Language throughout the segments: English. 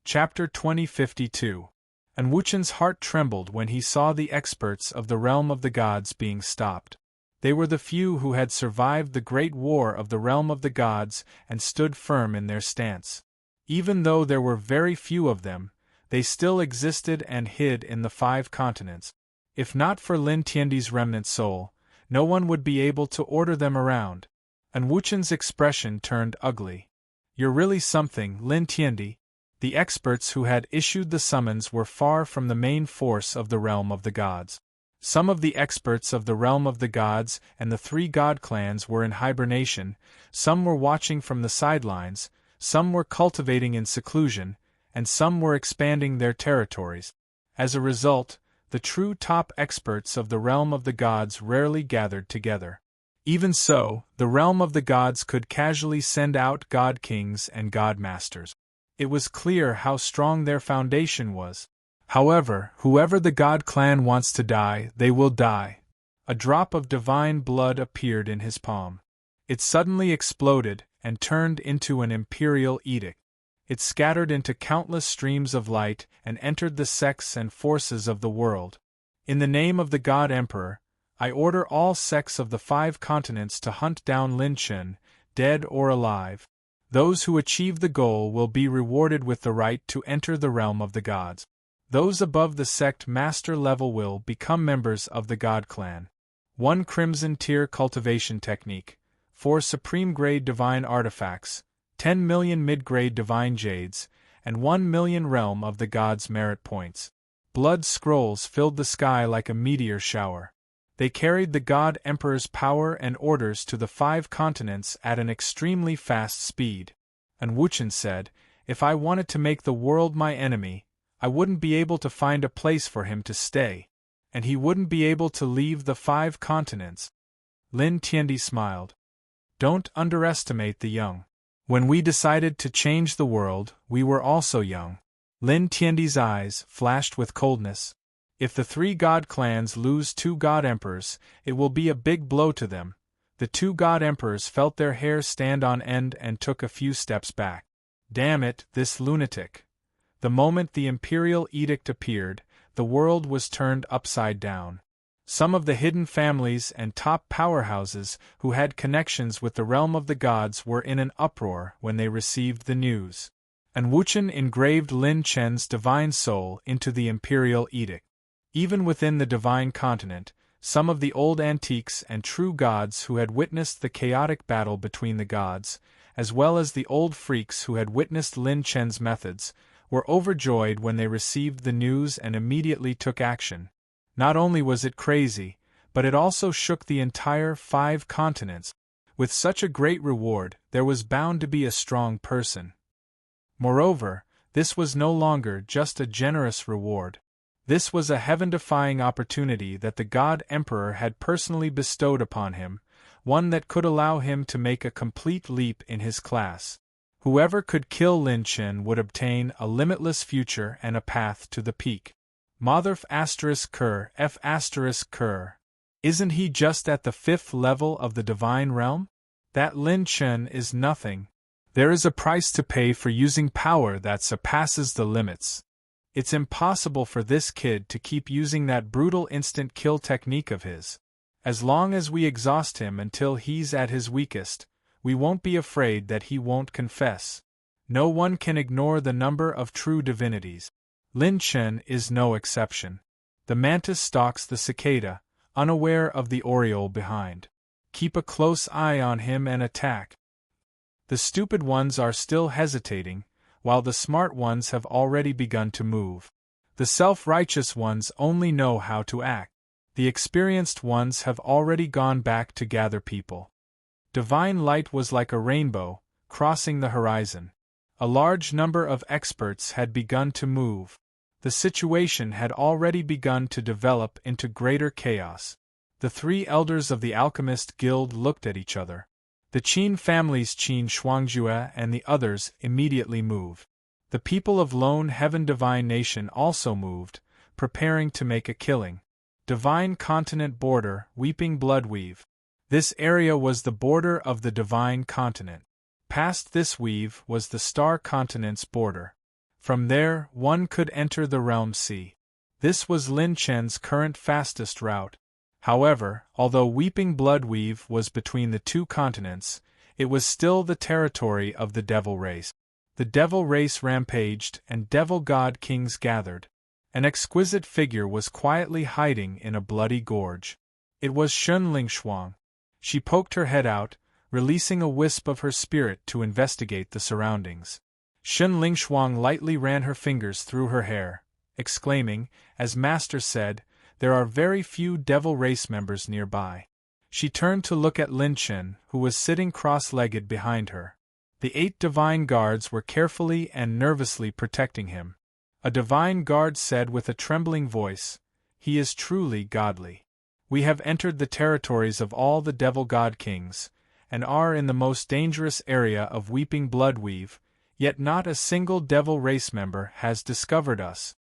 Chapter 2052. And Wuchen's heart trembled when he saw the experts of the realm of the gods being stopped. They were the few who had survived the great war of the realm of the gods and stood firm in their stance. Even though there were very few of them, they still existed and hid in the 5 continents. If not for Lin Tiandi's remnant soul, no one would be able to order them around. And Wuchen's expression turned ugly. "You're really something, Lin Tiandi." The experts who had issued the summons were far from the main force of the realm of the gods. Some of the experts of the realm of the gods and the 3 god clans were in hibernation, some were watching from the sidelines, some were cultivating in seclusion, and some were expanding their territories. As a result, the true top experts of the realm of the gods rarely gathered together. Even so, the realm of the gods could casually send out god kings and god masters. It was clear how strong their foundation was. However, whoever the god clan wants to die, they will die. A drop of divine blood appeared in his palm. It suddenly exploded and turned into an imperial edict. It scattered into countless streams of light and entered the sects and forces of the world. In the name of the God Emperor, I order all sects of the 5 continents to hunt down Lin Chen, dead or alive. Those who achieve the goal will be rewarded with the right to enter the realm of the gods. Those above the sect master level will become members of the God Clan. 1 Crimson Tier Cultivation Technique, 4 Supreme Grade Divine Artifacts, 10 million Mid-Grade Divine Jades, and 1 million Realm of the Gods Merit Points. Blood scrolls filled the sky like a meteor shower. They carried the God Emperor's power and orders to the 5 continents at an extremely fast speed. And Wuchen said, "If I wanted to make the world my enemy, I wouldn't be able to find a place for him to stay. And he wouldn't be able to leave the 5 continents." Lin Tiandi smiled. "Don't underestimate the young. When we decided to change the world, we were also young." Lin Tiandi's eyes flashed with coldness. If the 3 god clans lose 2 god emperors, it will be a big blow to them. The 2 god emperors felt their hair stand on end and took a few steps back. Damn it, this lunatic. The moment the imperial edict appeared, the world was turned upside down. Some of the hidden families and top powerhouses who had connections with the realm of the gods were in an uproar when they received the news. And Wuchen engraved Lin Chen's divine soul into the imperial edict. Even within the divine continent, some of the old antiques and true gods who had witnessed the chaotic battle between the gods, as well as the old freaks who had witnessed Lin Chen's methods, were overjoyed when they received the news and immediately took action. Not only was it crazy, but it also shook the entire 5 continents. With such a great reward, there was bound to be a strong person. Moreover, this was no longer just a generous reward. This was a heaven-defying opportunity that the God Emperor had personally bestowed upon him, one that could allow him to make a complete leap in his class. Whoever could kill Lin Chen would obtain a limitless future and a path to the peak. Motherf *Cur F*Cur. Isn't he just at the 5th level of the divine realm? That Lin Chen is nothing. There is a price to pay for using power that surpasses the limits. It's impossible for this kid to keep using that brutal instant kill technique of his. As long as we exhaust him until he's at his weakest, we won't be afraid that he won't confess. No one can ignore the number of true divinities. Lin Chen is no exception. The mantis stalks the cicada, unaware of the oriole behind. Keep a close eye on him and attack. The stupid ones are still hesitating, while the smart ones have already begun to move. The self-righteous ones only know how to act. The experienced ones have already gone back to gather people. Divine light was like a rainbow, crossing the horizon. A large number of experts had begun to move. The situation had already begun to develop into greater chaos. The 3 elders of the Alchemist Guild looked at each other. The Qin family's Qin Shuangjue and the others immediately moved. The people of Lone Heaven Divine Nation also moved, preparing to make a killing. Divine Continent Border, Weeping Bloodweave. This area was the border of the Divine Continent. Past this weave was the Star Continent's border. From there, one could enter the Realm Sea. This was Lin Chen's current fastest route. However, although Weeping Bloodweave was between the two continents, it was still the territory of the Devil Race. The Devil Race rampaged, and Devil God Kings gathered. An exquisite figure was quietly hiding in a bloody gorge. It was Shun Lingshuang. She poked her head out, releasing a wisp of her spirit to investigate the surroundings. Shun Lingshuang lightly ran her fingers through her hair, exclaiming, as Master said, "There are very few Devil Race members nearby." She turned to look at Lin Chen, who was sitting cross-legged behind her. The 8 divine guards were carefully and nervously protecting him. A divine guard said with a trembling voice, "He is truly godly. We have entered the territories of all the Devil God Kings, and are in the most dangerous area of Weeping Bloodweave, yet not a single Devil Race member has discovered us."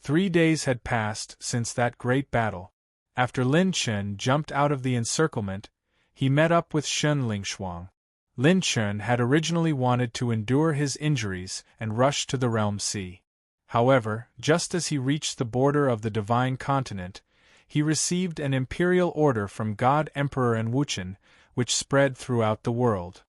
3 days had passed since that great battle. After Lin Chen jumped out of the encirclement, he met up with Shun Lingshuang. Lin Chen had originally wanted to endure his injuries and rush to the Realm Sea. However, just as he reached the border of the Divine Continent, he received an imperial order from God Emperor and Wuchen, which spread throughout the world.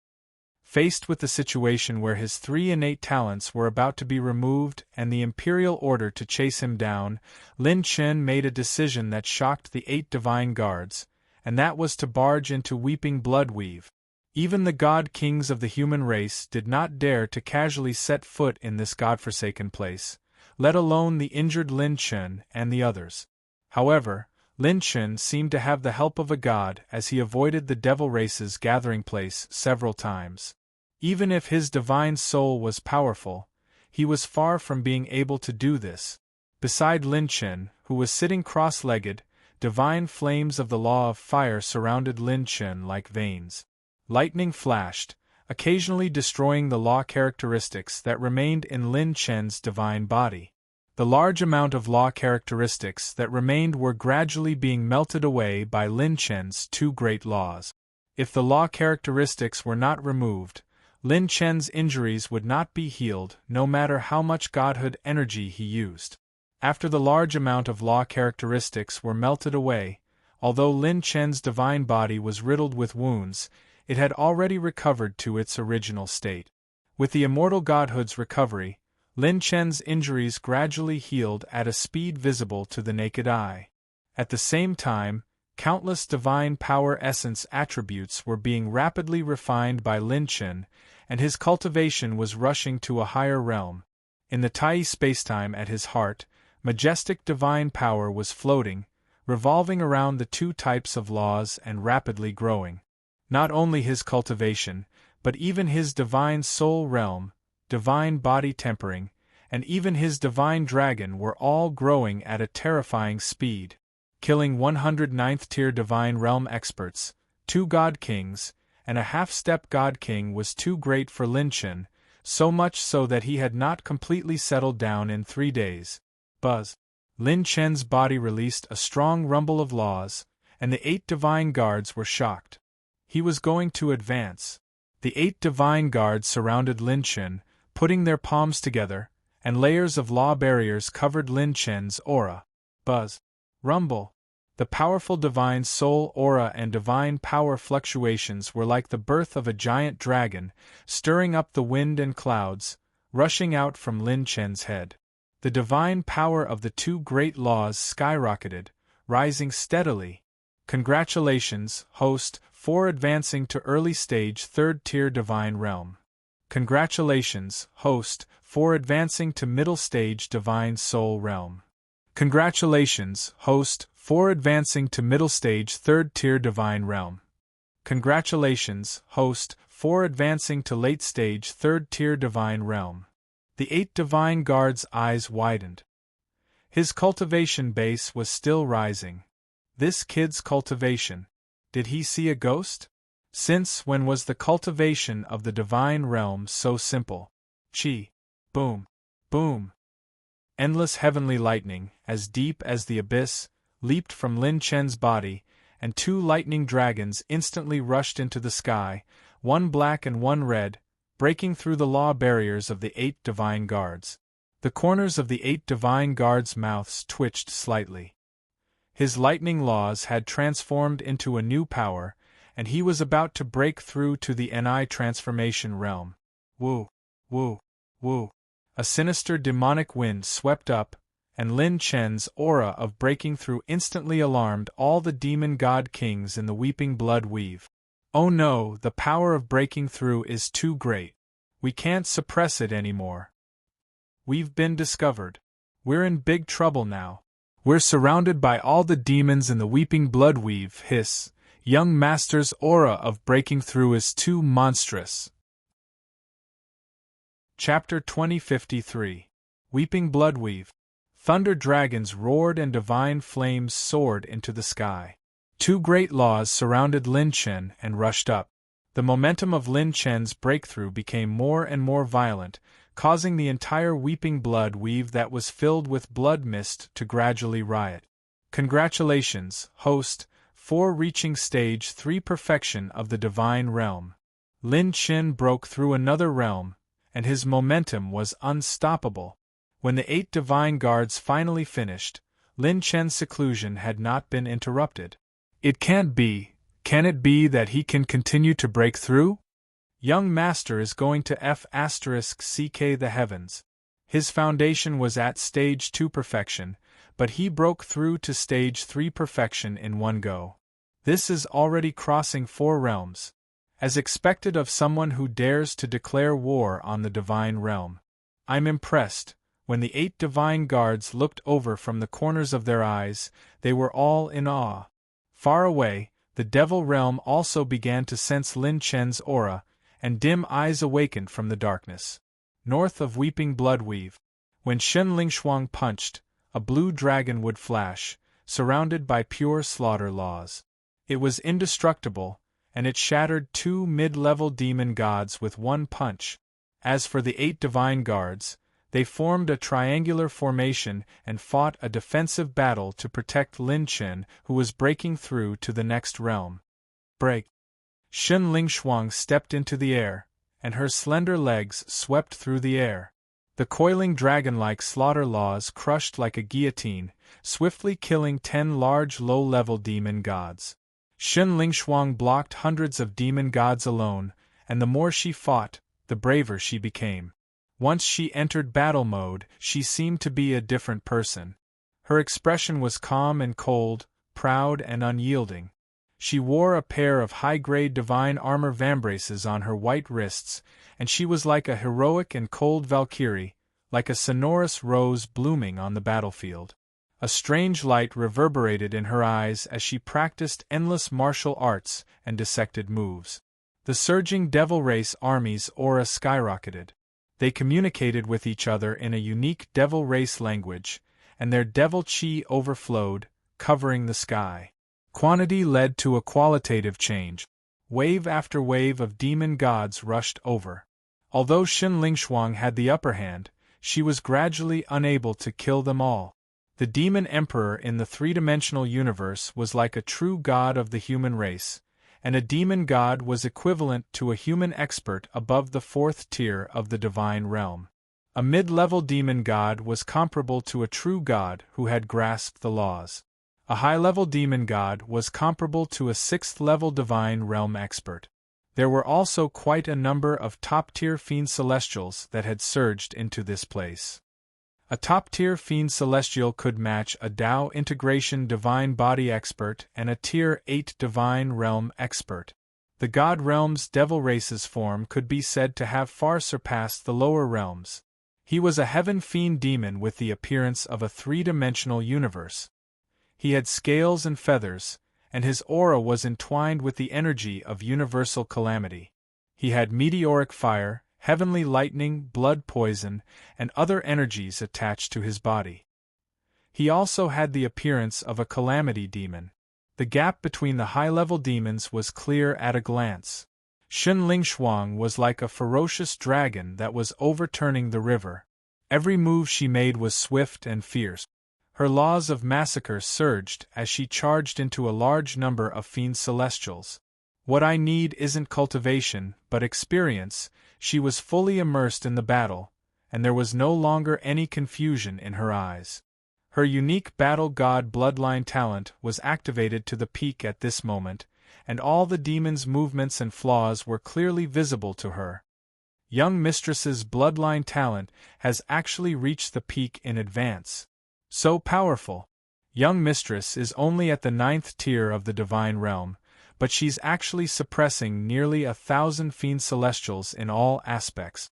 Faced with the situation where his 3 innate talents were about to be removed and the imperial order to chase him down, Lin Chen made a decision that shocked the 8 divine guards, and that was to barge into Weeping Bloodweave. Even the god kings of the human race did not dare to casually set foot in this godforsaken place, let alone the injured Lin Chen and the others. However, Lin Chen seemed to have the help of a god as he avoided the Devil Race's gathering place several times. Even if his divine soul was powerful, he was far from being able to do this. Beside Lin Chen, who was sitting cross-legged, divine flames of the law of fire surrounded Lin Chen like veins. Lightning flashed, occasionally destroying the law characteristics that remained in Lin Chen's divine body. The large amount of law characteristics that remained were gradually being melted away by Lin Chen's 2 great laws. If the law characteristics were not removed, Lin Chen's injuries would not be healed, no matter how much godhood energy he used. After the large amount of law characteristics were melted away, although Lin Chen's divine body was riddled with wounds, it had already recovered to its original state. With the immortal godhood's recovery, Lin Chen's injuries gradually healed at a speed visible to the naked eye. At the same time, countless divine power essence attributes were being rapidly refined by Lin Chen, and his cultivation was rushing to a higher realm. In the Tai spacetime at his heart, majestic divine power was floating, revolving around the 2 types of laws and rapidly growing. Not only his cultivation, but even his divine soul realm, divine body tempering, and even his divine dragon were all growing at a terrifying speed. Killing 109th tier divine realm experts, 2 god kings, and a half-step god king was too great for Lin Chen, so much so that he had not completely settled down in 3 days. Buzz. Lin Chen's body released a strong rumble of laws, and the 8 divine guards were shocked. He was going to advance. The 8 divine guards surrounded Lin Chen, putting their palms together, and layers of law barriers covered Lin Chen's aura. Buzz. Rumble. The powerful divine soul aura and divine power fluctuations were like the birth of a giant dragon, stirring up the wind and clouds, rushing out from Lin Chen's head. The divine power of the 2 great laws skyrocketed, rising steadily. Congratulations, host, for advancing to early stage 3rd tier divine realm. Congratulations, host, for advancing to middle stage divine soul realm. Congratulations, host, for advancing to middle stage 3rd tier divine realm. Congratulations, host, for advancing to late stage 3rd tier divine realm. The 8 divine guards' eyes widened. His cultivation base was still rising. This kid's cultivation. Did he see a ghost? Since when was the cultivation of the divine realm so simple? Chi. Boom. Boom. Endless heavenly lightning, as deep as the abyss, leaped from Lin Chen's body, and 2 lightning dragons instantly rushed into the sky, one black and one red, breaking through the law barriers of the 8 divine guards. The corners of the 8 divine guards' mouths twitched slightly. His lightning laws had transformed into a new power, and he was about to break through to the Ni transformation realm. Woo, woo, woo. A sinister demonic wind swept up, and Lin Chen's aura of breaking through instantly alarmed all the demon god kings in the Weeping Blood Weave. Oh no, the power of breaking through is too great. We can't suppress it anymore. We've been discovered. We're in big trouble now. We're surrounded by all the demons in the Weeping Blood Weave. Hiss. Young Master's aura of breaking through is too monstrous. Chapter 2053. Weeping Blood Weave. Thunder dragons roared and divine flames soared into the sky. 2 great laws surrounded Lin Chen and rushed up. The momentum of Lin Chen's breakthrough became more and more violent, causing the entire Weeping Blood Weave that was filled with blood mist to gradually riot. Congratulations, host, for reaching stage 3 perfection of the divine realm. Lin Chen broke through another realm, and his momentum was unstoppable. When the 8 divine guards finally finished, Lin Chen's seclusion had not been interrupted. It can't be. Can it be that he can continue to break through? Young Master is going to F***ck the heavens. His foundation was at stage 2 perfection, but he broke through to stage 3 perfection in one go. This is already crossing 4 realms. As expected of someone who dares to declare war on the divine realm. I'm impressed. When the 8 divine guards looked over from the corners of their eyes, they were all in awe. Far away, the devil realm also began to sense Lin Chen's aura, and dim eyes awakened from the darkness. North of Weeping Blood Weave, when Shen Lingshuang punched, a blue dragon would flash, surrounded by pure slaughter laws. It was indestructible, and it shattered 2 mid-level demon gods with one punch. As for the 8 divine guards, they formed a triangular formation and fought a defensive battle to protect Lin Chen, who was breaking through to the next realm. Break! Shen Lingshuang stepped into the air, and her slender legs swept through the air. The coiling dragon-like slaughter laws crushed like a guillotine, swiftly killing 10 large low-level demon gods. Shen Lingshuang blocked hundreds of demon gods alone, and the more she fought, the braver she became. Once she entered battle mode, she seemed to be a different person. Her expression was calm and cold, proud and unyielding. She wore a pair of high-grade divine armor vambraces on her white wrists, and she was like a heroic and cold valkyrie, like a sonorous rose blooming on the battlefield. A strange light reverberated in her eyes as she practiced endless martial arts and dissected moves. The surging devil race army's aura skyrocketed. They communicated with each other in a unique devil race language, and their devil chi overflowed, covering the sky. Quantity led to a qualitative change. Wave after wave of demon gods rushed over. Although Shen Lingshuang had the upper hand, she was gradually unable to kill them all. The demon emperor in the 3-dimensional universe was like a true god of the human race, and a demon god was equivalent to a human expert above the 4th tier of the divine realm. A mid-level demon god was comparable to a true god who had grasped the laws. A high-level demon god was comparable to a 6th-level divine realm expert. There were also quite a number of top-tier fiend celestials that had surged into this place. A top-tier fiend celestial could match a Tao integration divine body expert and a tier 8 divine realm expert. The god realm's devil race's form could be said to have far surpassed the lower realms. He was a heaven fiend demon with the appearance of a 3-dimensional universe. He had scales and feathers, and his aura was entwined with the energy of universal calamity. He had meteoric fire, heavenly lightning, blood poison, and other energies attached to his body. He also had the appearance of a calamity demon. The gap between the high-level demons was clear at a glance. Shen Lingshuang was like a ferocious dragon that was overturning the river. Every move she made was swift and fierce. Her laws of massacre surged as she charged into a large number of fiend celestials. What I need isn't cultivation, but experience. She was fully immersed in the battle, and there was no longer any confusion in her eyes. Her unique battle god bloodline talent was activated to the peak at this moment, and all the demon's movements and flaws were clearly visible to her. Young Mistress's bloodline talent has actually reached the peak in advance. So powerful! Young Mistress is only at the 9th tier of the divine realm, but she's actually suppressing nearly 1,000 fiend celestials in all aspects.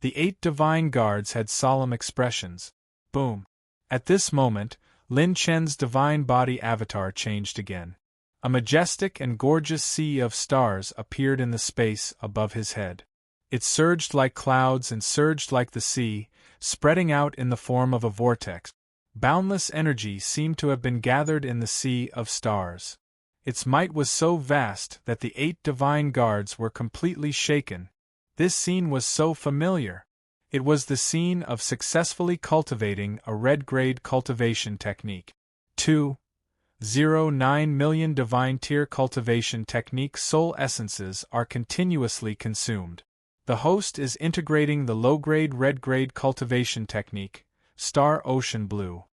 The 8 divine guards had solemn expressions. Boom! At this moment, Lin Chen's divine body avatar changed again. A majestic and gorgeous sea of stars appeared in the space above his head. It surged like clouds and surged like the sea, spreading out in the form of a vortex. Boundless energy seemed to have been gathered in the sea of stars. Its might was so vast that the 8 divine guards were completely shaken. This scene was so familiar. It was the scene of successfully cultivating a red-grade cultivation technique. 2.09 million divine tier cultivation technique soul essences are continuously consumed. The host is integrating the low-grade red-grade cultivation technique, Star Ocean Blue.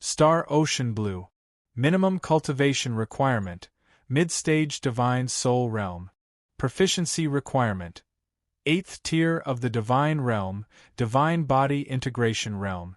Star Ocean Blue. Minimum cultivation requirement, mid-stage divine soul realm. Proficiency requirement. 8th tier of the divine realm, divine body integration realm.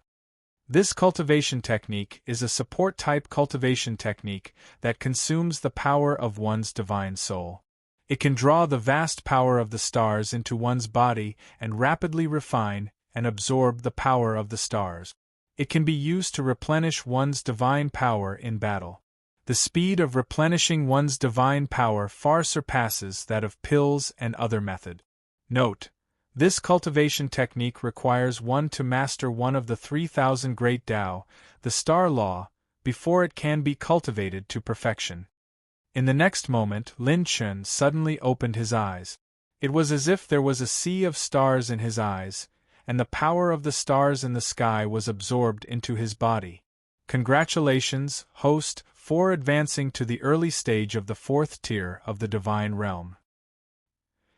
This cultivation technique is a support-type cultivation technique that consumes the power of one's divine soul. It can draw the vast power of the stars into one's body and rapidly refine and absorb the power of the stars. It can be used to replenish one's divine power in battle. The speed of replenishing one's divine power far surpasses that of pills and other methods. Note: this cultivation technique requires one to master one of the 3,000 Great Tao, the Star Law, before it can be cultivated to perfection. In the next moment, Lin Chen suddenly opened his eyes. It was as if there was a sea of stars in his eyes, and the power of the stars in the sky was absorbed into his body. Congratulations, host, for advancing to the early stage of the 4th tier of the divine realm.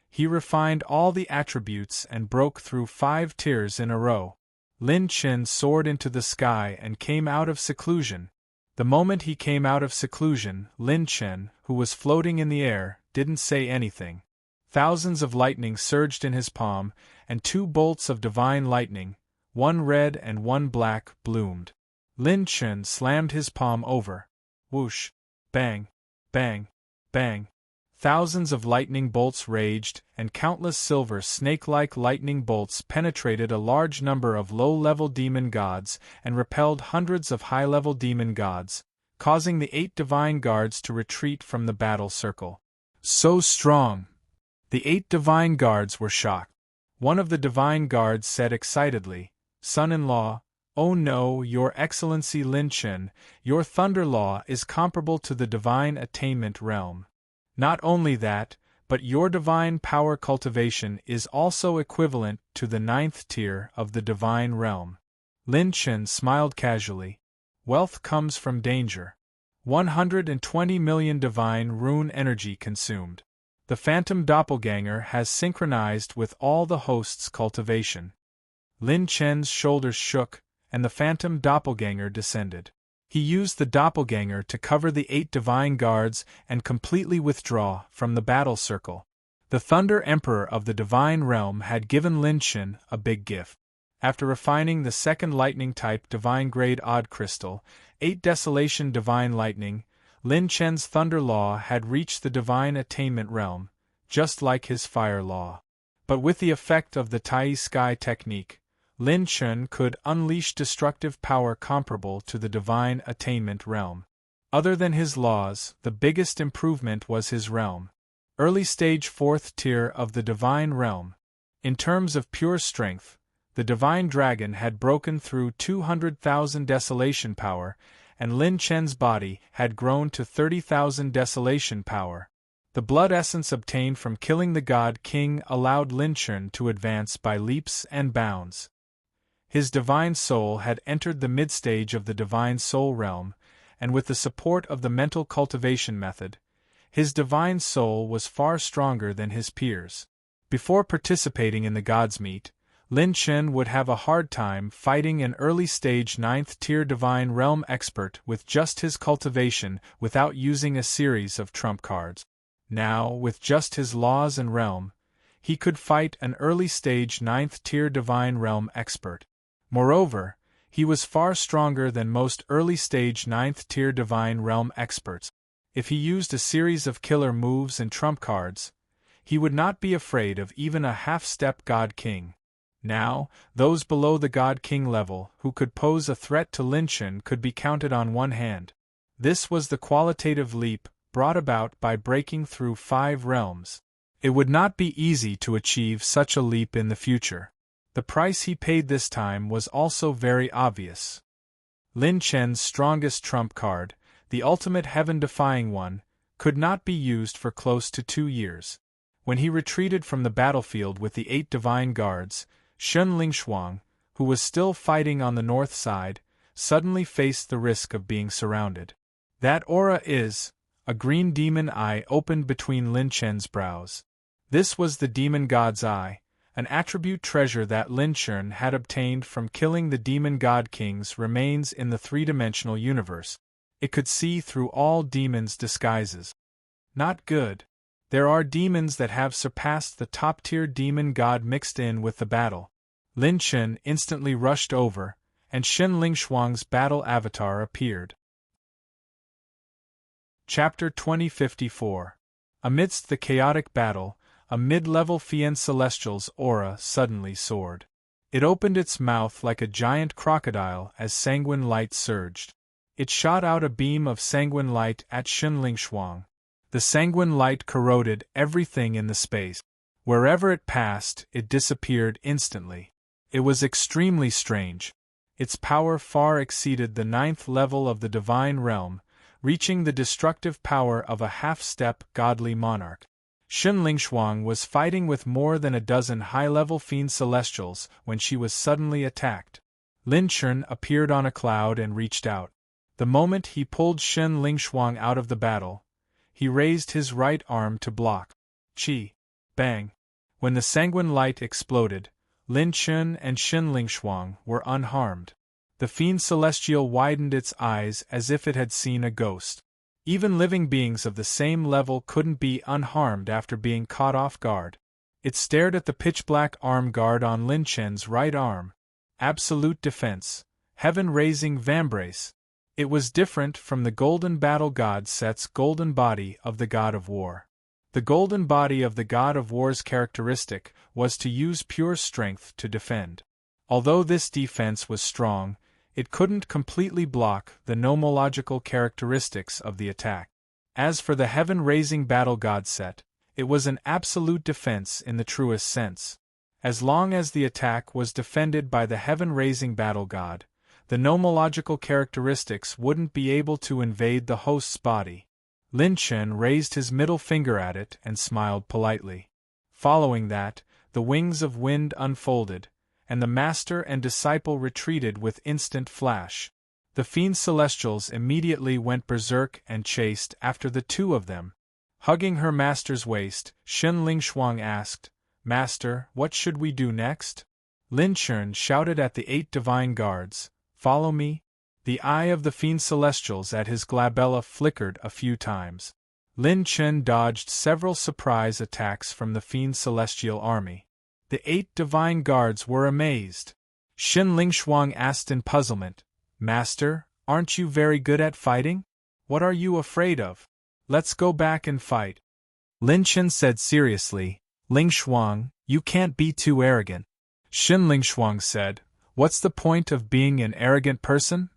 He refined all the attributes and broke through 5 tiers in a row. Lin Chen soared into the sky and came out of seclusion. The moment he came out of seclusion, Lin Chen, who was floating in the air, didn't say anything. Thousands of lightning surged in his palm, and 2 bolts of divine lightning, one red and one black, bloomed. Lin Chen slammed his palm over. Whoosh! Bang! Bang! Bang! Thousands of lightning bolts raged, and countless silver snake-like lightning bolts penetrated a large number of low-level demon gods and repelled hundreds of high-level demon gods, causing the 8 divine guards to retreat from the battle circle. So strong! The 8 divine guards were shocked. One of the divine guards said excitedly, "Son-in-law, oh no, Your Excellency Lin Chen, your Thunder Law is comparable to the divine attainment realm. Not only that, but your divine power cultivation is also equivalent to the 9th tier of the divine realm." Lin Chen smiled casually. Wealth comes from danger. 120 million divine rune energy consumed. The phantom doppelganger has synchronized with all the host's cultivation. Lin Chen's shoulders shook, and the phantom doppelganger descended. He used the doppelganger to cover the 8 divine guards and completely withdraw from the battle circle. The Thunder Emperor of the divine realm had given Lin Chen a big gift. After refining the 2nd lightning-type divine-grade odd crystal, 8 desolation divine lightning, Lin Chen's Thunder Law had reached the divine attainment realm, just like his Fire Law. But with the effect of the Tai Sky technique, Lin Chen could unleash destructive power comparable to the divine attainment realm. Other than his laws, the biggest improvement was his realm. Early stage 4th tier of the divine realm. In terms of pure strength, the divine dragon had broken through 200,000 desolation power, and Lin Chen's body had grown to 30,000 desolation power. The blood essence obtained from killing the God King allowed Lin Chen to advance by leaps and bounds. His divine soul had entered the mid-stage of the divine soul realm, and with the support of the mental cultivation method, his divine soul was far stronger than his peers. Before participating in the Gods' Meet, Lin Chen would have a hard time fighting an early-stage 9th-tier Divine Realm expert with just his cultivation without using a series of trump cards. Now, with just his laws and realm, he could fight an early-stage 9th-tier Divine Realm expert. Moreover, he was far stronger than most early-stage 9th-tier Divine Realm experts. If he used a series of killer moves and trump cards, he would not be afraid of even a half-step God King. Now, those below the God King level who could pose a threat to Lin Chen could be counted on one hand. This was the qualitative leap brought about by breaking through 5 realms. It would not be easy to achieve such a leap in the future. The price he paid this time was also very obvious. Lin Chen's strongest trump card, the ultimate heaven-defying one, could not be used for close to 2 years. When he retreated from the battlefield with the 8 divine guards, Shun Lingshuang, who was still fighting on the north side, suddenly faced the risk of being surrounded. That aura is... A green demon eye opened between Lin Chen's brows. This was the demon god's eye, an attribute treasure that Lin Chen had obtained from killing the demon god king's remains in the 3-dimensional universe. It could see through all demons' disguises. Not good. There are demons that have surpassed the top-tier demon god mixed in with the battle. Lin Chen instantly rushed over, and Shen Lingshuang's battle avatar appeared. Chapter 2054. Amidst the chaotic battle, a mid-level Fiend Celestial's aura suddenly soared. It opened its mouth like a giant crocodile as sanguine light surged. It shot out a beam of sanguine light at Shen Lingshuang. The sanguine light corroded everything in the space. Wherever it passed, it disappeared instantly. It was extremely strange. Its power far exceeded the 9th level of the Divine Realm, reaching the destructive power of a half-step godly monarch. Shen Lingshuang was fighting with more than a dozen high-level Fiend Celestials when she was suddenly attacked. Lin Chen appeared on a cloud and reached out. The moment he pulled Shen Lingshuang out of the battle, he raised his right arm to block. Chi! Bang! When the sanguine light exploded, Lin Chen and Shen Lingshuang were unharmed. The Fiend Celestial widened its eyes as if it had seen a ghost. Even living beings of the same level couldn't be unharmed after being caught off guard. It stared at the pitch-black arm guard on Lin Chen's right arm. Absolute defense. Heaven-raising vambrace. It was different from the Golden Battle God set's golden body of the God of War. The golden body of the God of War's characteristic was to use pure strength to defend. Although this defense was strong, it couldn't completely block the nomological characteristics of the attack. As for the heaven-raising battle god set, it was an absolute defense in the truest sense. As long as the attack was defended by the heaven-raising battle god, the nomological characteristics wouldn't be able to invade the host's body. Lin Chen raised his middle finger at it and smiled politely. Following that, the wings of wind unfolded, and the master and disciple retreated with instant flash. The Fiend Celestials immediately went berserk and chased after the two of them. Hugging her master's waist, Shen Lingshuang asked, "Master, what should we do next?" Lin Chen shouted at the 8 divine guards, "Follow me." The eye of the Fiend Celestials at his glabella flickered a few times. Lin Chen dodged several surprise attacks from the Fiend Celestial army. The 8 divine guards were amazed. Shen Lingshuang asked in puzzlement, "Master, aren't you very good at fighting? What are you afraid of? Let's go back and fight." Lin Chen said seriously, "Lingshuang, you can't be too arrogant." Shen Lingshuang said, "What's the point of being an arrogant person?"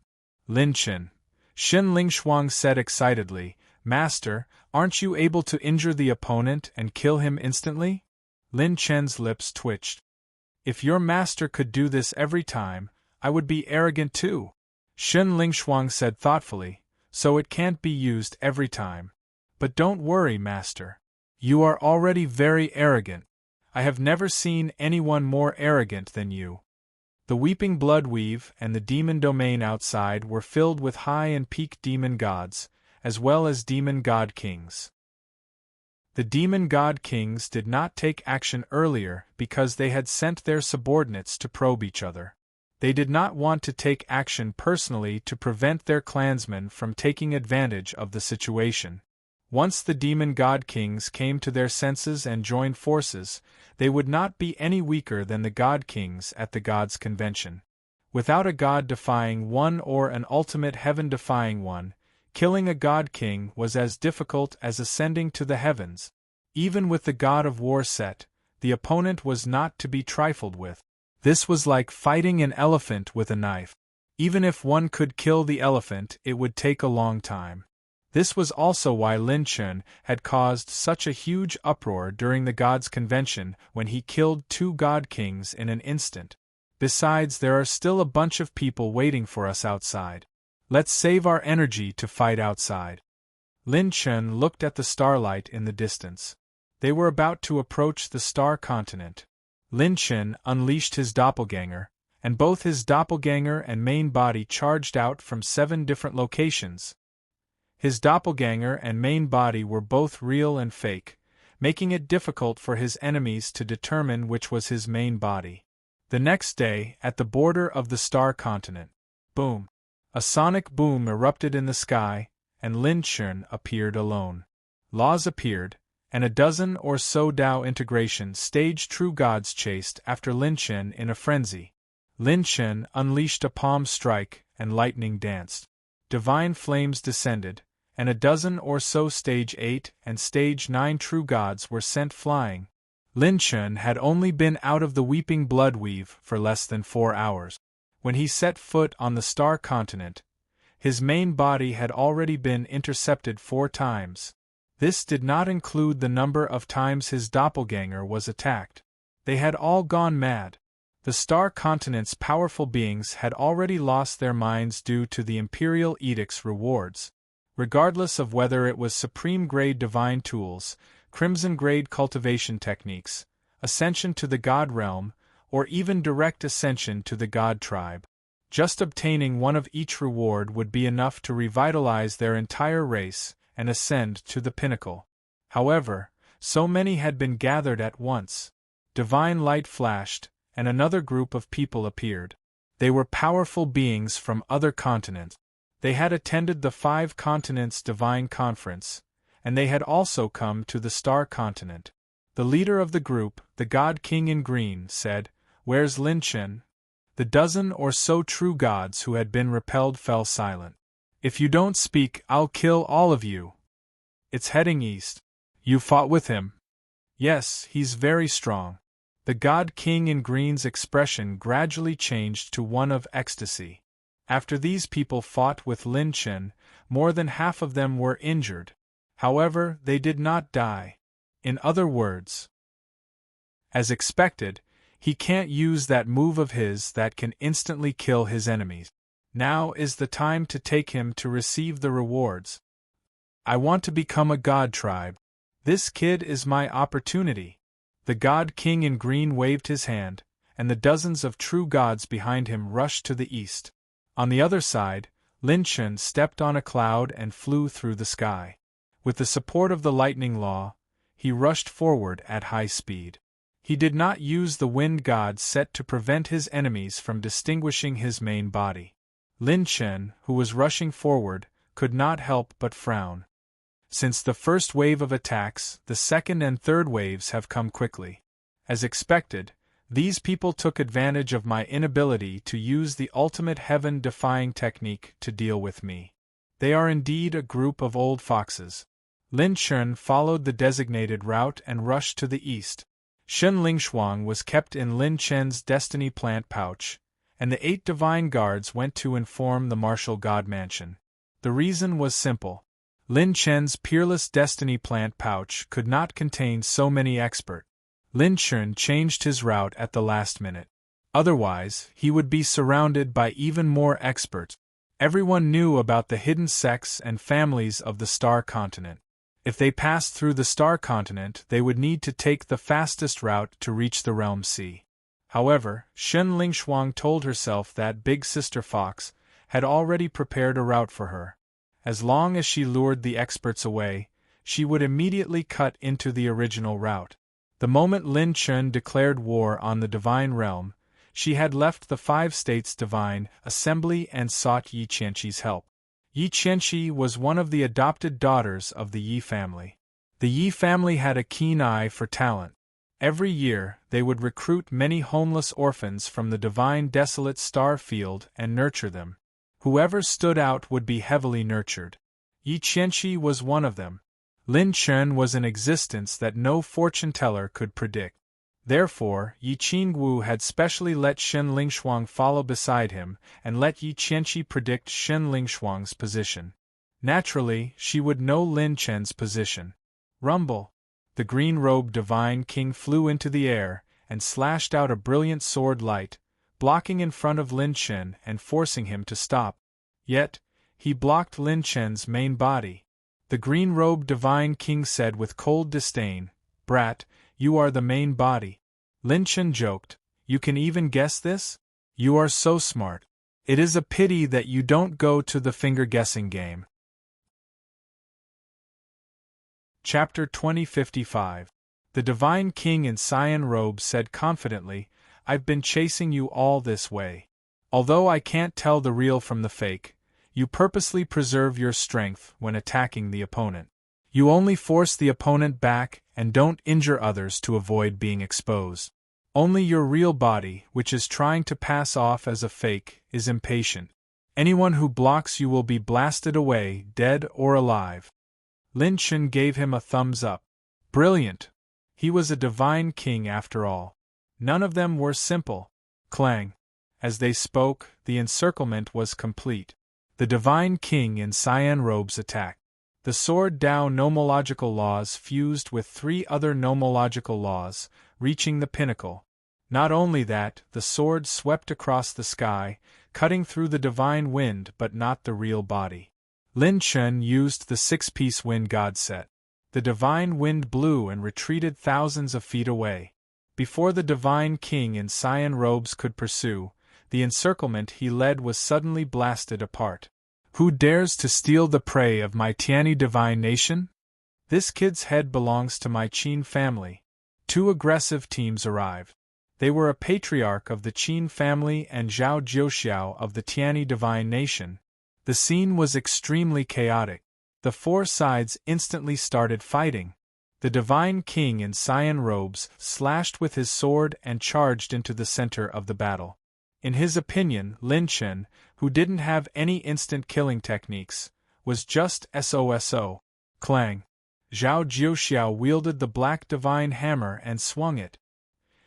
Lin Chen. Shen Lingshuang said excitedly, "Master, aren't you able to injure the opponent and kill him instantly?" Lin Chen's lips twitched. "If your master could do this every time, I would be arrogant too." Shen Lingshuang said thoughtfully, "So it can't be used every time. But don't worry, master. You are already very arrogant. I have never seen anyone more arrogant than you." The Weeping Blood Weave and the demon domain outside were filled with high and peak demon gods, as well as demon god kings. The demon god kings did not take action earlier because they had sent their subordinates to probe each other. They did not want to take action personally to prevent their clansmen from taking advantage of the situation. Once the demon god kings came to their senses and joined forces, they would not be any weaker than the god kings at the gods' convention. Without a god-defying one or an ultimate heaven-defying one, killing a god king was as difficult as ascending to the heavens. Even with the god of war set, the opponent was not to be trifled with. This was like fighting an elephant with a knife. Even if one could kill the elephant, it would take a long time. This was also why Lin Chun had caused such a huge uproar during the gods' convention when he killed 2 god kings in an instant. Besides, there are still a bunch of people waiting for us outside. Let's save our energy to fight outside. Lin Chun looked at the starlight in the distance. They were about to approach the star continent. Lin Chun unleashed his doppelganger, and both his doppelganger and main body charged out from 7 different locations. His doppelganger and main body were both real and fake, making it difficult for his enemies to determine which was his main body. The next day, at the border of the star continent, boom! A sonic boom erupted in the sky, and Lin Chun appeared alone. Laws appeared, and a dozen or so Dao integration stage true gods chased after Lin Chun in a frenzy. Lin Chun unleashed a palm strike, and lightning danced. Divine flames descended, and a dozen or so stage 8 and stage 9 true gods were sent flying. Lin Chun had only been out of the weeping blood weave for less than 4 hours. When he set foot on the star continent, his main body had already been intercepted 4 times. This did not include the number of times his doppelganger was attacked. They had all gone mad. The star continent's powerful beings had already lost their minds due to the Imperial Edict's rewards. Regardless of whether it was supreme-grade divine tools, crimson-grade cultivation techniques, ascension to the god realm, or even direct ascension to the god tribe. Just obtaining one of each reward would be enough to revitalize their entire race and ascend to the pinnacle. However, so many had been gathered at once. Divine light flashed, and another group of people appeared. They were powerful beings from other continents. They had attended the 5 continents divine conference, and they had also come to the star continent. The leader of the group, the god king in green, said, "Where's Lin Chun?" The dozen or so true gods who had been repelled fell silent. "If you don't speak, I'll kill all of you." "It's heading east." "You fought with him?" "Yes, he's very strong." The god king in green's expression gradually changed to one of ecstasy. After these people fought with Lin Chun, more than half of them were injured. However, they did not die. In other words, as expected, he can't use that move of his that can instantly kill his enemies. Now is the time to take him to receive the rewards. I want to become a god tribe. This kid is my opportunity. The god king in green waved his hand, and the dozens of true gods behind him rushed to the east. On the other side, Lin Chun stepped on a cloud and flew through the sky. With the support of the lightning law, he rushed forward at high speed. He did not use the wind god set to prevent his enemies from distinguishing his main body. Lin Chun, who was rushing forward, could not help but frown. Since the first wave of attacks, the second and third waves have come quickly. As expected, these people took advantage of my inability to use the ultimate heaven-defying technique to deal with me. They are indeed a group of old foxes. Lin Chun followed the designated route and rushed to the east. Shun Lingshuang was kept in Lin Chun's destiny plant pouch, and the 8 divine guards went to inform the martial god mansion. The reason was simple. Lin Chun's peerless destiny plant pouch could not contain so many experts. Lin Chun changed his route at the last minute. Otherwise, he would be surrounded by even more experts. Everyone knew about the hidden sects and families of the star continent. If they passed through the star continent, they would need to take the fastest route to reach the realm sea. However, Shun Lingshuang told herself that Big Sister Fox had already prepared a route for her. As long as she lured the experts away, she would immediately cut into the original route. The moment Lin Chen declared war on the divine realm, she had left the 5 states divine assembly and sought Yi Qianqi's help. Yi Qianqi was one of the adopted daughters of the Yi family. The Yi family had a keen eye for talent. Every year, they would recruit many homeless orphans from the divine desolate star field and nurture them. Whoever stood out would be heavily nurtured. Yi Qianqi was one of them. Lin Chen was an existence that no fortune-teller could predict. Therefore, Yi Qingwu had specially let Shen Lingshuang follow beside him and let Yi Qianqi predict Shen Lingshuang's position. Naturally, she would know Lin Chen's position. Rumble! The green-robed divine king flew into the air and slashed out a brilliant sword light, blocking in front of Lin Chen and forcing him to stop. Yet, he blocked Lin Chen's main body. The green-robed divine king said with cold disdain, "Brat, you are the main body." Lin Chen joked, "You can even guess this? You are so smart. It is a pity that you don't go to the finger-guessing game." Chapter 2055. The Divine King in cyan robe said confidently, "I've been chasing you all this way. Although I can't tell the real from the fake, you purposely preserve your strength when attacking the opponent. You only force the opponent back and don't injure others to avoid being exposed. Only your real body, which is trying to pass off as a fake, is impatient. Anyone who blocks you will be blasted away, dead or alive." Lin Chen gave him a thumbs up. Brilliant! He was a divine king after all. None of them were simple. Clang! As they spoke, the encirclement was complete. The divine king in cyan robes attacked. The sword Dao nomological laws fused with 3 other nomological laws, reaching the pinnacle. Not only that, the sword swept across the sky, cutting through the divine wind but not the real body. Lin Chen used the 6-piece wind god set. The divine wind blew and retreated thousands of feet away. Before the divine king in cyan robes could pursue, the encirclement he led was suddenly blasted apart. "Who dares to steal the prey of my Tiani divine nation? This kid's head belongs to my Qin family." 2 aggressive teams arrived. They were a patriarch of the Qin family and Zhao Jiuxiao of the Tiani divine nation. The scene was extremely chaotic. The 4 sides instantly started fighting. The divine king in cyan robes slashed with his sword and charged into the center of the battle. In his opinion, Lin Chen, who didn't have any instant killing techniques, was just SOSO. Clang! Zhao Jiuxiao wielded the black divine hammer and swung it.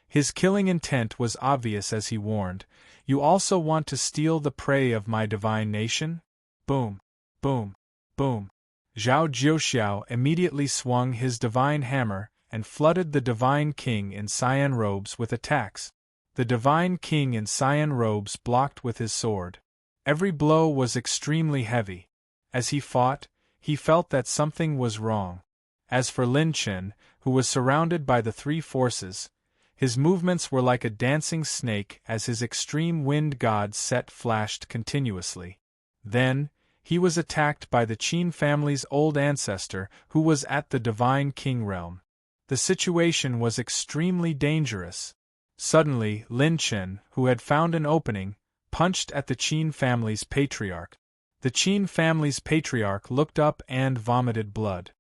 His killing intent was obvious as he warned, "You also want to steal the prey of my divine nation?" Boom! Boom! Boom! Zhao Jiuxiao immediately swung his divine hammer and flooded the divine king in cyan robes with attacks. The divine king in cyan robes blocked with his sword. Every blow was extremely heavy. As he fought, he felt that something was wrong. As for Lin Chen, who was surrounded by the 3 forces, his movements were like a dancing snake as his extreme wind god set flashed continuously. Then, he was attacked by the Qin family's old ancestor who was at the divine king realm. The situation was extremely dangerous. Suddenly, Lin Chen, who had found an opening, punched at the Qin family's patriarch. The Qin family's patriarch looked up and vomited blood.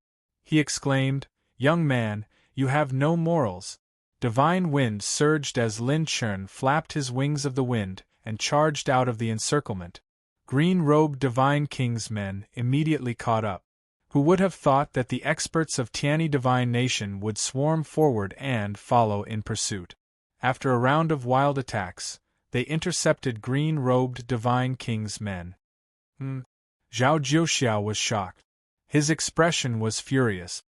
He exclaimed, "Young man, you have no morals." Divine wind surged as Lin Chen flapped his wings of the wind and charged out of the encirclement. Green-robed divine king's men immediately caught up. Who would have thought that the experts of Tiani divine nation would swarm forward and follow in pursuit? After a round of wild attacks, they intercepted green-robed divine king's men. Zhao Jiuxiao was shocked. His expression was furious.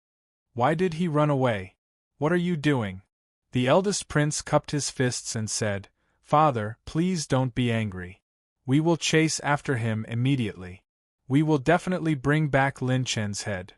Why did he run away? What are you doing? The eldest prince cupped his fists and said, "Father, please don't be angry. We will chase after him immediately. We will definitely bring back Lin Chen's head."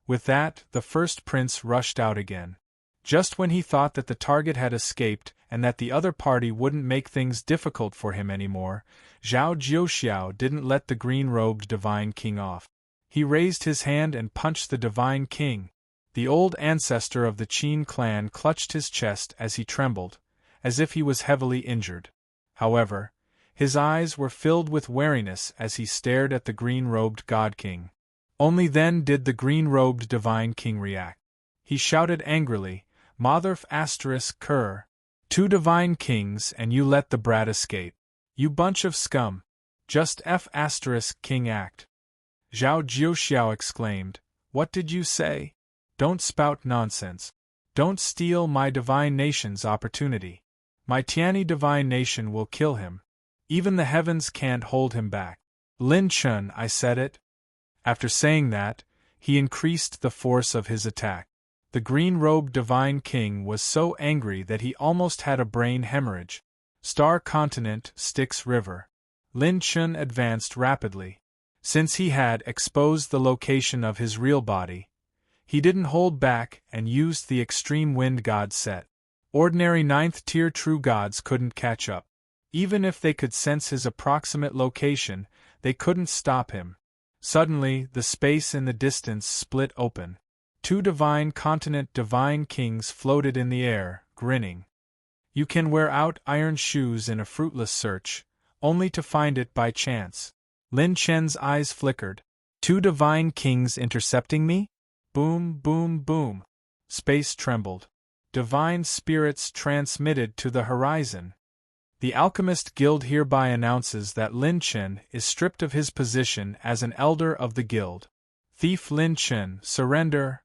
With that, the first prince rushed out again. Just when he thought that the target had escaped and that the other party wouldn't make things difficult for him anymore, Zhao Jiuxiao didn't let the green-robed divine king off. He raised his hand and punched the divine king. The old ancestor of the Qin clan clutched his chest as he trembled, as if he was heavily injured. However, his eyes were filled with wariness as he stared at the green-robed god king. Only then did the green-robed divine king react. He shouted angrily, "Motherf asterisk cur! 2 divine kings and you let the brat escape. You bunch of scum! Just F asterisk king act!" Zhao Jiuxiao exclaimed, "What did you say? Don't spout nonsense. Don't steal my divine nation's opportunity. My Tiani divine nation will kill him. Even the heavens can't hold him back. Lin Chun, I said it." After saying that, he increased the force of his attack. The green-robed divine king was so angry that he almost had a brain hemorrhage. Star Continent, Styx River. Lin Chun advanced rapidly. Since he had exposed the location of his real body, he didn't hold back and used the extreme wind god set. Ordinary 9th-tier true gods couldn't catch up. Even if they could sense his approximate location, they couldn't stop him. Suddenly, the space in the distance split open. 2 divine continent divine kings floated in the air, grinning. You can wear out iron shoes in a fruitless search, only to find it by chance. Lin Chen's eyes flickered. 2 divine kings intercepting me? Boom, boom, boom. Space trembled. Divine spirits transmitted to the horizon. The Alchemist Guild hereby announces that Lin Chen is stripped of his position as an elder of the guild. Thief Lin Chen, surrender!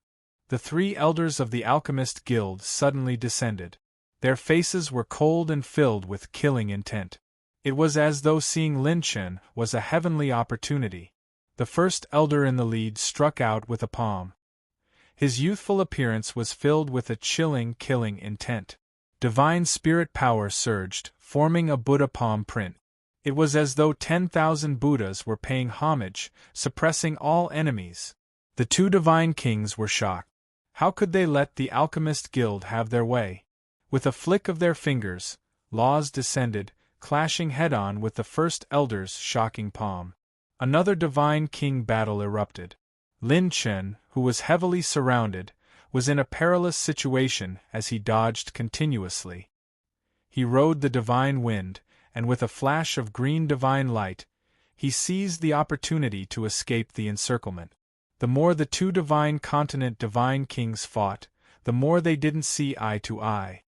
The 3 elders of the Alchemist Guild suddenly descended. Their faces were cold and filled with killing intent. It was as though seeing Lin Chen was a heavenly opportunity. The first elder in the lead struck out with a palm. His youthful appearance was filled with a chilling, killing intent. Divine spirit power surged, forming a Buddha palm print. It was as though 10,000 Buddhas were paying homage, suppressing all enemies. The 2 divine kings were shocked. How could they let the Alchemist Guild have their way? With a flick of their fingers, laws descended, clashing head-on with the first elder's shocking palm. Another divine king battle erupted. Lin Chen, who was heavily surrounded, was in a perilous situation as he dodged continuously. He rode the divine wind, and with a flash of green divine light, he seized the opportunity to escape the encirclement. The more the 2 divine continent divine kings fought, the more they didn't see eye to eye.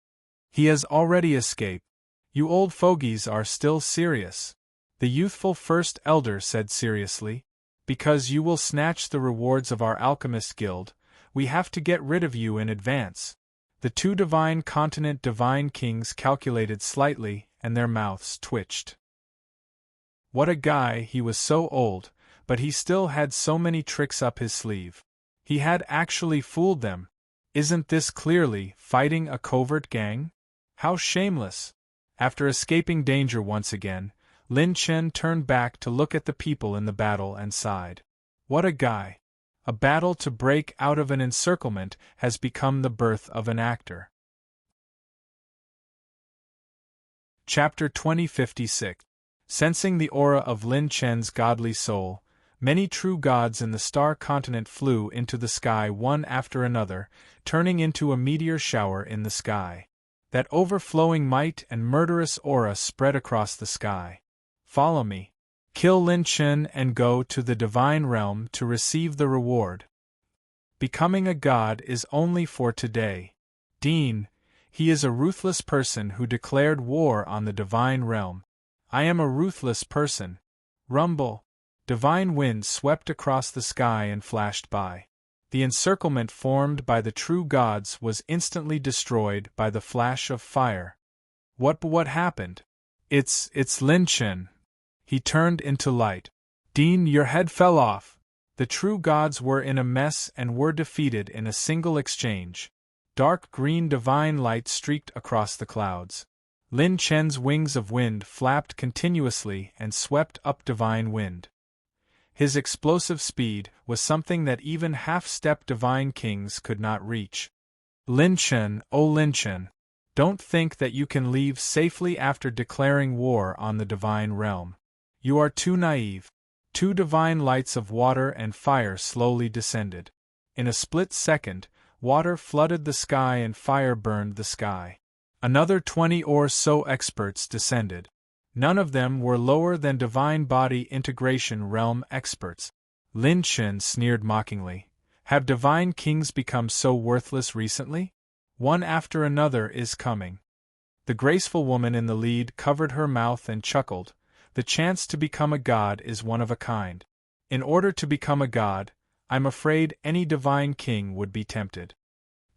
"He has already escaped. You old fogies are still serious," the youthful first elder said seriously. "Because you will snatch the rewards of our Alchemist Guild, we have to get rid of you in advance." The 2 divine continent divine kings calculated slightly, and their mouths twitched. What a guy, he was so old, but he still had so many tricks up his sleeve. He had actually fooled them. Isn't this clearly fighting a covert gang? How shameless! After escaping danger once again, Lin Chen turned back to look at the people in the battle and sighed. What a guy! A battle to break out of an encirclement has become the birth of an actor. Chapter 2056. Sensing the aura of Lin Chen's godly soul, many true gods in the star continent flew into the sky one after another, turning into a meteor shower in the sky. That overflowing might and murderous aura spread across the sky. Follow me. Kill Lin Chen and go to the divine realm to receive the reward. Becoming a god is only for today. Dean, he is a ruthless person who declared war on the divine realm. I am a ruthless person. Rumble. Divine wind swept across the sky and flashed by. The encirclement formed by the true gods was instantly destroyed by the flash of fire. What happened? It's Lin Chen. He turned into light. Dean, your head fell off. The true gods were in a mess and were defeated in a single exchange. Dark green divine light streaked across the clouds. Lin Chen's wings of wind flapped continuously and swept up divine wind. His explosive speed was something that even half-step divine kings could not reach. Lin Chen, oh Lin Chen, don't think that you can leave safely after declaring war on the divine realm. You are too naive. 2 divine lights of water and fire slowly descended. In a split second, water flooded the sky and fire burned the sky. Another 20 or so experts descended. None of them were lower than divine body integration realm experts. Lin Chen sneered mockingly. Have divine kings become so worthless recently? One after another is coming. The graceful woman in the lead covered her mouth and chuckled. The chance to become a god is one of a kind. In order to become a god, I'm afraid any divine king would be tempted.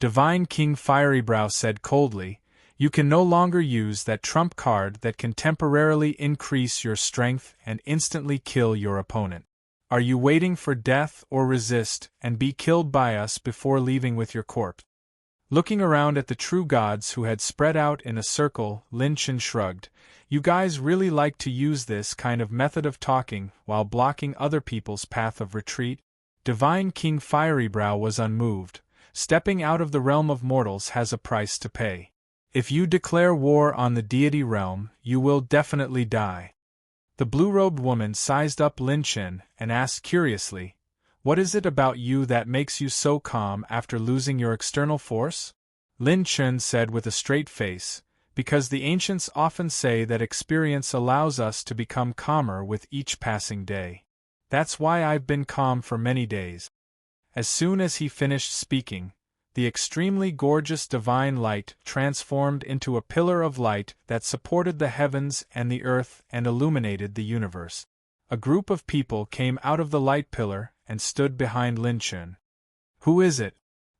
Divine King Fierybrow said coldly, you can no longer use that trump card that can temporarily increase your strength and instantly kill your opponent. Are you waiting for death or resist and be killed by us before leaving with your corpse? Looking around at the true gods who had spread out in a circle, Lin Chen shrugged. You guys really like to use this kind of method of talking while blocking other people's path of retreat? Divine King Fierybrow was unmoved. Stepping out of the realm of mortals has a price to pay. If you declare war on the deity realm, you will definitely die. The blue-robed woman sized up Lin Chen and asked curiously, what is it about you that makes you so calm after losing your external force? Lin Chen said with a straight face, because the ancients often say that experience allows us to become calmer with each passing day. That's why I've been calm for many days. As soon as he finished speaking, the extremely gorgeous divine light transformed into a pillar of light that supported the heavens and the earth and illuminated the universe. A group of people came out of the light pillar and stood behind Lin Chen. Who is it?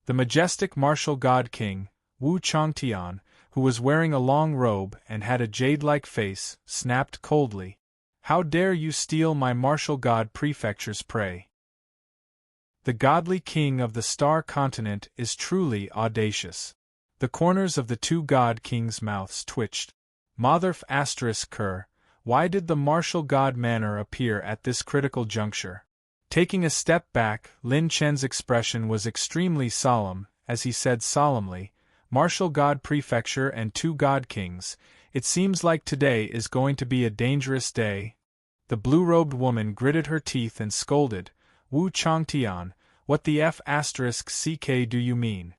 The majestic martial god king, Wu Changtian, who was wearing a long robe and had a jade-like face, snapped coldly. How dare you steal my martial god prefecture's prey? The godly king of the star continent is truly audacious. The corners of the 2 god kings' mouths twitched. Motherf ****, why did the martial god manner appear at this critical juncture? Taking a step back, Lin Chen's expression was extremely solemn, as he said solemnly, Martial God Prefecture and 2 God Kings, it seems like today is going to be a dangerous day. The blue-robed woman gritted her teeth and scolded, Wu Changtian, what the ***ck do you mean?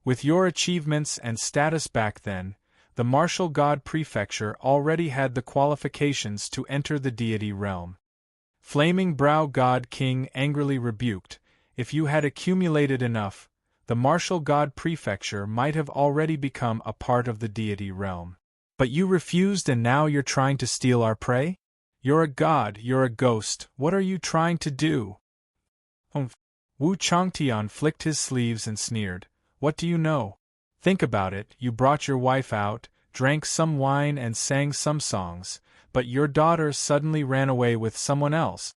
With your achievements and status back then, the Martial God Prefecture already had the qualifications to enter the deity realm. Flaming Brow God King angrily rebuked, if you had accumulated enough, the Martial God Prefecture might have already become a part of the deity realm. But you refused and now you're trying to steal our prey? You're a god, you're a ghost, what are you trying to do? Wu Changtian flicked his sleeves and sneered, what do you know? Think about it, you brought your wife out, drank some wine and sang some songs, but your daughter suddenly ran away with someone else.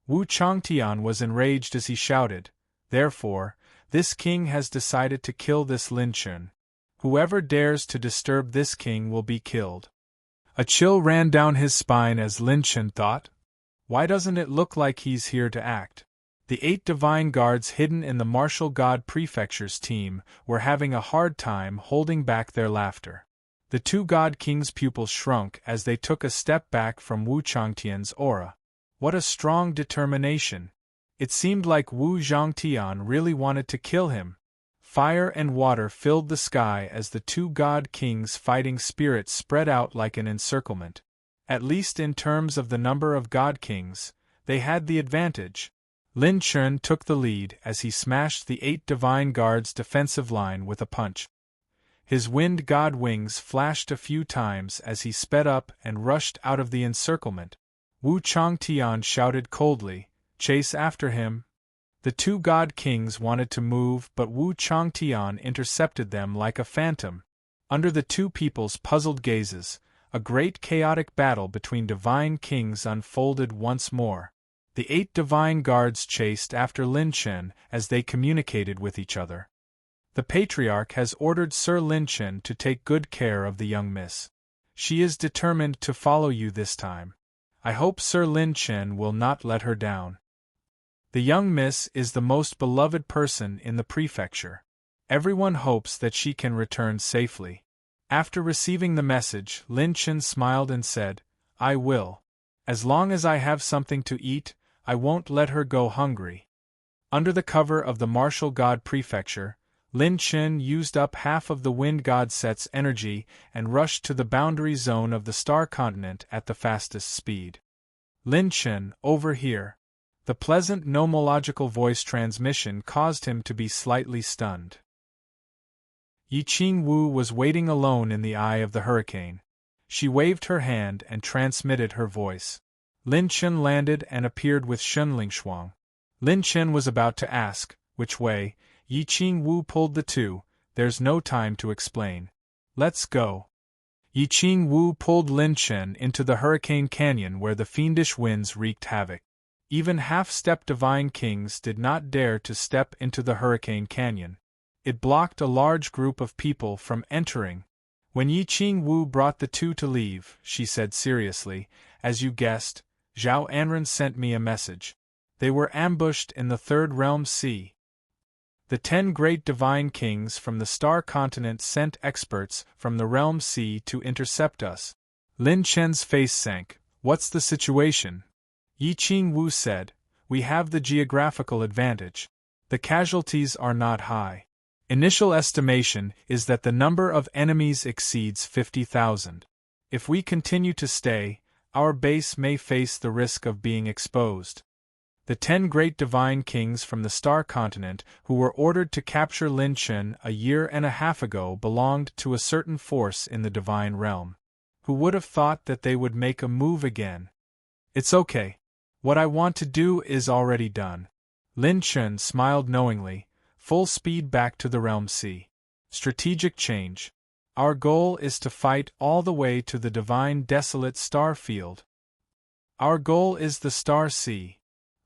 Wu Changtian was enraged as he shouted, therefore, this king has decided to kill this Lin Chen. Whoever dares to disturb this king will be killed. A chill ran down his spine as Lin Chen thought, why doesn't it look like he's here to act? The 8 divine guards hidden in the Martial God Prefecture's team were having a hard time holding back their laughter. The 2 God Kings' pupils shrunk as they took a step back from Wu Changtian's aura. What a strong determination! It seemed like Wu Zhangtian really wanted to kill him. Fire and water filled the sky as the 2 God Kings' fighting spirits spread out like an encirclement. At least in terms of the number of God Kings, they had the advantage. Lin Chen took the lead as he smashed the 8 divine guards' defensive line with a punch. His wind god wings flashed a few times as he sped up and rushed out of the encirclement. Wu Changtian shouted coldly, chase after him. The 2 God Kings wanted to move but Wu Changtian intercepted them like a phantom. Under the 2 people's puzzled gazes, a great chaotic battle between divine kings unfolded once more. The 8 divine guards chased after Lin Chen as they communicated with each other. The Patriarch has ordered Sir Lin Chen to take good care of the young miss. She is determined to follow you this time. I hope Sir Lin Chen will not let her down. The young miss is the most beloved person in the prefecture. Everyone hopes that she can return safely. After receiving the message, Lin Chen smiled and said, I will. As long as I have something to eat, I won't let her go hungry. Under the cover of the martial god prefecture, Lin Chen used up half of the wind god set's energy and rushed to the boundary zone of the star continent at the fastest speed. Lin Chen, over here. The pleasant nomological voice transmission caused him to be slightly stunned. Yi Qing Wu was waiting alone in the eye of the hurricane. She waved her hand and transmitted her voice. Lin Chen landed and appeared with Shun Lingshuang. Lin Chen was about to ask, which way. Yi Qing Wu pulled the two. There's no time to explain. Let's go. Yi Qing Wu pulled Lin Chen into the Hurricane Canyon where the fiendish winds wreaked havoc. Even half-step divine kings did not dare to step into the Hurricane Canyon. It blocked a large group of people from entering. When Yi Qing Wu brought the two to leave, she said seriously, as you guessed, Zhao Anren sent me a message. They were ambushed in the Third Realm Sea. The 10 great divine kings from the star continent sent experts from the Realm Sea to intercept us. Lin Chen's face sank. What's the situation? Yi Qing Wu said, we have the geographical advantage. The casualties are not high. Initial estimation is that the number of enemies exceeds 50,000. If we continue to stay, our base may face the risk of being exposed. The 10 great divine kings from the star continent who were ordered to capture Lin Chen a year and a half ago belonged to a certain force in the divine realm. Who would have thought that they would make a move again? It's okay. What I want to do is already done. Lin Chen smiled knowingly. Full speed back to the Realm Sea. Strategic change. Our goal is to fight all the way to the divine desolate star field. Our goal is the Star Sea.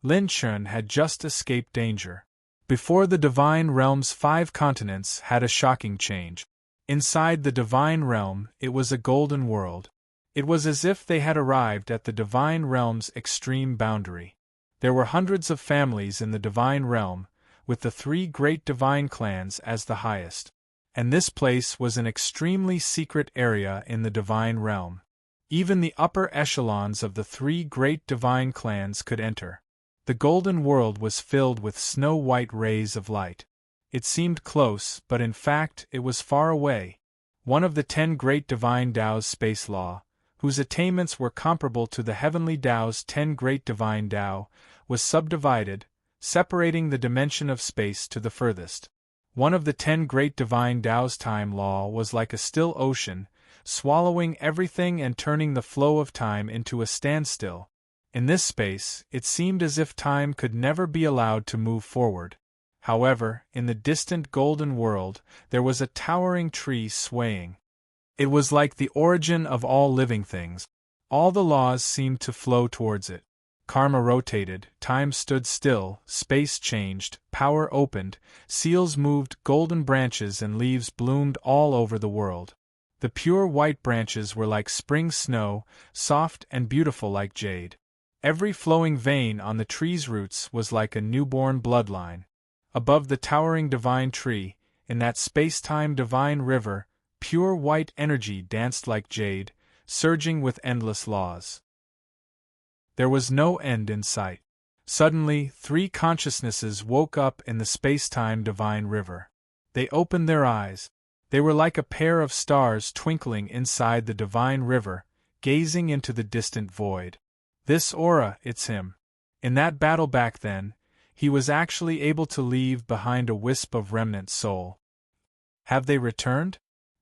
Lin Chen had just escaped danger. Before the divine realm's 5 continents had a shocking change. Inside the divine realm, it was a golden world. It was as if they had arrived at the divine realm's extreme boundary. There were hundreds of families in the divine realm, with the 3 great divine clans as the highest. And this place was an extremely secret area in the divine realm. Even the upper echelons of the 3 great divine clans could enter. The golden world was filled with snow-white rays of light. It seemed close, but in fact it was far away. One of the 10 great divine Tao's space law, whose attainments were comparable to the heavenly Tao's 10 great divine Tao, was subdivided, separating the dimension of space to the furthest. One of the 10 great divine Tao's time law was like a still ocean, swallowing everything and turning the flow of time into a standstill. In this space, it seemed as if time could never be allowed to move forward. However, in the distant golden world, there was a towering tree swaying. It was like the origin of all living things. All the laws seemed to flow towards it. Karma rotated, time stood still, space changed, power opened, seals moved, golden branches and leaves bloomed all over the world. The pure white branches were like spring snow, soft and beautiful like jade. Every flowing vein on the tree's roots was like a newborn bloodline. Above the towering divine tree, in that space-time divine river, pure white energy danced like jade, surging with endless laws. There was no end in sight. Suddenly, 3 consciousnesses woke up in the space-time divine river. They opened their eyes. They were like a pair of stars twinkling inside the divine river, gazing into the distant void. This aura, it's him. In that battle back then, he was actually able to leave behind a wisp of remnant soul. Have they returned?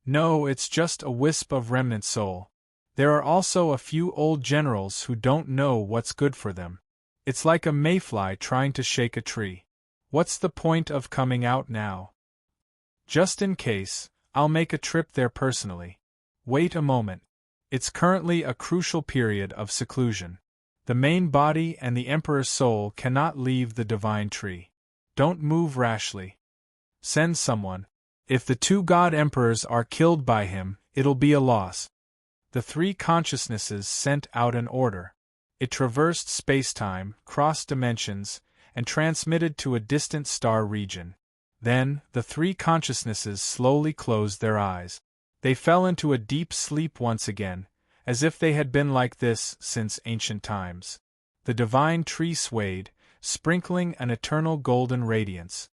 No, it's just a wisp of remnant soul. There are also a few old generals who don't know what's good for them. It's like a mayfly trying to shake a tree. What's the point of coming out now? Just in case, I'll make a trip there personally. Wait a moment. It's currently a crucial period of seclusion. The main body and the Emperor's soul cannot leave the divine tree. Don't move rashly. Send someone. If the 2 god emperors are killed by him, it'll be a loss. The 3 consciousnesses sent out an order. It traversed space-time, crossed dimensions, and transmitted to a distant star region. Then, the 3 consciousnesses slowly closed their eyes. They fell into a deep sleep once again, as if they had been like this since ancient times. The divine tree swayed, sprinkling an eternal golden radiance.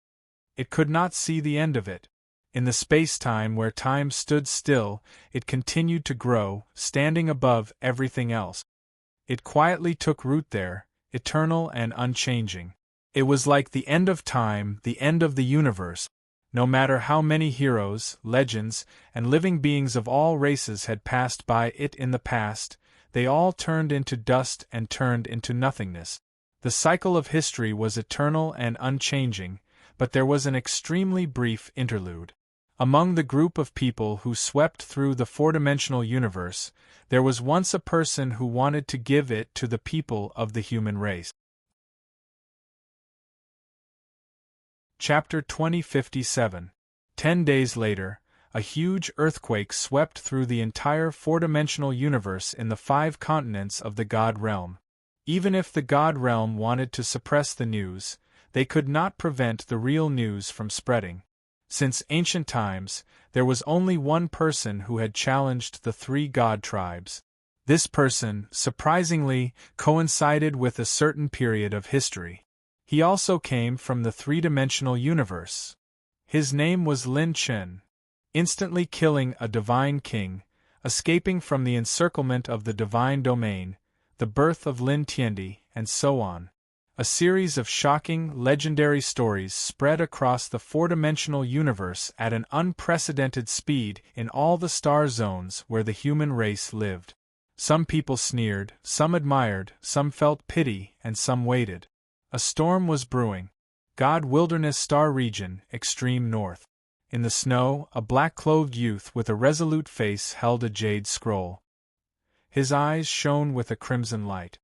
It could not see the end of it. In the space-time where time stood still, it continued to grow, standing above everything else. It quietly took root there, eternal and unchanging. It was like the end of time, the end of the universe. No matter how many heroes, legends, and living beings of all races had passed by it in the past, they all turned into dust and turned into nothingness. The cycle of history was eternal and unchanging, but there was an extremely brief interlude. Among the group of people who swept through the four-dimensional universe, there was once a person who wanted to give it to the people of the human race. Chapter 2057. 10 days later, a huge earthquake swept through the entire four-dimensional universe in the 5 continents of the God Realm. Even if the God Realm wanted to suppress the news, they could not prevent the real news from spreading. Since ancient times, there was only one person who had challenged the 3 god tribes. This person, surprisingly, coincided with a certain period of history. He also came from the 3-dimensional universe. His name was Lin Chen. Instantly killing a divine king, escaping from the encirclement of the divine domain, the birth of Lin Tiandi, and so on. A series of shocking, legendary stories spread across the four-dimensional universe at an unprecedented speed in all the star zones where the human race lived. Some people sneered, some admired, some felt pity, and some waited. A storm was brewing. God Wilderness Star Region, extreme north. In the snow, a black-clothed youth with a resolute face held a jade scroll. His eyes shone with a crimson light.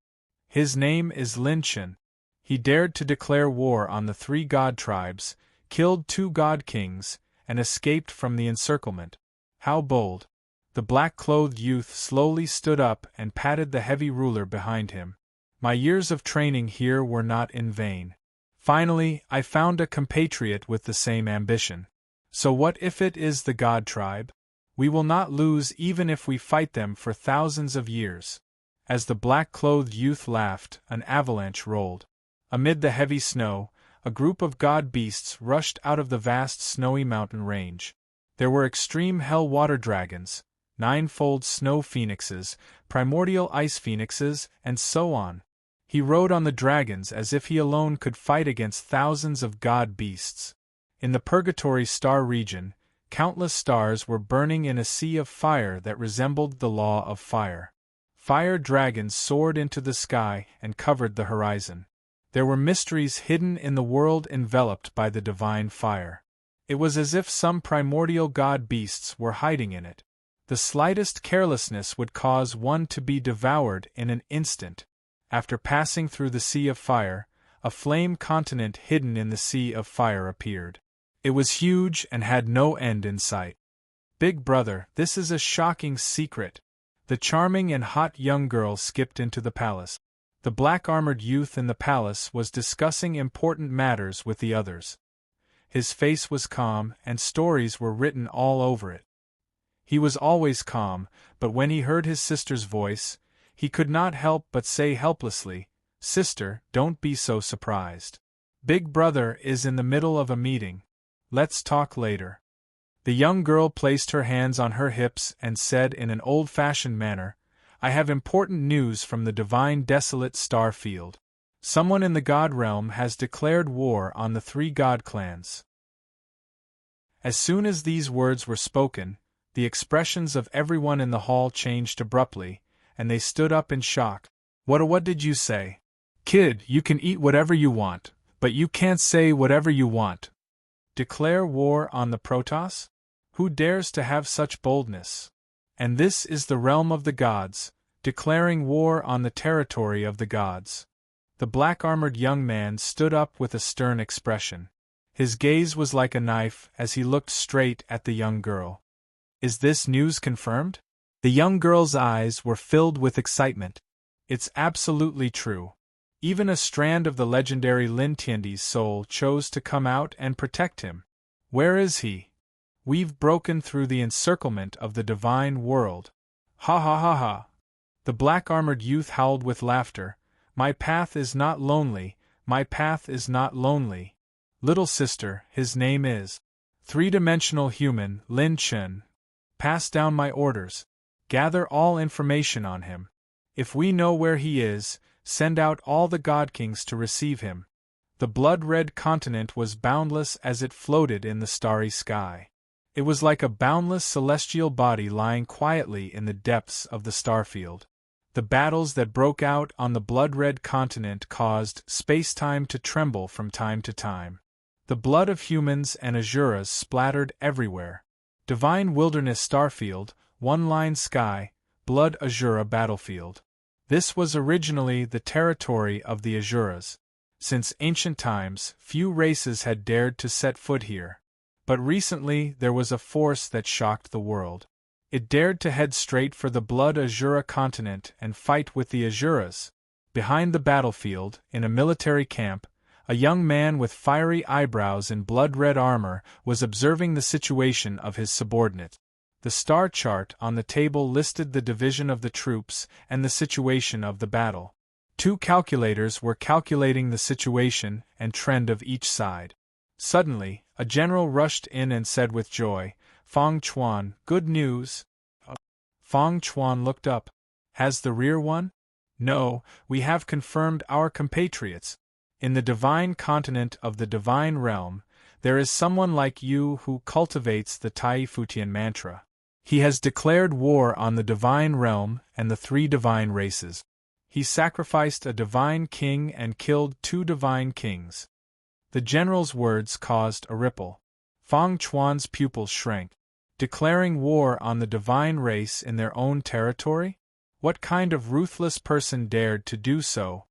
His name is Lin Chen. He dared to declare war on the 3 god tribes, killed 2 god kings, and escaped from the encirclement. How bold! The black-clothed youth slowly stood up and patted the heavy ruler behind him. My years of training here were not in vain. Finally, I found a compatriot with the same ambition. So what if it is the god tribe? We will not lose even if we fight them for thousands of years. As the black-clothed youth laughed, an avalanche rolled. Amid the heavy snow, a group of god beasts rushed out of the vast snowy mountain range. There were extreme hell water dragons, 9-fold snow phoenixes, primordial ice phoenixes, and so on. He rode on the dragons as if he alone could fight against thousands of god beasts. In the Purgatory Star region, countless stars were burning in a sea of fire that resembled the law of fire. Fire dragons soared into the sky and covered the horizon. There were mysteries hidden in the world enveloped by the divine fire. It was as if some primordial god beasts were hiding in it. The slightest carelessness would cause one to be devoured in an instant. After passing through the sea of fire, a flame continent hidden in the sea of fire appeared. It was huge and had no end in sight. Big brother, this is a shocking secret. The charming and hot young girl skipped into the palace. The black-armored youth in the palace was discussing important matters with the others. His face was calm, and stories were written all over it. He was always calm, but when he heard his sister's voice, he could not help but say helplessly, "Sister, don't be so surprised. Big brother is in the middle of a meeting. Let's talk later." The young girl placed her hands on her hips and said in an old-fashioned manner, "I have important news from the divine desolate star field. Someone in the god realm has declared war on the 3 god clans." As soon as these words were spoken, the expressions of everyone in the hall changed abruptly, and they stood up in shock. What did you say? Kid, you can eat whatever you want, but you can't say whatever you want. Declare war on the Protoss? Who dares to have such boldness? And this is the realm of the gods, declaring war on the territory of the gods. The black-armored young man stood up with a stern expression. His gaze was like a knife as he looked straight at the young girl. Is this news confirmed? The young girl's eyes were filled with excitement. It's absolutely true. Even a strand of the legendary Lin Tiandi's soul chose to come out and protect him. Where is he? We've broken through the encirclement of the divine world. Ha ha ha ha. The black-armored youth howled with laughter, My path is not lonely, my path is not lonely. Little sister, his name is three-dimensional human, Lin Chen. Pass down my orders. Gather all information on him. If we know where he is, send out all the God Kings to receive him. The blood-red continent was boundless as it floated in the starry sky. It was like a boundless celestial body lying quietly in the depths of the starfield. The battles that broke out on the blood-red continent caused space-time to tremble from time to time. The blood of humans and Asuras splattered everywhere. Divine Wilderness Starfield, One-Line Sky, Blood Asura Battlefield. This was originally the territory of the Asuras. Since ancient times, few races had dared to set foot here. But recently there was a force that shocked the world. It dared to head straight for the Blood Asura continent and fight with the Asuras. Behind the battlefield, in a military camp, a young man with fiery eyebrows and blood-red armor was observing the situation of his subordinate. The star chart on the table listed the division of the troops and the situation of the battle. 2 calculators were calculating the situation and trend of each side. Suddenly, a general rushed in and said with joy, "Fong Chuan, good news." Fong Chuan looked up. "Has the rear won?" "No, we have confirmed our compatriots. In the divine continent of the divine realm, there is someone like you who cultivates the Tai Futian mantra. He has declared war on the divine realm and the 3 divine races. He sacrificed a divine king and killed 2 divine kings." The general's words caused a ripple. Fong Chuan's pupils shrank. Declaring war on the divine race in their own territory? What kind of ruthless person dared to do so?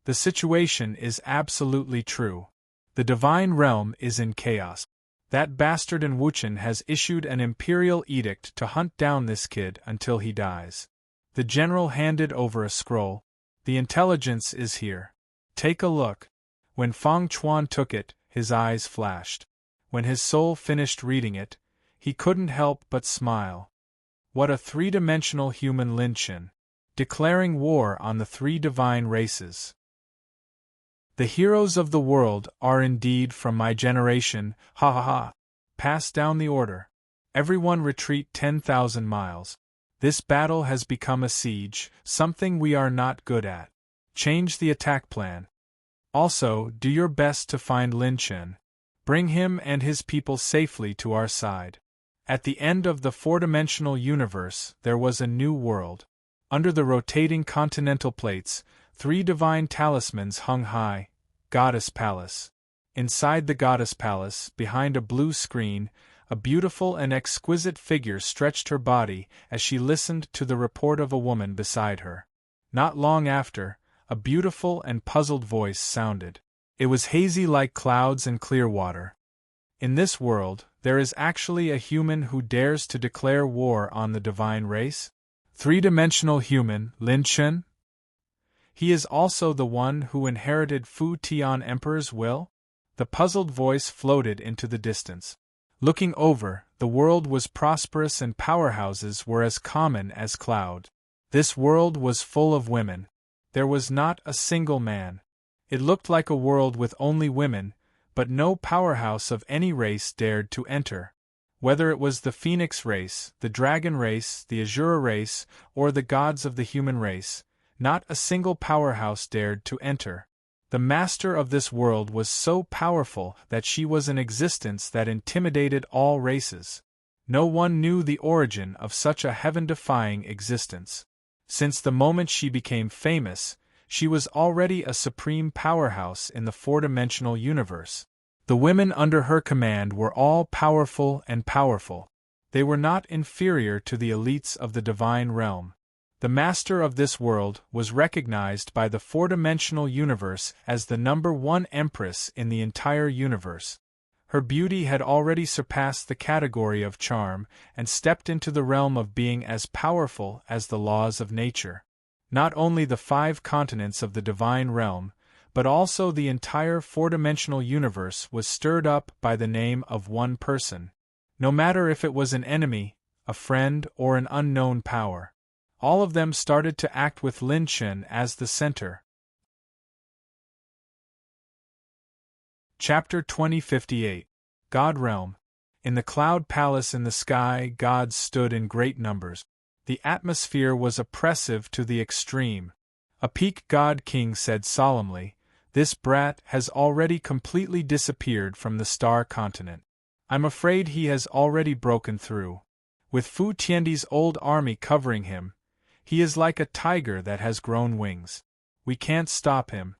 The situation is absolutely true. The divine realm is in chaos. That bastard in Wuchen has issued an imperial edict to hunt down this kid until he dies. The general handed over a scroll. "The intelligence is here. Take a look." When Fong Chuan took it, his eyes flashed. When his soul finished reading it, he couldn't help but smile. What a 3-dimensional human Lin Chen, declaring war on the 3 divine races. The heroes of the world are indeed from my generation, ha ha ha. Pass down the order. Everyone retreat 10,000 miles. This battle has become a siege, something we are not good at. Change the attack plan. Also, do your best to find Lin Chen. Bring him and his people safely to our side. At the end of the 4-dimensional universe, there was a new world. Under the rotating continental plates, 3 divine talismans hung high. Goddess Palace. Inside the Goddess Palace, behind a blue screen, a beautiful and exquisite figure stretched her body as she listened to the report of a woman beside her. Not long after, a beautiful and puzzled voice sounded. It was hazy like clouds and clear water. In this world, there is actually a human who dares to declare war on the divine race? 3-dimensional human, Lin Chen? He is also the one who inherited Fu Tian Emperor's will? The puzzled voice floated into the distance. Looking over, the world was prosperous and powerhouses were as common as cloud. This world was full of women. There was not a single man. It looked like a world with only women, but no powerhouse of any race dared to enter. Whether it was the Phoenix race, the Dragon race, the Azura race, or the gods of the human race, not a single powerhouse dared to enter. The master of this world was so powerful that she was an existence that intimidated all races. No one knew the origin of such a heaven-defying existence. Since the moment she became famous, she was already a supreme powerhouse in the 4-dimensional universe. The women under her command were all powerful and powerful. They were not inferior to the elites of the divine realm. The master of this world was recognized by the 4-dimensional universe as the #1 empress in the entire universe. Her beauty had already surpassed the category of charm and stepped into the realm of being as powerful as the laws of nature. Not only the 5 continents of the divine realm, but also the entire 4-dimensional universe was stirred up by the name of one person. No matter if it was an enemy, a friend, or an unknown power. All of them started to act with Lin Chen as the center. Chapter 2058. God Realm. In the cloud palace in the sky, gods stood in great numbers. The atmosphere was oppressive to the extreme. A peak god king said solemnly, "This brat has already completely disappeared from the star continent. I'm afraid he has already broken through. With Fu Tiandi's old army covering him, he is like a tiger that has grown wings. We can't stop him."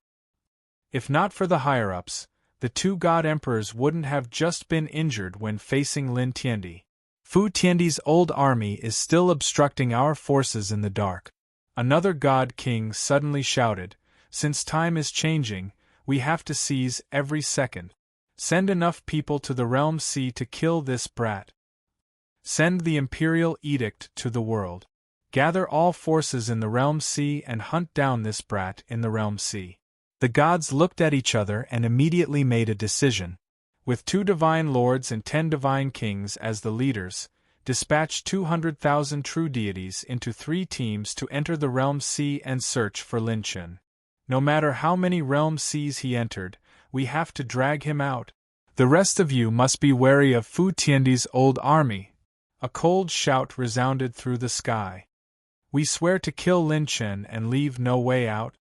If not for the higher-ups, the two god emperors wouldn't have just been injured when facing Lin Tiandi. Fu Tiandi's old army is still obstructing our forces in the dark. Another god king suddenly shouted, "Since time is changing, we have to seize every second. Send enough people to the realm sea to kill this brat. Send the imperial edict to the world. Gather all forces in the realm sea and hunt down this brat in the realm sea." The gods looked at each other and immediately made a decision. With 2 divine lords and 10 divine kings as the leaders, dispatch 200,000 true deities into 3 teams to enter the realm sea and search for Lin Chen. No matter how many realm seas he entered, we have to drag him out. The rest of you must be wary of Fu Tiandi's old army. A cold shout resounded through the sky. We swear to kill Lin Chen and leave no way out.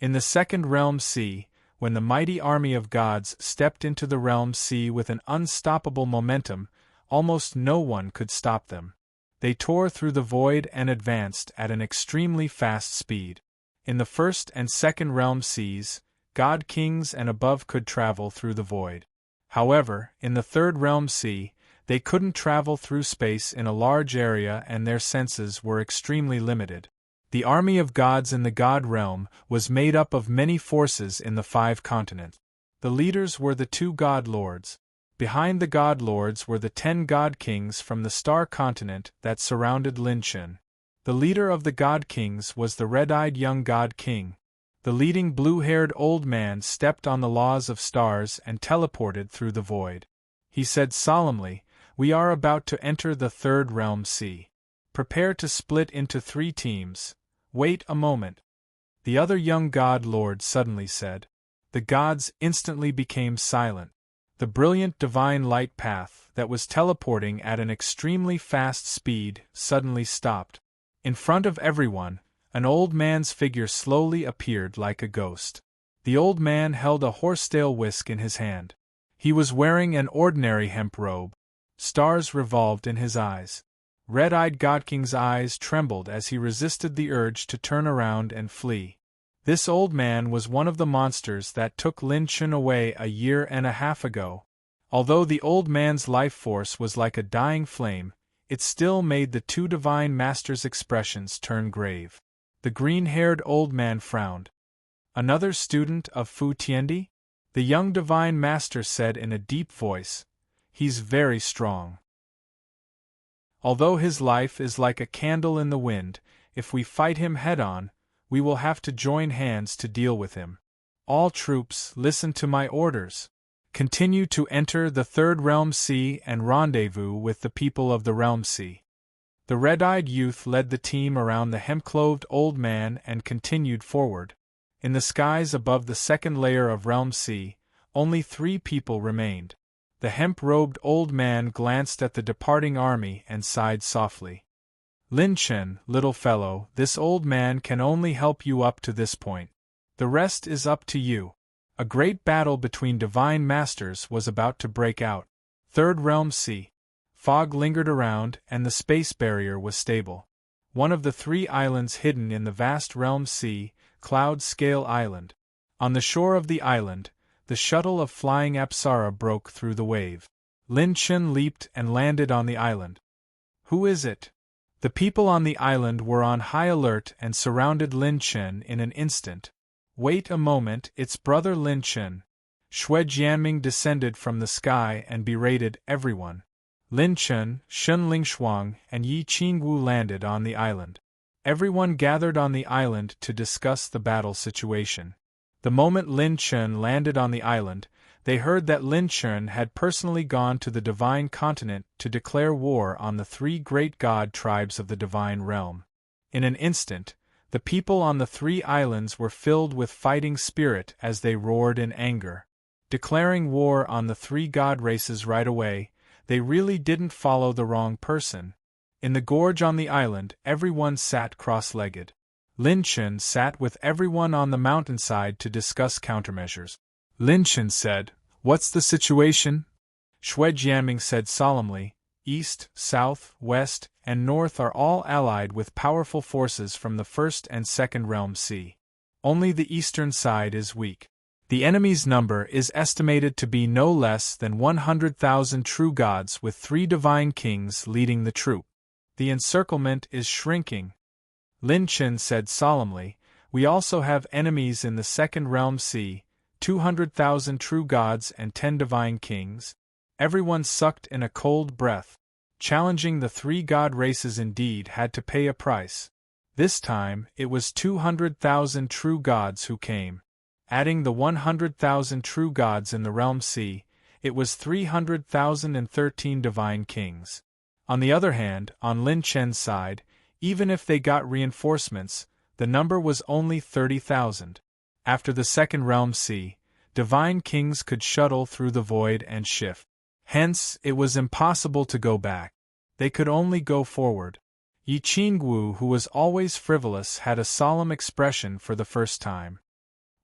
In the second realm sea, when the mighty army of gods stepped into the realm sea with an unstoppable momentum, almost no one could stop them. They tore through the void and advanced at an extremely fast speed. In the first and second realm seas, god kings and above could travel through the void. However, in the third realm sea, they couldn't travel through space in a large area and their senses were extremely limited. The army of gods in the god realm was made up of many forces in the 5 continents. The leaders were the 2 god lords. Behind the god lords were the 10 god kings from the star continent that surrounded Lin Chen. The leader of the god kings was the red-eyed young god king. The leading blue-haired old man stepped on the laws of stars and teleported through the void. He said solemnly, "We are about to enter the third realm sea. Prepare to split into 3 teams. Wait a moment." The other young god lord suddenly said. The gods instantly became silent. The brilliant divine light path that was teleporting at an extremely fast speed suddenly stopped. In front of everyone, an old man's figure slowly appeared like a ghost. The old man held a horsetail whisk in his hand. He was wearing an ordinary hemp robe. Stars revolved in his eyes. Red-eyed God King's eyes trembled as he resisted the urge to turn around and flee. This old man was one of the monsters that took Lin Chen away a year and a half ago. Although the old man's life force was like a dying flame, it still made the 2 divine masters' expressions turn grave. The green-haired old man frowned. "Another student of Fu Tiandi?" The young divine master said in a deep voice. "He's very strong. Although his life is like a candle in the wind, if we fight him head-on, we will have to join hands to deal with him. All troops, listen to my orders. Continue to enter the third realm sea and rendezvous with the people of the realm sea." The red-eyed youth led the team around the hemp-clothed old man and continued forward. In the skies above the second layer of realm sea, only 3 people remained. The hemp-robed old man glanced at the departing army and sighed softly. "Lin Chen, little fellow, this old man can only help you up to this point. The rest is up to you." A great battle between divine masters was about to break out. Third realm sea. Fog lingered around and the space barrier was stable. One of the 3 islands hidden in the vast realm sea, Cloud Scale Island. On the shore of the island, the shuttle of flying Apsara broke through the wave. Lin Chen leaped and landed on the island. "Who is it?" The people on the island were on high alert and surrounded Lin Chen in an instant. "Wait a moment, it's brother Lin Chen." Xue Jianming descended from the sky and berated everyone. Lin Chen, Shun Lingshuang, and Yi Qingwu landed on the island. Everyone gathered on the island to discuss the battle situation. The moment Lin Chen landed on the island, they heard that Lin Chen had personally gone to the divine continent to declare war on the 3 great god tribes of the divine realm. In an instant, the people on the 3 islands were filled with fighting spirit as they roared in anger. declaring war on the three god races right away. They really didn't follow the wrong person. In the gorge on the island, everyone sat cross-legged. Lin Chen sat with everyone on the mountainside to discuss countermeasures. Lin Chen said, "What's the situation?" Shui Jianming said solemnly, "East, South, West, and North are all allied with powerful forces from the First and Second Realm Sea. Only the eastern side is weak. The enemy's number is estimated to be no less than 100,000 true gods with 3 divine kings leading the troop. The encirclement is shrinking." Lin Chen said solemnly, "We also have enemies in the Second Realm Sea, 200,000 true gods and 10 divine kings." Everyone sucked in a cold breath. Challenging the 3 god races indeed had to pay a price. This time, it was 200,000 true gods who came. Adding the 100,000 true gods in the Realm Sea, it was 300,013 divine kings. On the other hand, on Lin Chen's side, even if they got reinforcements, the number was only 30,000. After the Second Realm Sea, divine kings could shuttle through the void and shift. Hence, it was impossible to go back. They could only go forward. Yi Qingwu, who was always frivolous, had a solemn expression for the first time.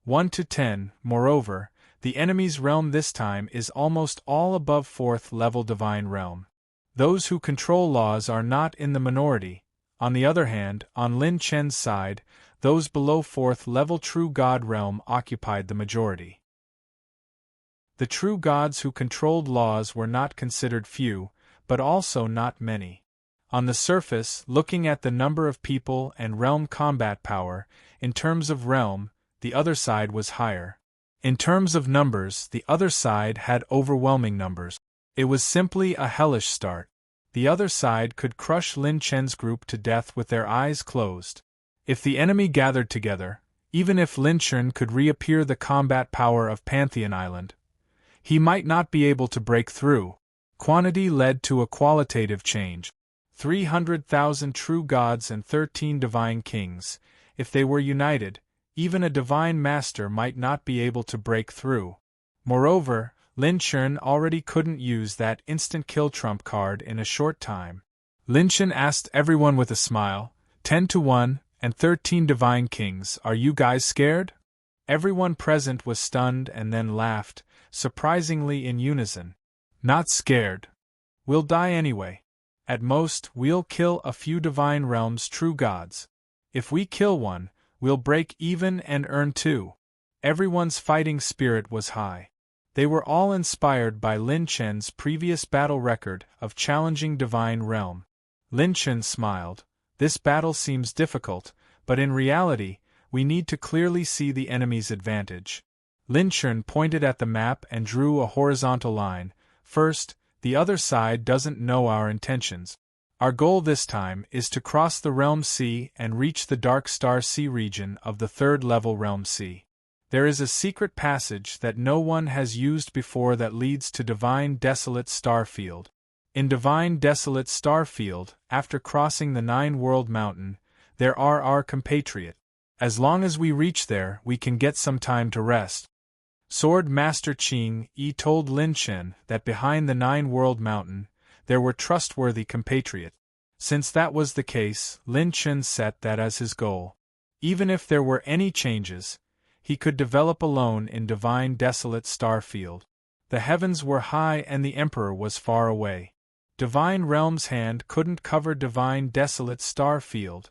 1 to 10, moreover, the enemy's realm this time is almost all above 4th level divine realm. Those who control laws are not in the minority. On the other hand, on Lin Chen's side, those below 4th level true god realm occupied the majority. The true gods who controlled laws were not considered few, but also not many. On the surface, looking at the number of people and realm combat power, in terms of realm, the other side was higher. In terms of numbers, the other side had overwhelming numbers. It was simply a hellish start. The other side could crush Lin Chen's group to death with their eyes closed. If the enemy gathered together, even if Lin Chen could reappear the combat power of Pantheon Island, he might not be able to break through. Quantity led to a qualitative change. 300,000 true gods and 13 divine kings. If they were united, even a divine master might not be able to break through. Moreover, Lin Chen already couldn't use that instant kill trump card in a short time. Lin Chen asked everyone with a smile, 10 to 1, and 13 divine kings, are you guys scared? Everyone present was stunned and then laughed, surprisingly in unison. Not scared. We'll die anyway. At most, we'll kill a few divine realms true gods. If we kill one, we'll break even and earn 2. Everyone's fighting spirit was high. They were all inspired by Lin Chen's previous battle record of challenging divine realm. Lin Chen smiled. This battle seems difficult, but in reality, we need to clearly see the enemy's advantage. Lin Chen pointed at the map and drew a horizontal line. First, the other side doesn't know our intentions. Our goal this time is to cross the Realm Sea and reach the Dark Star Sea region of the 3rd level Realm Sea. There is a secret passage that no one has used before that leads to Divine Desolate Starfield. In Divine Desolate Starfield, after crossing the 9-world mountain, there are our compatriot. As long as we reach there, we can get some time to rest. Sword Master Qing Yi told Lin Chen that behind the 9-world mountain, there were trustworthy compatriots. Since that was the case, Lin Chen set that as his goal. Even if there were any changes, he could develop alone in Divine Desolate Starfield. The heavens were high and the Emperor was far away. Divine Realm's hand couldn't cover Divine Desolate Starfield.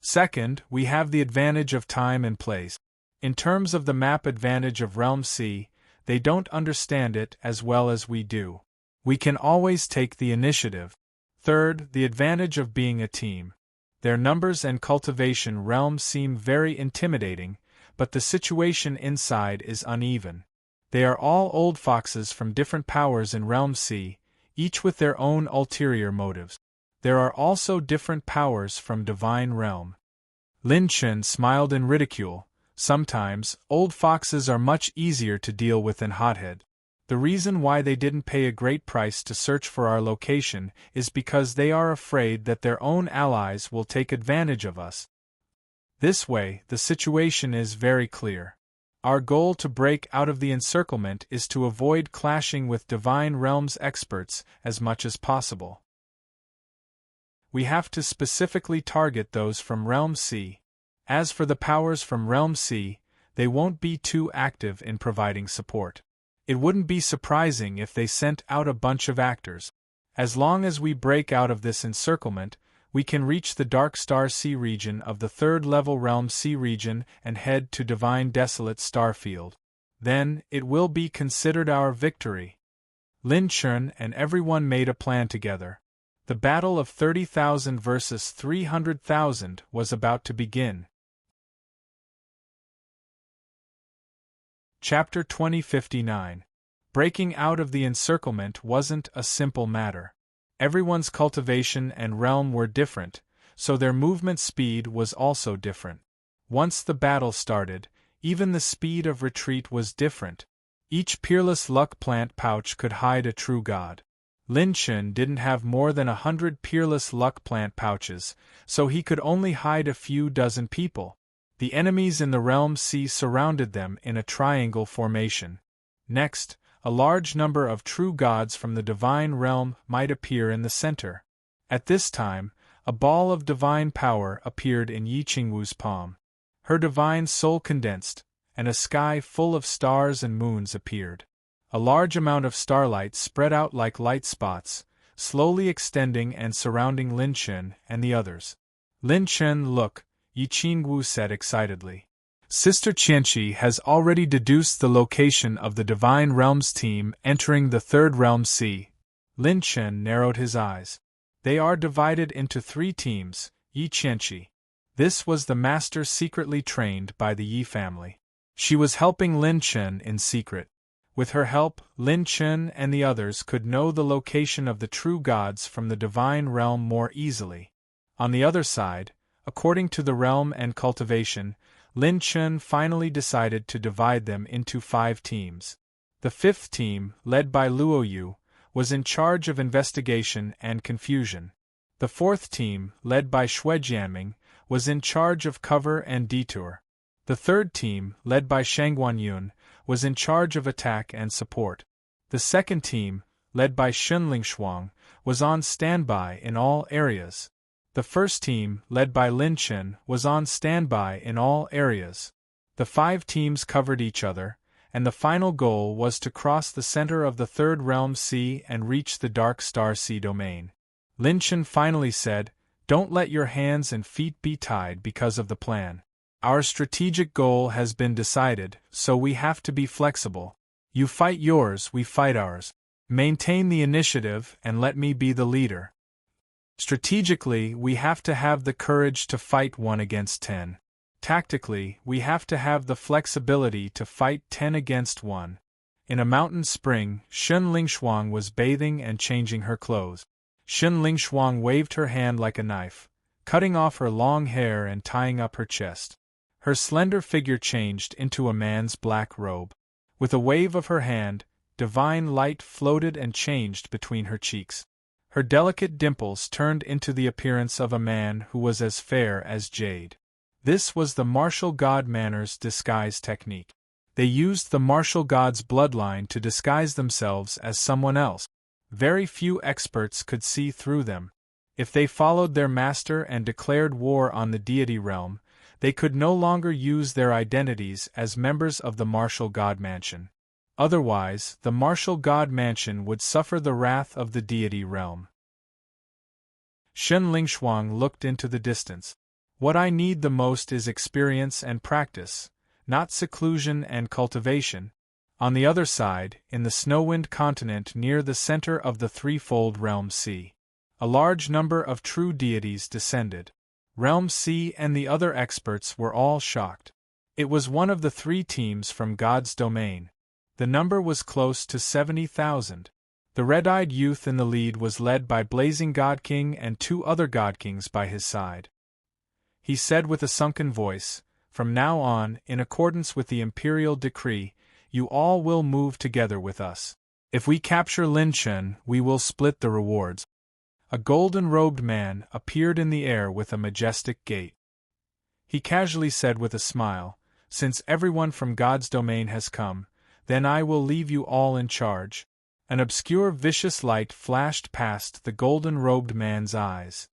Second, we have the advantage of time and place. In terms of the map advantage of Realm C, they don't understand it as well as we do. We can always take the initiative. Third, the advantage of being a team. Their numbers and cultivation realm seem very intimidating, but the situation inside is uneven. They are all old foxes from different powers in Realm C, each with their own ulterior motives. There are also different powers from Divine Realm. Lin Chen smiled in ridicule. Sometimes, old foxes are much easier to deal with than hothead. The reason why they didn't pay a great price to search for our location is because they are afraid that their own allies will take advantage of us. This way, the situation is very clear. Our goal to break out of the encirclement is to avoid clashing with Divine Realms experts as much as possible. We have to specifically target those from Realm C. As for the powers from Realm C, they won't be too active in providing support. It wouldn't be surprising if they sent out a bunch of actors. As long as we break out of this encirclement, we can reach the Dark Star Sea region of the third-level Realm C region and head to Divine Desolate Starfield. Then, it will be considered our victory. Lin Chun and everyone made a plan together. The battle of 30,000 versus 300,000 was about to begin. Chapter 2059. Breaking out of the encirclement wasn't a simple matter. Everyone's cultivation and realm were different, so their movement speed was also different. Once the battle started, even the speed of retreat was different. Each peerless luck plant pouch could hide a true god. Lin Chun didn't have more than 100 peerless luck plant pouches, so he could only hide a few dozen people. The enemies in the Realm C surrounded them in a triangle formation. Next, a large number of true gods from the divine realm might appear in the center. At this time, a ball of divine power appeared in Yi Qingwu's palm. Her divine soul condensed, and a sky full of stars and moons appeared. A large amount of starlight spread out like light spots, slowly extending and surrounding Lin Chun and the others. Lin Chun, look, Yi Qingwu said excitedly. Sister Qianqi has already deduced the location of the Divine Realms team entering the Third Realm C. Lin Chun narrowed his eyes. They are divided into 3 teams, Yi Qianqi. This was the master secretly trained by the Yi family. She was helping Lin Chun in secret. With her help, Lin Chun and the others could know the location of the true gods from the Divine Realm more easily. On the other side, according to the realm and cultivation, Lin Chun finally decided to divide them into 5 teams. The 5th team, led by Luoyu, was in charge of investigation and confusion. The 4th team, led by Shuejianming, was in charge of cover and detour. The 3rd team, led by Shangguanyun, was in charge of attack and support. The 2nd team, led by Shunlingshuang, was on standby in all areas. The 1st team, led by Lin Chun, was on standby in all areas. The 5 teams covered each other, and the final goal was to cross the center of the Third Realm Sea and reach the Dark Star Sea domain. Lin Chun finally said, "Don't let your hands and feet be tied because of the plan. Our strategic goal has been decided, so we have to be flexible. You fight yours, we fight ours. Maintain the initiative and let me be the leader. Strategically, we have to have the courage to fight 1 against 10. Tactically, we have to have the flexibility to fight 10 against 1. In a mountain spring, Shun Lingshuang was bathing and changing her clothes. Shun Lingshuang waved her hand like a knife, cutting off her long hair and tying up her chest. Her slender figure changed into a man's black robe. With a wave of her hand, divine light floated and changed between her cheeks. Her delicate dimples turned into the appearance of a man who was as fair as jade. This was the martial god Manner's disguise technique. They used the martial god's bloodline to disguise themselves as someone else. Very few experts could see through them. If they followed their master and declared war on the deity realm, they could no longer use their identities as members of the martial god mansion. Otherwise, the martial god mansion would suffer the wrath of the deity realm. Shun Lingshuang looked into the distance. What I need the most is experience and practice, not seclusion and cultivation. On the other side, in the Snowwind continent near the center of the threefold Realm C, a large number of true deities descended. Realm C and the other experts were all shocked. It was one of the 3 teams from God's domain. The number was close to 70,000. The red-eyed youth in the lead was led by Blazing God King and 2 other God Kings by his side. He said with a sunken voice, "From now on, in accordance with the imperial decree, you all will move together with us. If we capture Lin Chun, we will split the rewards." A golden-robed man appeared in the air with a majestic gait. He casually said with a smile, Since everyone from God's domain has come, then I will leave you all in charge. An obscure vicious light flashed past the golden-robed man's eyes.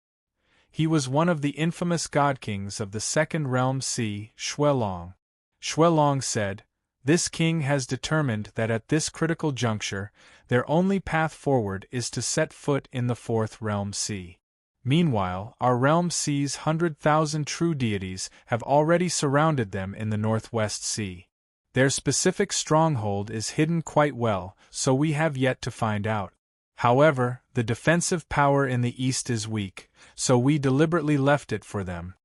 He was one of the infamous god-kings of the Second Realm Sea, Xuelong. Xuelong said, "This king has determined that at this critical juncture, their only path forward is to set foot in the Fourth Realm Sea. Meanwhile, our Realm Sea's 100,000 true deities have already surrounded them in the Northwest Sea. Their specific stronghold is hidden quite well, so we have yet to find out. However, the defensive power in the east is weak, so we deliberately left it for them."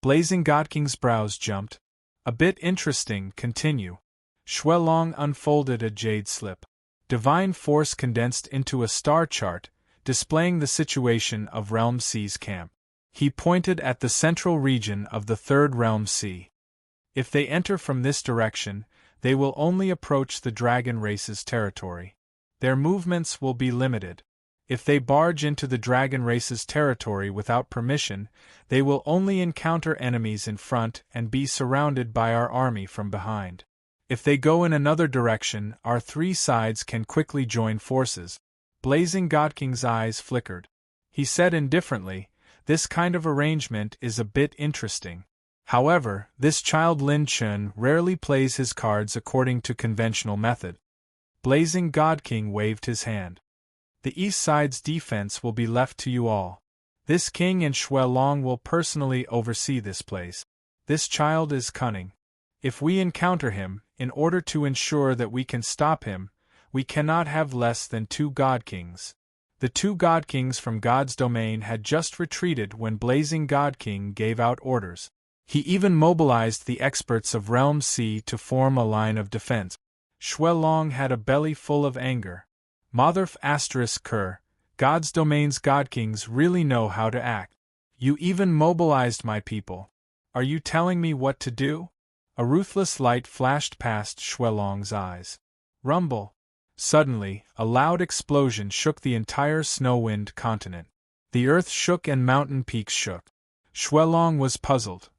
Blazing Godking's brows jumped. "A bit interesting, continue." Xuelong unfolded a jade slip. Divine force condensed into a star chart, displaying the situation of Realm Sea's camp. He pointed at the central region of the Third Realm Sea. If they enter from this direction, they will only approach the dragon race's territory. Their movements will be limited. If they barge into the dragon race's territory without permission, they will only encounter enemies in front and be surrounded by our army from behind. If they go in another direction, our three sides can quickly join forces. Blazing Godking's eyes flickered. He said indifferently, "This kind of arrangement is a bit interesting. However, this child Lin Chun rarely plays his cards according to conventional method." Blazing Godking waved his hand. "The east side's defense will be left to you all. This king in Xuelong will personally oversee this place. This child is cunning. If we encounter him, in order to ensure that we can stop him, we cannot have less than 2 God-Kings." The 2 God-Kings from God's domain had just retreated when Blazing God-King gave out orders. He even mobilized the experts of Realm Sea to form a line of defense. Xuelong had a belly full of anger. Motherf *Ker, God's domain's God-Kings really know how to act. "You even mobilized my people. Are you telling me what to do?" A ruthless light flashed past Xuelong's eyes. Rumble. Suddenly, a loud explosion shook the entire Snowwind continent. The earth shook and mountain peaks shook. Xuelong was puzzled.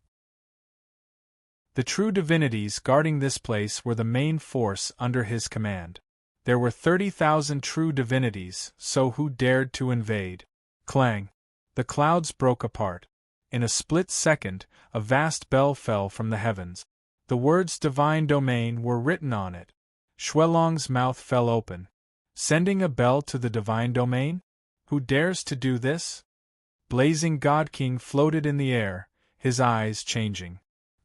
The true divinities guarding this place were the main force under his command. There were 30,000 true divinities, so who dared to invade? Clang! The clouds broke apart. In a split second, a vast bell fell from the heavens. The words "Divine Domain" were written on it. Xuelong's mouth fell open. Sending a bell to the Divine Domain? Who dares to do this? Blazing God-King floated in the air, his eyes changing.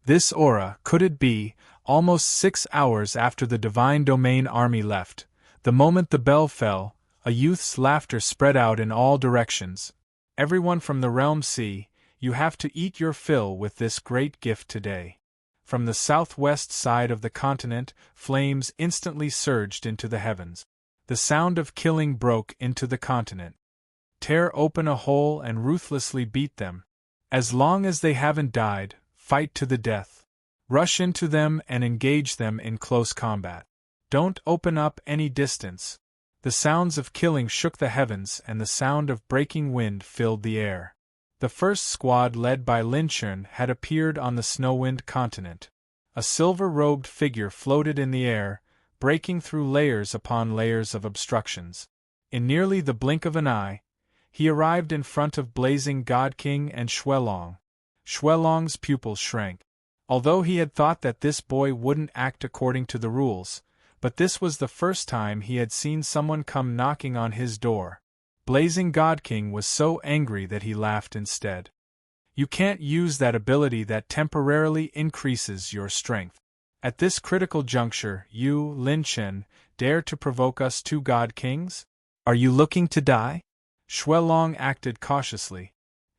This aura, could it be, almost 6 hours after the Divine Domain army left, the moment the bell fell, a youth's laughter spread out in all directions. "Everyone from the Realm Sea, you have to eat your fill with this great gift today." From the southwest side of the continent, flames instantly surged into the heavens. The sound of killing broke into the continent. Tear open a hole and ruthlessly beat them. As long as they haven't died, fight to the death. Rush into them and engage them in close combat. Don't open up any distance. The sounds of killing shook the heavens and the sound of breaking wind filled the air. The first squad led by Lin Chun had appeared on the Snowwind continent. A silver-robed figure floated in the air, breaking through layers upon layers of obstructions. In nearly the blink of an eye, he arrived in front of Blazing God-King and Xuelong. Xuelong's pupils shrank. Although he had thought that this boy wouldn't act according to the rules, but this was the first time he had seen someone come knocking on his door. Blazing God-King was so angry that he laughed instead. "You can't use that ability that temporarily increases your strength. At this critical juncture, you, Lin Chen, dare to provoke us 2 God-Kings? Are you looking to die?" Xuelong acted cautiously.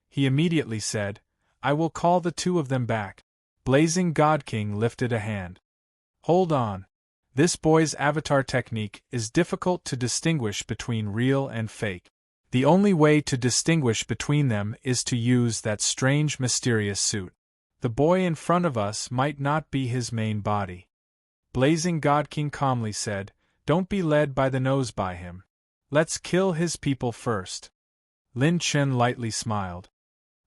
He immediately said, "I will call the 2 of them back." Blazing God-King lifted a hand. "Hold on. This boy's avatar technique is difficult to distinguish between real and fake. The only way to distinguish between them is to use that strange mysterious suit. The boy in front of us might not be his main body." Blazing God-King calmly said, "Don't be led by the nose by him. Let's kill his people first." Lin Chen lightly smiled.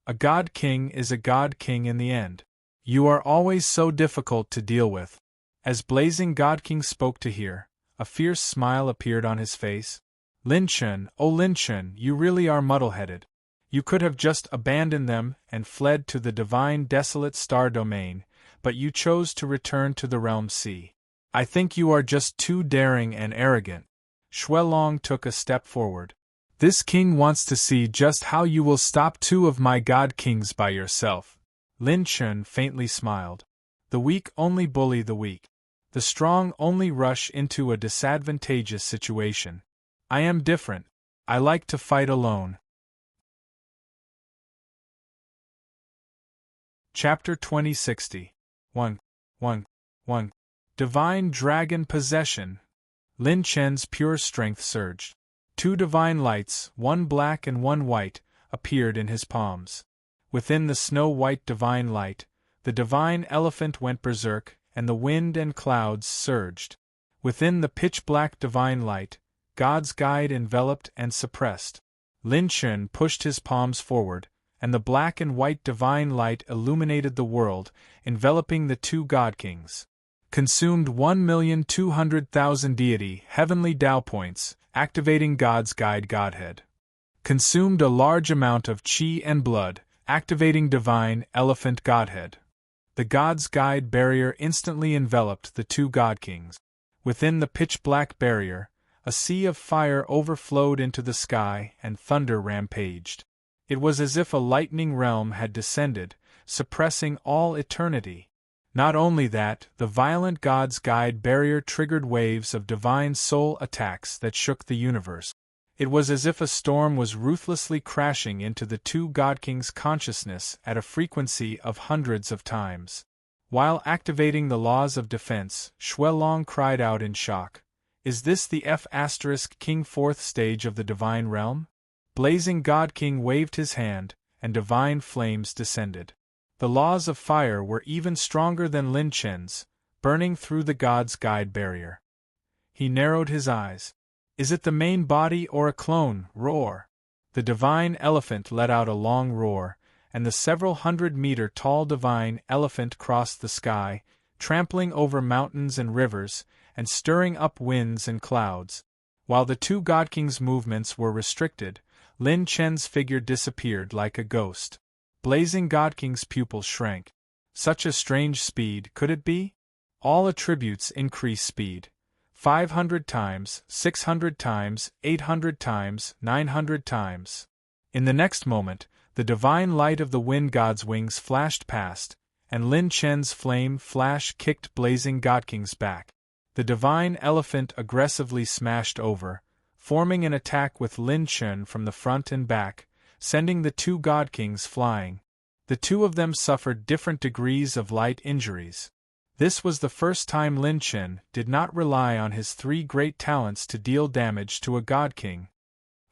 "A God-King is a God-King in the end. You are always so difficult to deal with. As Blazing God King spoke to hear, a fierce smile appeared on his face. Lin Chen, oh Lin Chen, you really are muddle-headed. You could have just abandoned them and fled to the divine desolate star domain, but you chose to return to the realm sea. I think you are just too daring and arrogant. Xuelong took a step forward. This king wants to see just how you will stop two of my god kings by yourself. Lin Chen faintly smiled. The weak only bully the weak. The strong only rush into a disadvantageous situation. I am different. I like to fight alone. Chapter 2060. 1. Divine Dragon Possession. Lin Chen's pure strength surged. Two divine lights, one black and one white, appeared in his palms. Within the snow-white divine light, the divine elephant went berserk, and the wind and clouds surged. Within the pitch-black divine light, God's guide enveloped and suppressed. Lin Chen pushed his palms forward, and the black and white divine light illuminated the world, enveloping the two god kings. Consumed 1,200,000 deity heavenly Tao points, activating God's guide Godhead. Consumed a large amount of Qi and blood, activating divine elephant Godhead. The God's guide barrier instantly enveloped the two god kings. Within the pitch-black barrier, a sea of fire overflowed into the sky and thunder rampaged. It was as if a lightning realm had descended, suppressing all eternity. Not only that, the violent God's guide barrier triggered waves of divine soul attacks that shook the universe. It was as if a storm was ruthlessly crashing into the two god kings' consciousness at a frequency of hundreds of times. While activating the laws of defense, Xuelong cried out in shock. Is this the F*King fourth stage of the divine realm? Blazing God King waved his hand, and divine flames descended. The laws of fire were even stronger than Lin Chen's, burning through the God's guide barrier. He narrowed his eyes. Is it the main body or a clone? Roar! The divine elephant let out a long roar, and the several 100-meter-tall divine elephant crossed the sky, trampling over mountains and rivers, and stirring up winds and clouds. While the two god kings' movements were restricted, Lin Chen's figure disappeared like a ghost. Blazing God King's pupils shrank. Such a strange speed, could it be? All attributes increase speed. 500 times, 600 times, 800 times, 900 times. In the next moment, the divine light of the wind god's wings flashed past, and Lin Chen's flame flash kicked Blazing God King's back. The divine elephant aggressively smashed over, forming an attack with Lin Chen from the front and back, sending the two god kings flying. The two of them suffered different degrees of light injuries. This was the first time Lin Chen did not rely on his three great talents to deal damage to a god king.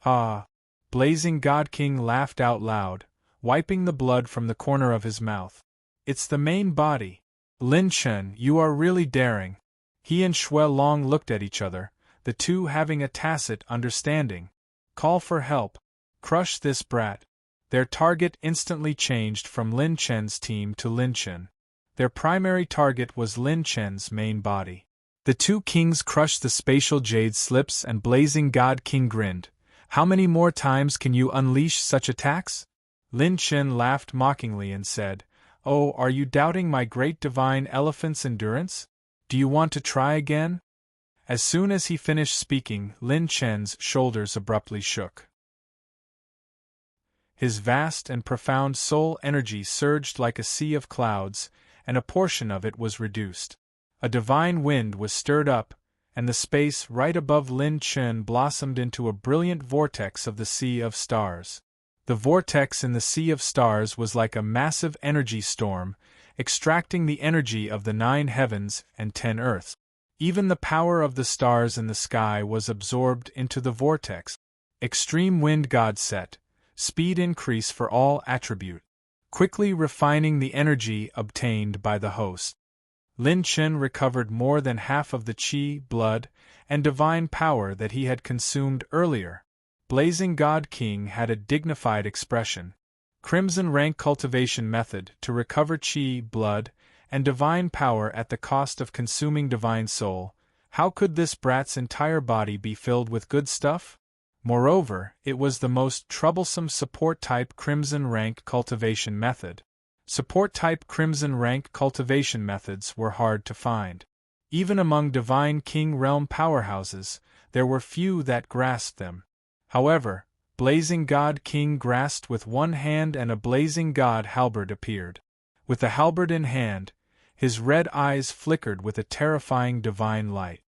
Ah! Blazing God King laughed out loud, wiping the blood from the corner of his mouth. It's the main body. Lin Chen, you are really daring. He and Xuelong looked at each other, the two having a tacit understanding. Call for help. Crush this brat. Their target instantly changed from Lin Chen's team to Lin Chen. Their primary target was Lin Chen's main body. The two kings crushed the spatial jade slips and Blazing God King grinned. How many more times can you unleash such attacks? Lin Chen laughed mockingly and said, Oh, are you doubting my great divine elephant's endurance? Do you want to try again? As soon as he finished speaking, Lin Chen's shoulders abruptly shook. His vast and profound soul energy surged like a sea of clouds, and a portion of it was reduced. A divine wind was stirred up, and the space right above Lin Chen blossomed into a brilliant vortex of the sea of stars. The vortex in the sea of stars was like a massive energy storm, extracting the energy of the 9 heavens and 10 earths. Even the power of the stars in the sky was absorbed into the vortex. Extreme wind god set. Speed increase for all attribute. Quickly refining the energy obtained by the host. Lin Chen recovered more than half of the qi, blood, and divine power that he had consumed earlier. Blazing God King had a dignified expression. Crimson rank cultivation method to recover chi, blood, and divine power at the cost of consuming divine soul. How could this brat's entire body be filled with good stuff? Moreover, it was the most troublesome support-type crimson rank cultivation method. Support-type crimson rank cultivation methods were hard to find. Even among divine king realm powerhouses, there were few that grasped them. However, Blazing God King grasped with one hand and a Blazing God halberd appeared. With the halberd in hand, his red eyes flickered with a terrifying divine light.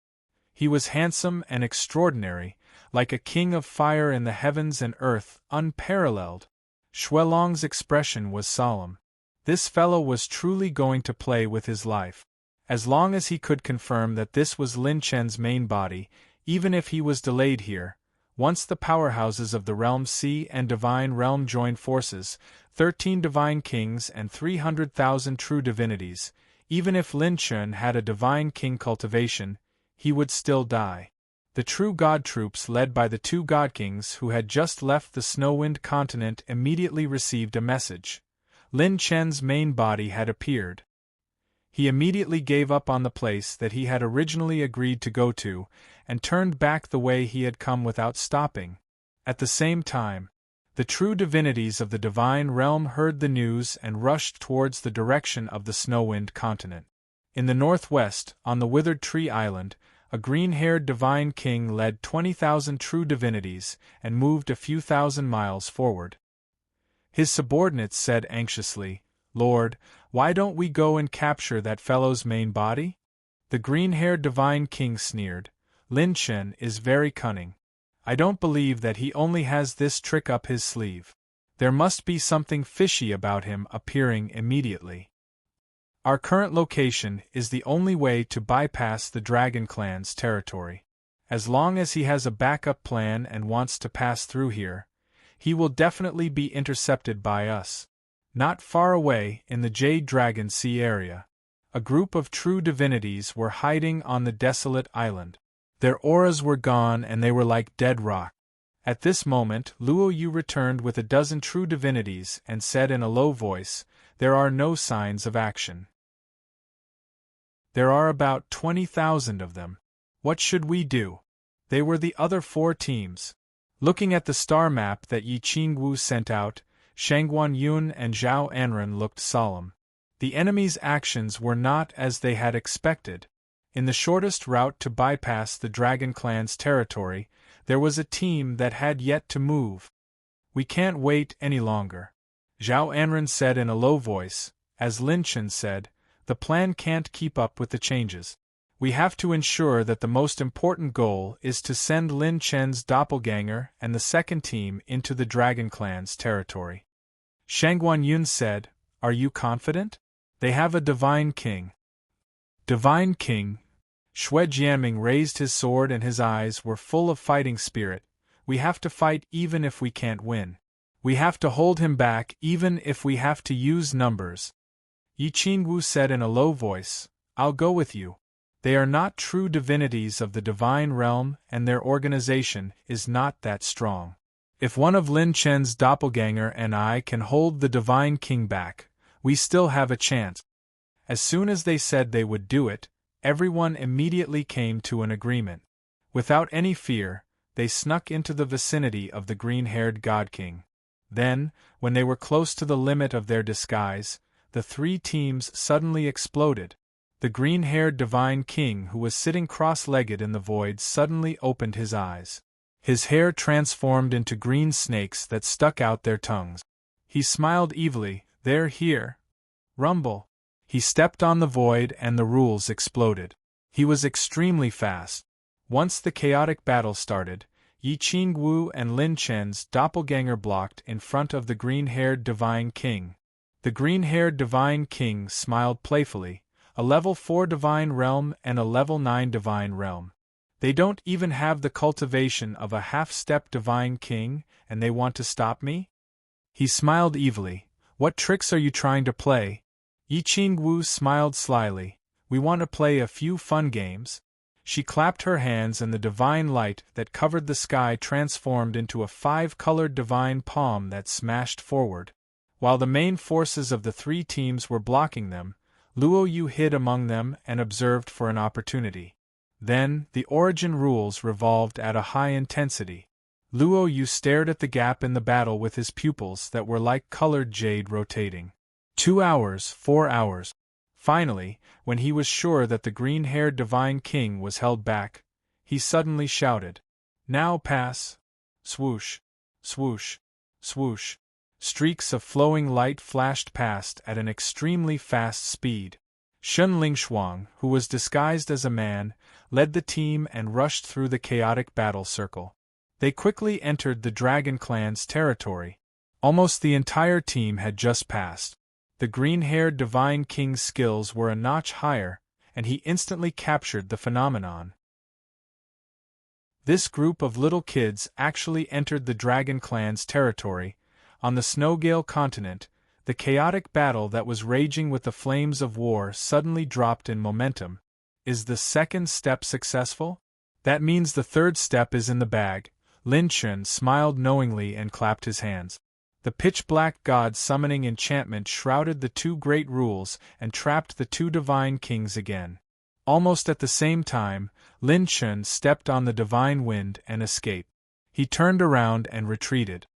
He was handsome and extraordinary, like a king of fire in the heavens and earth, unparalleled. Shuelong's expression was solemn. This fellow was truly going to play with his life. As long as he could confirm that this was Lin Chen's main body, even if he was delayed here, once the powerhouses of the Realm C and Divine Realm joined forces, 13 divine kings and 300,000 true divinities, even if Lin Chen had a divine king cultivation, he would still die. The true god troops led by the 2 god kings who had just left the Snowwind continent immediately received a message. Lin Chen's main body had appeared. He immediately gave up on the place that he had originally agreed to go to, and turned back the way he had come without stopping. At the same time, the true divinities of the divine realm heard the news and rushed towards the direction of the Snowwind continent. In the northwest, on the Withered Tree Island, a green-haired divine king led 20,000 true divinities and moved a few thousand miles forward. His subordinates said anxiously, "Lord, why don't we go and capture that fellow's main body?" The green-haired divine king sneered, "Lin Chen is very cunning. I don't believe that he only has this trick up his sleeve. There must be something fishy about him appearing immediately. Our current location is the only way to bypass the Dragon Clan's territory. As long as he has a backup plan and wants to pass through here, he will definitely be intercepted by us." Not far away, in the Jade Dragon Sea area, a group of true divinities were hiding on the desolate island. Their auras were gone and they were like dead rock. At this moment, Luo Yu returned with a dozen true divinities and said in a low voice, "There are no signs of action. There are about 20,000 of them. What should we do?" They were the other 4 teams. Looking at the star map that Yi Qingwu sent out, Shangguan Yun and Zhao Anren looked solemn. The enemy's actions were not as they had expected. In the shortest route to bypass the Dragon Clan's territory, there was a team that had yet to move. "We can't wait any longer," Zhao Anren said in a low voice. As Lin Chen said, "The plan can't keep up with the changes. We have to ensure that the most important goal is to send Lin Chen's doppelganger and the second team into the Dragon Clan's territory." Shangguan Yun said, "Are you confident? They have a divine king." "Divine king?" Xue Jianming raised his sword and his eyes were full of fighting spirit. "We have to fight even if we can't win. We have to hold him back even if we have to use numbers." Yi Qingwu said in a low voice, "I'll go with you. They are not true divinities of the divine realm and their organization is not that strong. If one of Lin Chen's doppelganger and I can hold the divine king back, we still have a chance." As soon as they said they would do it, everyone immediately came to an agreement. Without any fear, they snuck into the vicinity of the green-haired God King. Then, when they were close to the limit of their disguise, the 3 teams suddenly exploded. The green-haired divine king who was sitting cross-legged in the void suddenly opened his eyes. His hair transformed into green snakes that stuck out their tongues. He smiled evilly, "They're here. Rumble." He stepped on the void and the rules exploded. He was extremely fast. Once the chaotic battle started, Yi Qingwu and Lin Chen's doppelganger blocked in front of the green-haired divine king. The green-haired divine king smiled playfully, "A level 4 divine realm and a level 9 divine realm. They don't even have the cultivation of a half-step divine king, and they want to stop me?" He smiled evilly. "What tricks are you trying to play?" Yi Qingwu smiled slyly. "We want to play a few fun games." She clapped her hands and the divine light that covered the sky transformed into a 5-colored divine palm that smashed forward. While the main forces of the three teams were blocking them, Luo Yu hid among them and observed for an opportunity. Then, the origin rules revolved at a high intensity. Luo Yu stared at the gap in the battle with his pupils that were like colored jade rotating. 2 hours, 4 hours. Finally, when he was sure that the green-haired Divine King was held back, he suddenly shouted, "Now pass!" Swoosh, swoosh, swoosh. Streaks of flowing light flashed past at an extremely fast speed. Shun Lingshuang, who was disguised as a man, led the team and rushed through the chaotic battle circle. They quickly entered the Dragon Clan's territory. Almost the entire team had just passed. The green-haired Divine King's skills were a notch higher, and he instantly captured the phenomenon. This group of little kids actually entered the Dragon Clan's territory. On the Snowgale continent, the chaotic battle that was raging with the flames of war suddenly dropped in momentum. Is the second step successful? That means the third step is in the bag. Lin Chun smiled knowingly and clapped his hands. The pitch-black god summoning enchantment shrouded the two great rules and trapped the two divine kings again. Almost at the same time, Lin Chun stepped on the divine wind and escaped. He turned around and retreated.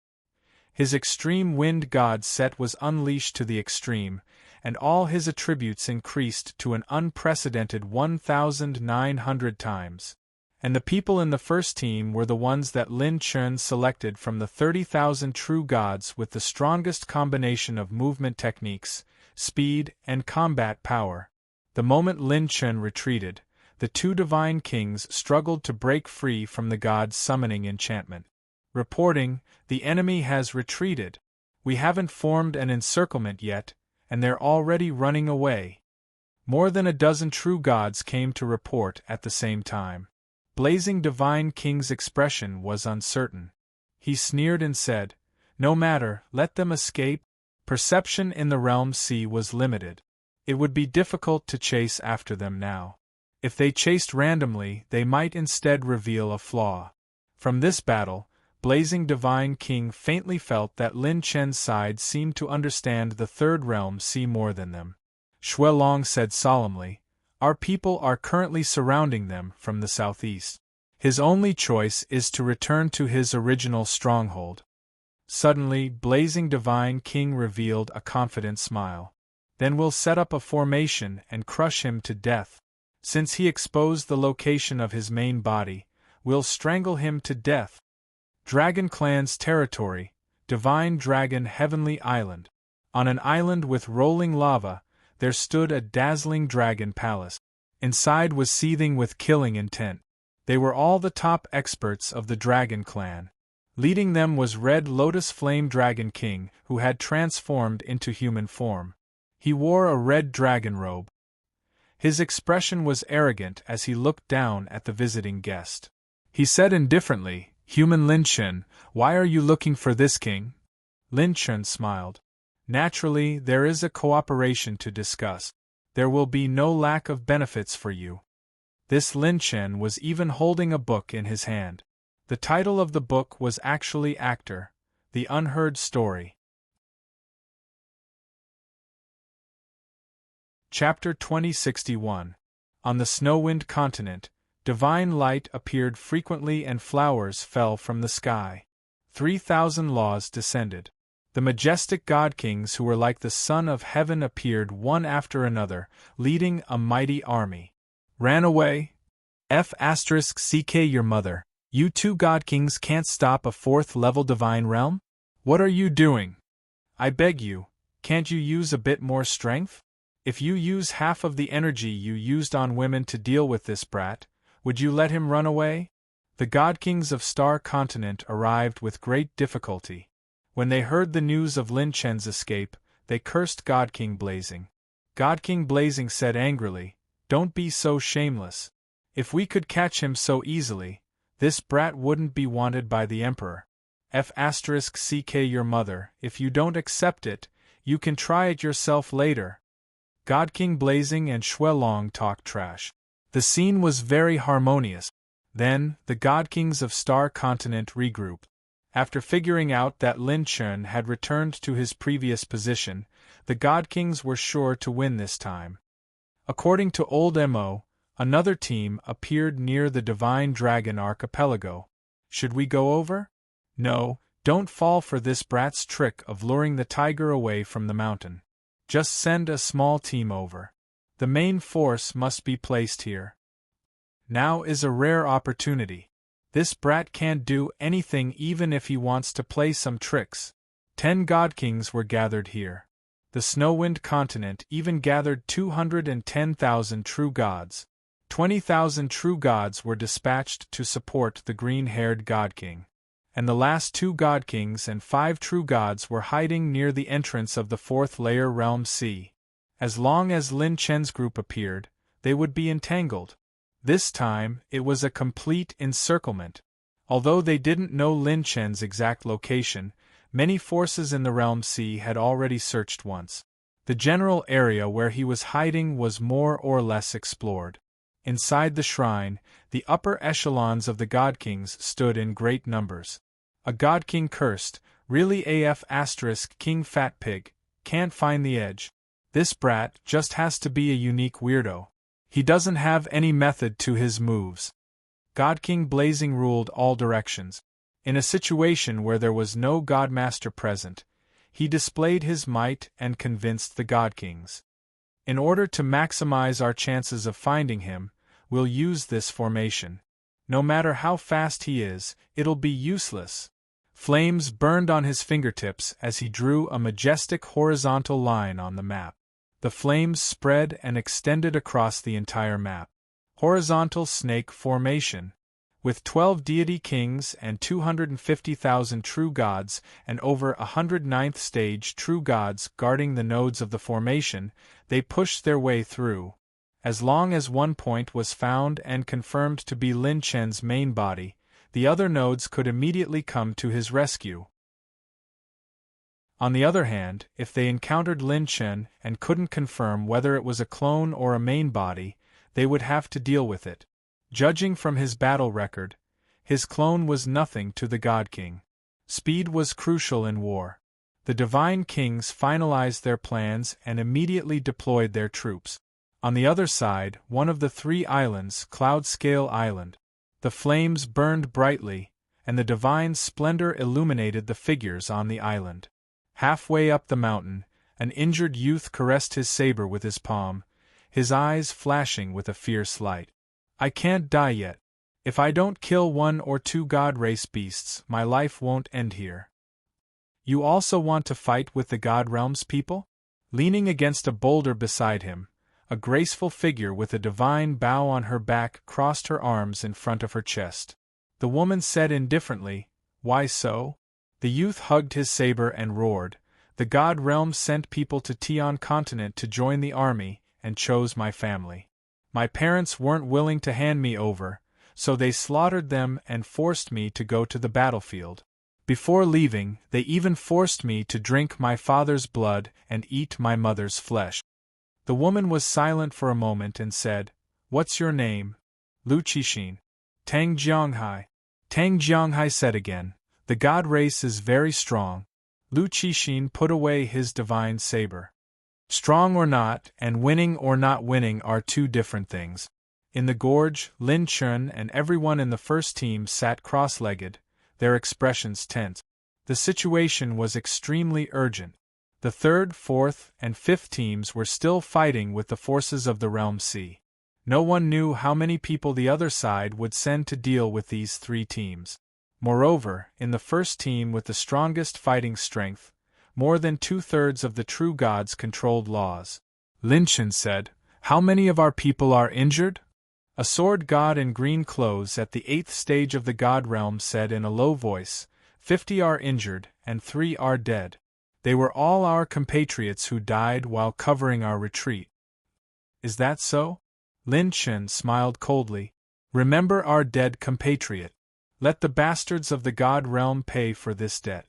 His extreme wind god set was unleashed to the extreme, and all his attributes increased to an unprecedented 1,900 times. And the people in the first team were the ones that Lin Chun selected from the 30,000 true gods with the strongest combination of movement techniques, speed, and combat power. The moment Lin Chun retreated, the two divine kings struggled to break free from the god's summoning enchantment. Reporting, "The enemy has retreated. We haven't formed an encirclement yet, and they're already running away." More than a dozen true gods came to report at the same time. Blazing Divine King's expression was uncertain. He sneered and said, "No matter, let them escape." Perception in the Realm C was limited. It would be difficult to chase after them now. If they chased randomly, they might instead reveal a flaw. From this battle, Blazing Divine King faintly felt that Lin Chen's side seemed to understand the Third Realm C more than them. Xuelong said solemnly, "Our people are currently surrounding them from the southeast. His only choice is to return to his original stronghold." Suddenly, Blazing Divine King revealed a confident smile. "Then we'll set up a formation and crush him to death. Since he exposed the location of his main body, we'll strangle him to death." Dragon Clan's territory, Divine Dragon Heavenly Island. On an island with rolling lava, there stood a dazzling dragon palace. Inside was seething with killing intent. They were all the top experts of the Dragon Clan. Leading them was Red Lotus Flame Dragon King, who had transformed into human form. He wore a red dragon robe. His expression was arrogant as he looked down at the visiting guest. He said indifferently, "Human Lin Chun, why are you looking for this king?" Lin Chun smiled. "Naturally, there is a cooperation to discuss. There will be no lack of benefits for you." This Lin Chun was even holding a book in his hand. The title of the book was actually Actor, The Unheard Story. Chapter 2061. On the Snowwind Continent, divine light appeared frequently and flowers fell from the sky. 3,000 laws descended. The majestic god-kings who were like the sun of heaven appeared one after another, leading a mighty army. "Ran away? F***ck your mother. You two god-kings can't stop a 4th-level divine realm? What are you doing? I beg you, can't you use a bit more strength? If you use half of the energy you used on women to deal with this brat, would you let him run away?" The god-kings of Star Continent arrived with great difficulty. When they heard the news of Lin Chen's escape, they cursed God King Blazing. God King Blazing said angrily, "Don't be so shameless. If we could catch him so easily, this brat wouldn't be wanted by the Emperor. F***ck your mother, if you don't accept it, you can try it yourself later." God King Blazing and Xuelong talked trash. The scene was very harmonious. Then, the God Kings of Star Continent regrouped. After figuring out that Lin Chun had returned to his previous position, the God Kings were sure to win this time. According to Old Mo, another team appeared near the Divine Dragon Archipelago. Should we go over? No, don't fall for this brat's trick of luring the tiger away from the mountain. Just send a small team over. The main force must be placed here. Now is a rare opportunity. This brat can't do anything even if he wants to play some tricks. 10 God Kings were gathered here. The Snowwind continent even gathered 210,000 true gods. 20,000 true gods were dispatched to support the green-haired God King. And the last 2 God Kings and 5 true gods were hiding near the entrance of the 4th layer Realm C. As long as Lin Chen's group appeared, they would be entangled. This time, it was a complete encirclement. Although they didn't know Lin Chen's exact location, many forces in the Realm C had already searched once. The general area where he was hiding was more or less explored. Inside the shrine, the upper echelons of the God Kings stood in great numbers. A God King cursed, "Really AF * King Fat Pig, can't find the edge. This brat just has to be a unique weirdo. He doesn't have any method to his moves." God King Blazing ruled all directions. In a situation where there was no Godmaster present, he displayed his might and convinced the God Kings. In order to maximize our chances of finding him, we'll use this formation. No matter how fast he is, it'll be useless. Flames burned on his fingertips as he drew a majestic horizontal line on the map. The flames spread and extended across the entire map. Horizontal snake formation. With 12 deity kings and 250,000 true gods and over 109th stage true gods guarding the nodes of the formation, they pushed their way through. As long as one point was found and confirmed to be Lin Chen's main body, the other nodes could immediately come to his rescue. On the other hand, if they encountered Lin Chen and couldn't confirm whether it was a clone or a main body, they would have to deal with it. Judging from his battle record, his clone was nothing to the God King. Speed was crucial in war. The Divine Kings finalized their plans and immediately deployed their troops. On the other side, one of the 3 islands, Cloud-Scale Island. The flames burned brightly, and the divine splendor illuminated the figures on the island. Halfway up the mountain, an injured youth caressed his saber with his palm, his eyes flashing with a fierce light. "I can't die yet. If I don't kill 1 or 2 God race beasts, my life won't end here." "You also want to fight with the God Realms people?" Leaning against a boulder beside him, a graceful figure with a divine bow on her back crossed her arms in front of her chest. The woman said indifferently, "Why so?" The youth hugged his saber and roared, "The God Realm sent people to Tian continent to join the army, and chose my family. My parents weren't willing to hand me over, so they slaughtered them and forced me to go to the battlefield. Before leaving, they even forced me to drink my father's blood and eat my mother's flesh." The woman was silent for a moment and said, "What's your name?" "Lu Qixin." "Tang Jianghai." Tang Jianghai said again, "The God race is very strong." Lu Qixin put away his divine saber. Strong or not, and winning or not winning are 2 different things. In the gorge, Lin Chun and everyone in the first team sat cross-legged, their expressions tense. The situation was extremely urgent. The 3rd, 4th, and 5th teams were still fighting with the forces of the Realm C. No one knew how many people the other side would send to deal with these 3 teams. Moreover, in the first team with the strongest fighting strength, more than 2/3 of the true gods controlled laws. Lin Chen said, "How many of our people are injured?" A sword god in green clothes at the 8th stage of the God Realm said in a low voice, 50 are injured, and 3 are dead. They were all our compatriots who died while covering our retreat." "Is that so?" Lin Chen smiled coldly. "Remember our dead compatriot. Let the bastards of the God Realm pay for this debt."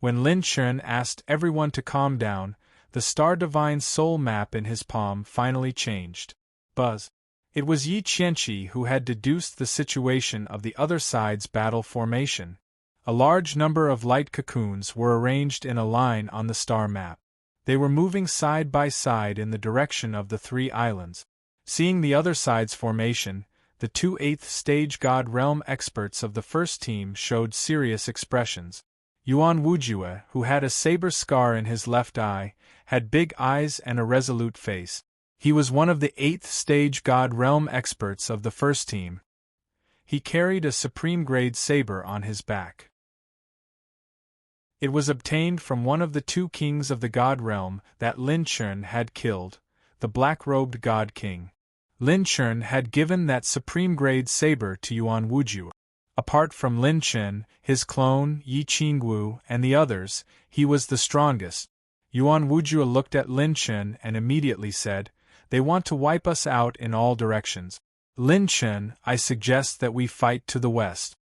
When Lin Chen asked everyone to calm down, the Star Divine Soul map in his palm finally changed. Buzz. It was Yi Qianqi who had deduced the situation of the other side's battle formation. A large number of light cocoons were arranged in a line on the star map. They were moving side by side in the direction of the 3 islands. Seeing the other side's formation, the 2 8th stage God Realm experts of the first team showed serious expressions. Yuan Wujue, who had a saber scar in his left eye, had big eyes and a resolute face. He was one of the 8th stage God Realm experts of the first team. He carried a supreme-grade saber on his back. It was obtained from one of the 2 kings of the God Realm that Lin Chun had killed, the black-robed God King. Lin Chun had given that supreme-grade saber to Yuan Wujue. Apart from Lin Chun, his clone, Yi Qingwu, and the others, he was the strongest. Yuan Wujue looked at Lin Chun and immediately said, "They want to wipe us out in all directions. Lin Chun, I suggest that we fight to the west."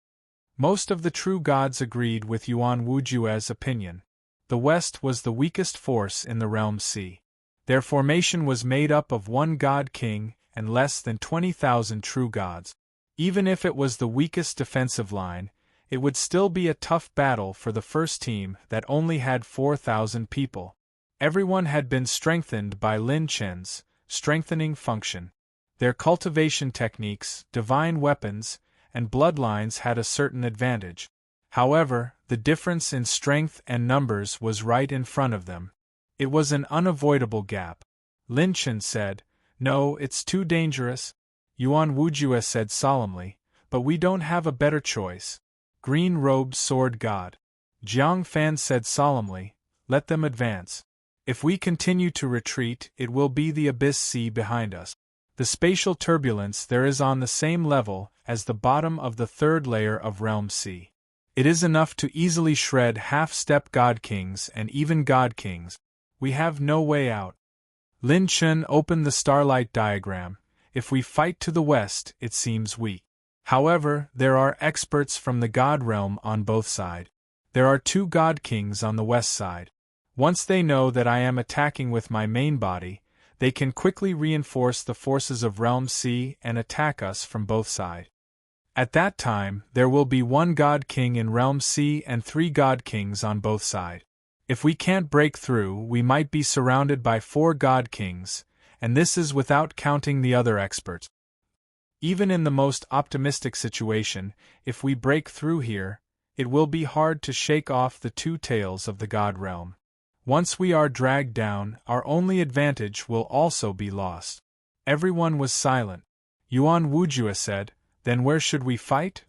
Most of the true gods agreed with Yuan Wujue's opinion. The west was the weakest force in the Realm Sea. Their formation was made up of 1 God King and less than 20,000 true gods. Even if it was the weakest defensive line, it would still be a tough battle for the first team that only had 4,000 people. Everyone had been strengthened by Lin Chen's strengthening function. Their cultivation techniques, divine weapons, and bloodlines had a certain advantage. However, the difference in strength and numbers was right in front of them. It was an unavoidable gap. Lin Chen said, "No, it's too dangerous." Yuan Wujue said solemnly, "But we don't have a better choice." Green-robed sword god Jiang Fan said solemnly, "Let them advance. If we continue to retreat, it will be the abyss sea behind us. The spatial turbulence there is on the same level as the bottom of the 3rd layer of Realm Sea. It is enough to easily shred half-step God Kings and even God Kings. We have no way out." Lin Chun opened the starlight diagram. "If we fight to the west, it seems weak. However, there are experts from the God Realm on both sides. There are 2 God Kings on the west side. Once they know that I am attacking with my main body, they can quickly reinforce the forces of Realm Sea and attack us from both sides. At that time, there will be 1 God King in Realm Sea and 3 God Kings on both sides. If we can't break through, we might be surrounded by 4 God Kings, and this is without counting the other experts. Even in the most optimistic situation, if we break through here, it will be hard to shake off the 2 tails of the God Realm. Once we are dragged down, our only advantage will also be lost." Everyone was silent. Yuan Wujue said, "Then where should we fight?"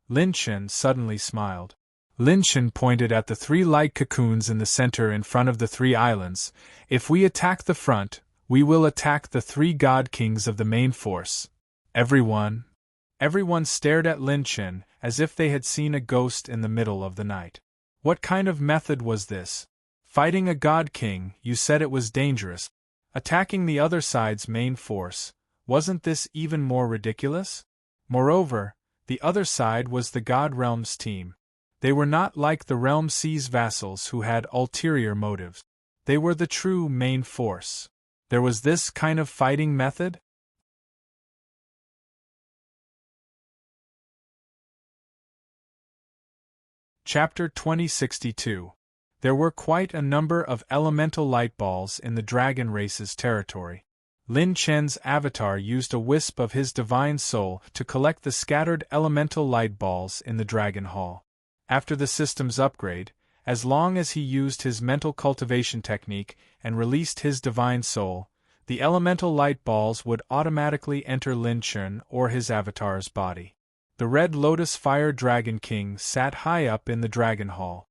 Lin Chen suddenly smiled. Lin Chen pointed at the 3 light cocoons in the center in front of the 3 islands. "If we attack the front, we will attack the 3 God Kings of the main force." Everyone stared at Lin Chen as if they had seen a ghost in the middle of the night. What kind of method was this? Fighting a God King, you said it was dangerous. Attacking the other side's main force, wasn't this even more ridiculous? Moreover, the other side was the God Realm's team. They were not like the Realm Sea's vassals who had ulterior motives. They were the true main force. There was this kind of fighting method? Chapter 2062. There were quite a number of elemental light balls in the dragon race's territory. Lin Chen's avatar used a wisp of his divine soul to collect the scattered elemental light balls in the dragon hall. After the system's upgrade, as long as he used his mental cultivation technique and released his divine soul, the elemental light balls would automatically enter Lin Chen or his avatar's body. The Red Lotus Fire Dragon King sat high up in the dragon hall.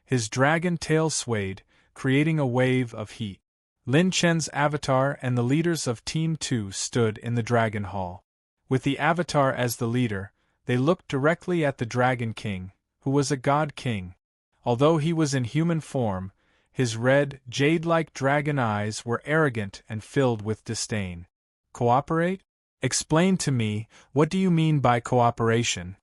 His dragon tail swayed, creating a wave of heat. Lin Chen's avatar and the leaders of Team 2 stood in the dragon hall. With the avatar as the leader, they looked directly at the Dragon King, who was a god king. Although he was in human form, his red, jade-like dragon eyes were arrogant and filled with disdain. "Cooperate? Explain to me, what do you mean by cooperation?"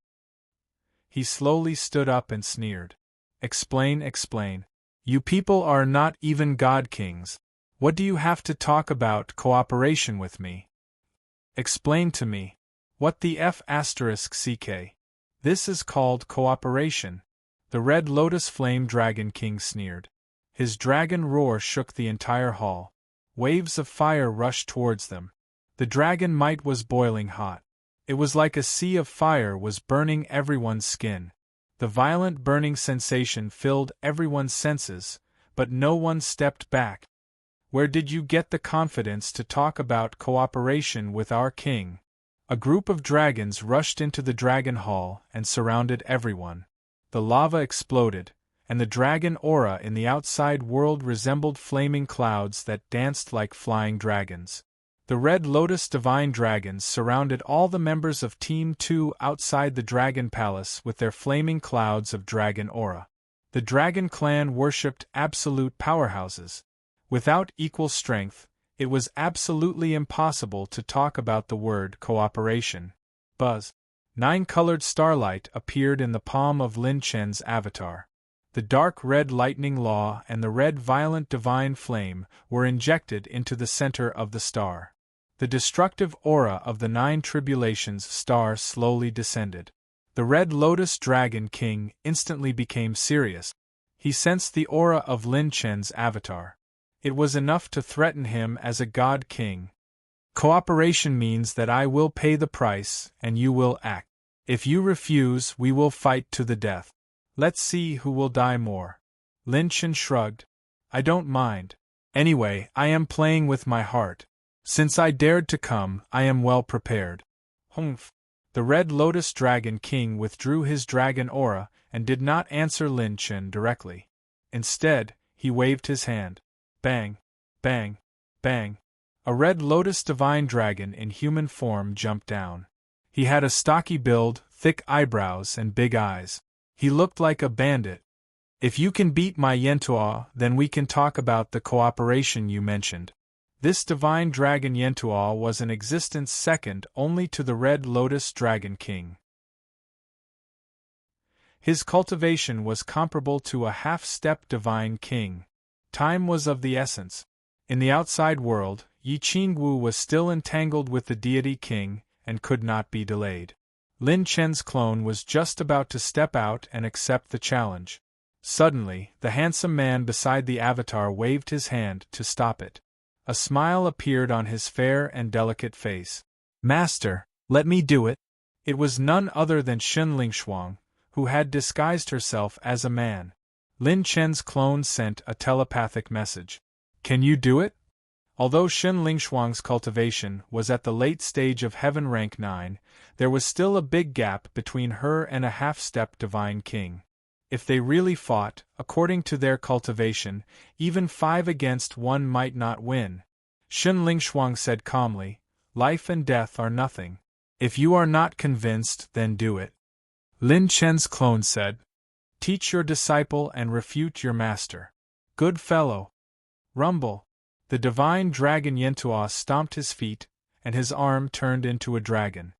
He slowly stood up and sneered. Explain. You people are not even god kings. What do you have to talk about cooperation with me? Explain to me. What the F***ck? This is called cooperation. The Red Lotus Flame Dragon King sneered. His dragon roar shook the entire hall. Waves of fire rushed towards them. The dragon might was boiling hot. It was like a sea of fire was burning everyone's skin. The violent burning sensation filled everyone's senses, but no one stepped back. Where did you get the confidence to talk about cooperation with our king? A group of dragons rushed into the dragon hall and surrounded everyone. The lava exploded, and the dragon aura in the outside world resembled flaming clouds that danced like flying dragons. The Red Lotus Divine Dragons surrounded all the members of Team 2 outside the Dragon Palace with their flaming clouds of dragon aura. The Dragon Clan worshipped absolute powerhouses. Without equal strength, it was absolutely impossible to talk about the word cooperation. Buzz. 9-colored starlight appeared in the palm of Lin Chen's avatar. The dark red lightning law and the red violent divine flame were injected into the center of the star. The destructive aura of the 9 tribulations star slowly descended. The Red Lotus Dragon King instantly became serious. He sensed the aura of Lin Chen's avatar. It was enough to threaten him as a god king. Cooperation means that I will pay the price and you will act. If you refuse, we will fight to the death. Let's see who will die more. Lin Chen shrugged. I don't mind. Anyway, I am playing with my heart. Since I dared to come, I am well prepared. Humph. The Red Lotus Dragon King withdrew his dragon aura and did not answer Lin Chen directly. Instead, he waved his hand. Bang, bang, bang. A Red Lotus Divine Dragon in human form jumped down. He had a stocky build, thick eyebrows and big eyes. He looked like a bandit. If you can beat my Yentuo, then we can talk about the cooperation you mentioned. This divine dragon Yentuo was in existence second only to the Red Lotus Dragon King. His cultivation was comparable to a half-step divine king. Time was of the essence. In the outside world, Yi Qingwu was still entangled with the deity king and could not be delayed. Lin Chen's clone was just about to step out and accept the challenge. Suddenly, the handsome man beside the avatar waved his hand to stop it. A smile appeared on his fair and delicate face. Master, let me do it. It was none other than Shen Lingshuang, who had disguised herself as a man. Lin Chen's clone sent a telepathic message. Can you do it? Although Shen Lingshuang's cultivation was at the late stage of Heaven Rank 9, there was still a big gap between her and a half-step divine king. If they really fought, according to their cultivation, even 5 against 1 might not win. Shen Lingshuang said calmly, life and death are nothing. If you are not convinced, then do it. Lin Chen's clone said, teach your disciple and refute your master. Good fellow. Rumble. The divine dragon Yentuo stomped his feet, and his arm turned into a dragon.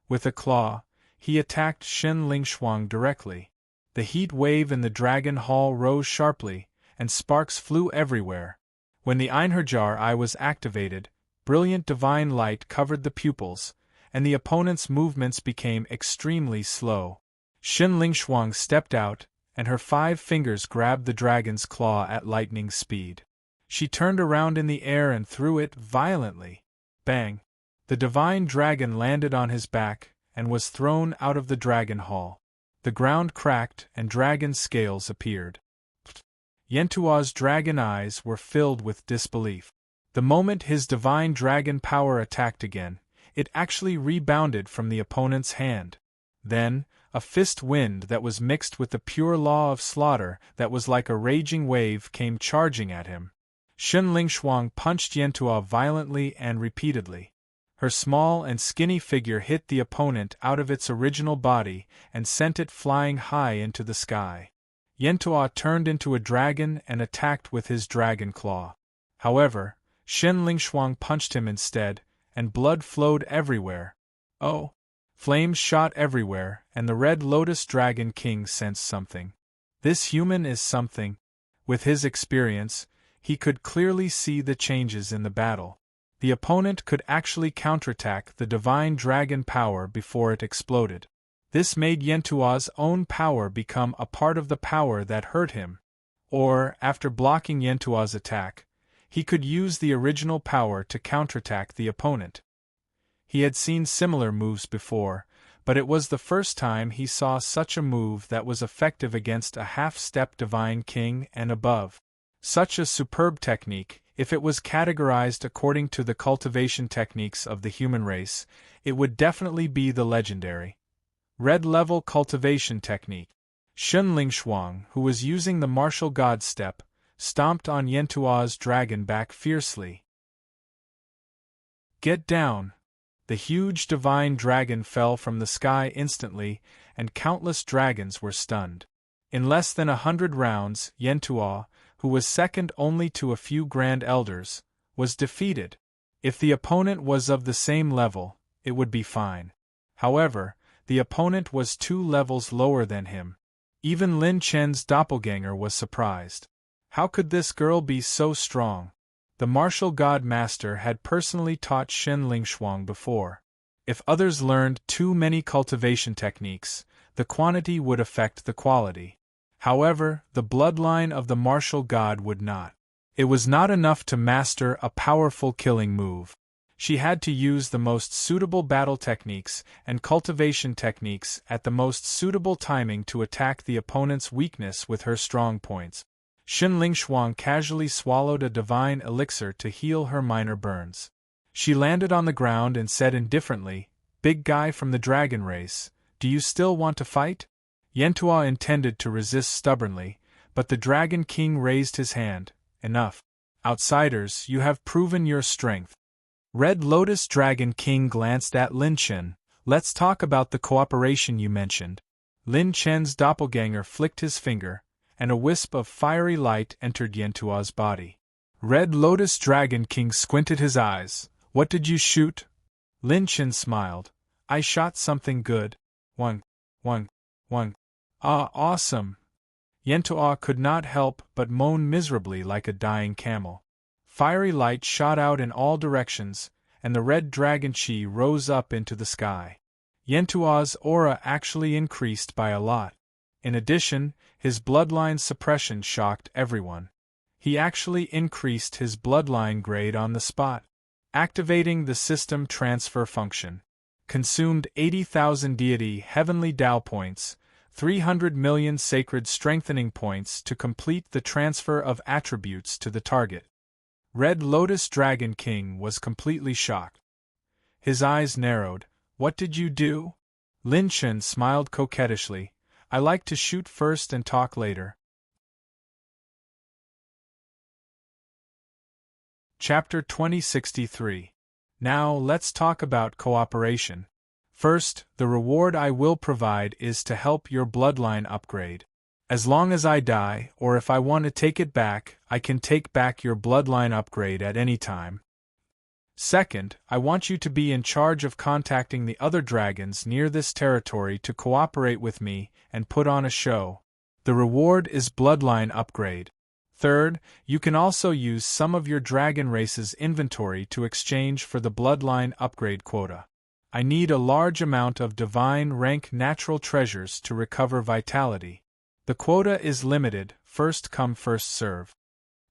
With a claw, he attacked Shen Lingshuang directly. The heat wave in the dragon hall rose sharply, and sparks flew everywhere. When the Einherjar eye was activated, brilliant divine light covered the pupils, and the opponent's movements became extremely slow. Shen Lingshuang stepped out, and her 5 fingers grabbed the dragon's claw at lightning speed. She turned around in the air and threw it violently. Bang! The divine dragon landed on his back, and was thrown out of the dragon hall. The ground cracked and dragon scales appeared. Yentuo's dragon eyes were filled with disbelief. The moment his divine dragon power attacked again, it actually rebounded from the opponent's hand. Then, a fist wind that was mixed with the pure law of slaughter that was like a raging wave came charging at him. Shen Lingshuang punched Yentuo violently and repeatedly. Her small and skinny figure hit the opponent out of its original body and sent it flying high into the sky. Yentuo turned into a dragon and attacked with his dragon claw. However, Shen Lingshuang punched him instead, and blood flowed everywhere. Oh! Flames shot everywhere, and the Red Lotus Dragon King sensed something. This human is something. With his experience, he could clearly see the changes in the battle. The opponent could actually counterattack the divine dragon power before it exploded. This made Yentua's own power become a part of the power that hurt him. Or, after blocking Yentua's attack, he could use the original power to counterattack the opponent. He had seen similar moves before, but it was the first time he saw such a move that was effective against a half-step divine king and above. Such a superb technique, if it was categorized according to the cultivation techniques of the human race, it would definitely be the legendary red-level cultivation technique. Shunling Shuang, who was using the martial god step, stomped on Yentua's dragon back fiercely. Get down! The huge divine dragon fell from the sky instantly, and countless dragons were stunned. In less than 100 rounds, Yentua, who was second only to a few grand elders, was defeated. If the opponent was of the same level, it would be fine. However, the opponent was 2 levels lower than him. Even Lin Chen's doppelganger was surprised. How could this girl be so strong? The martial god master had personally taught Shen Lingshuang before. If others learned too many cultivation techniques, the quantity would affect the quality. However, the bloodline of the martial god would not. It was not enough to master a powerful killing move. She had to use the most suitable battle techniques and cultivation techniques at the most suitable timing to attack the opponent's weakness with her strong points. Shen Lingshuang casually swallowed a divine elixir to heal her minor burns. She landed on the ground and said indifferently, "Big guy from the dragon race, do you still want to fight?" Yentua intended to resist stubbornly, but the Dragon King raised his hand. "Enough. Outsiders, you have proven your strength." Red Lotus Dragon King glanced at Lin Chen. "Let's talk about the cooperation you mentioned." Lin Chen's doppelganger flicked his finger, and a wisp of fiery light entered Yentua's body. Red Lotus Dragon King squinted his eyes. "What did you shoot?" Lin Chen smiled. "I shot something good." One. Ah, awesome! Yentua could not help but moan miserably like a dying camel. Fiery light shot out in all directions, and the red dragon chi rose up into the sky. Yentua's aura actually increased by a lot. In addition, his bloodline suppression shocked everyone. He actually increased his bloodline grade on the spot. Activating the system transfer function. Consumed 80,000 deity heavenly Tao points, 300 million sacred strengthening points to complete the transfer of attributes to the target. Red Lotus Dragon King was completely shocked. His eyes narrowed. "What did you do?" Lin Chen smiled coquettishly. "I like to shoot first and talk later." Chapter 2063. Now let's talk about cooperation. First, the reward I will provide is to help your bloodline upgrade. As long as I die, or if I want to take it back, I can take back your bloodline upgrade at any time. Second, I want you to be in charge of contacting the other dragons near this territory to cooperate with me and put on a show. The reward is bloodline upgrade. Third, you can also use some of your dragon race's inventory to exchange for the bloodline upgrade quota. I need a large amount of divine rank natural treasures to recover vitality. The quota is limited, first come first serve.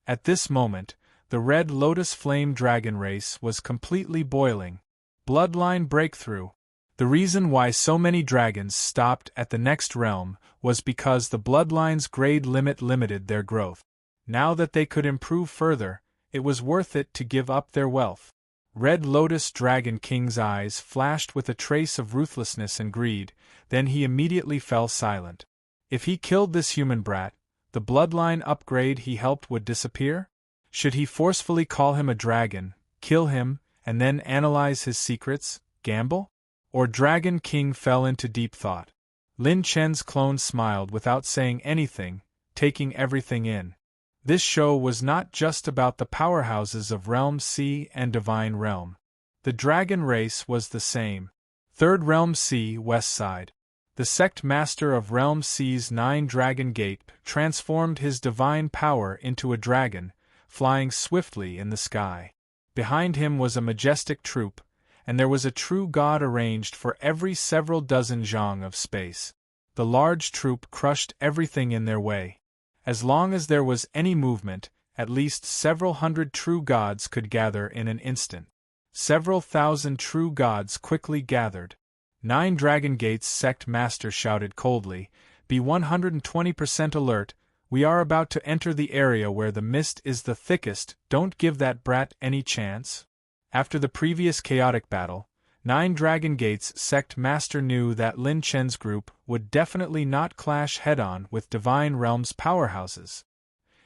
At this moment, the Red Lotus Flame Dragon race was completely boiling. Bloodline breakthrough. The reason why so many dragons stopped at the next realm was because the bloodline's grade limit limited their growth. Now that they could improve further, it was worth it to give up their wealth. Red Lotus Dragon King's eyes flashed with a trace of ruthlessness and greed, then he immediately fell silent. If he killed this human brat, the bloodline upgrade he helped would disappear? Should he forcefully call him a dragon, kill him, and then analyze his secrets, gamble? Or Dragon King fell into deep thought. Lin Chen's clone smiled without saying anything, taking everything in. This show was not just about the powerhouses of Realm C and Divine Realm. The dragon race was the same. Third Realm C, West Side. The sect master of Realm C's 9 Dragon Gate transformed his divine power into a dragon, flying swiftly in the sky. Behind him was a majestic troop, and there was a true god arranged for every several dozen zhang of space. The large troop crushed everything in their way. As long as there was any movement, at least several hundred true gods could gather in an instant. Several thousand true gods quickly gathered. 9 Dragon Gates sect master shouted coldly, "Be 120% alert, we are about to enter the area where the mist is the thickest, don't give that brat any chance." After the previous chaotic battle, 9 Dragon Gates sect master knew that Lin Chen's group would definitely not clash head-on with Divine Realms powerhouses.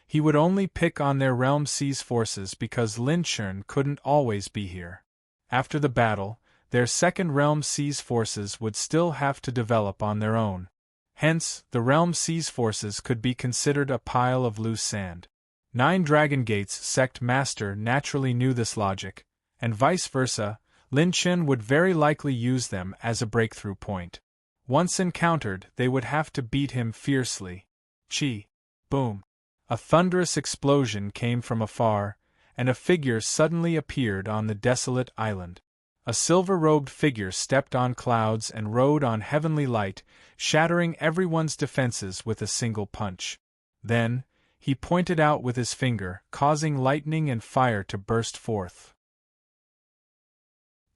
He would only pick on their Realm Seas forces because Lin Chen couldn't always be here. After the battle, their second Realm Seas forces would still have to develop on their own. Hence, the Realm Seas forces could be considered a pile of loose sand. 9 Dragon Gates sect master naturally knew this logic, and vice versa, Lin Chen would very likely use them as a breakthrough point. Once encountered, they would have to beat him fiercely. Chi! Boom! A thunderous explosion came from afar, and a figure suddenly appeared on the desolate island. A silver-robed figure stepped on clouds and rode on heavenly light, shattering everyone's defenses with a single punch. Then, he pointed out with his finger, causing lightning and fire to burst forth.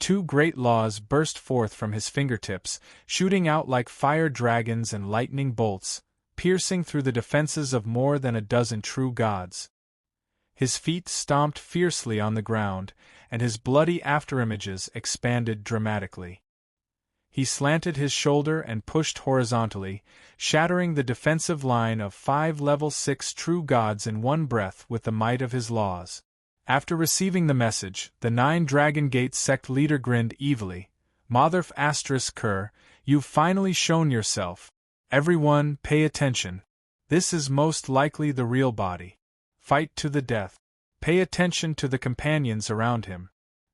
2 great laws burst forth from his fingertips, shooting out like fire dragons and lightning bolts, piercing through the defenses of more than a dozen true gods. His feet stomped fiercely on the ground, and his bloody afterimages expanded dramatically. He slanted his shoulder and pushed horizontally, shattering the defensive line of 5 level 6 true gods in one breath with the might of his laws. After receiving the message, the 9 Dragon Gate sect leader grinned evilly. "Motherf *Ker, you've finally shown yourself. Everyone, pay attention. This is most likely the real body. Fight to the death. Pay attention to the companions around him."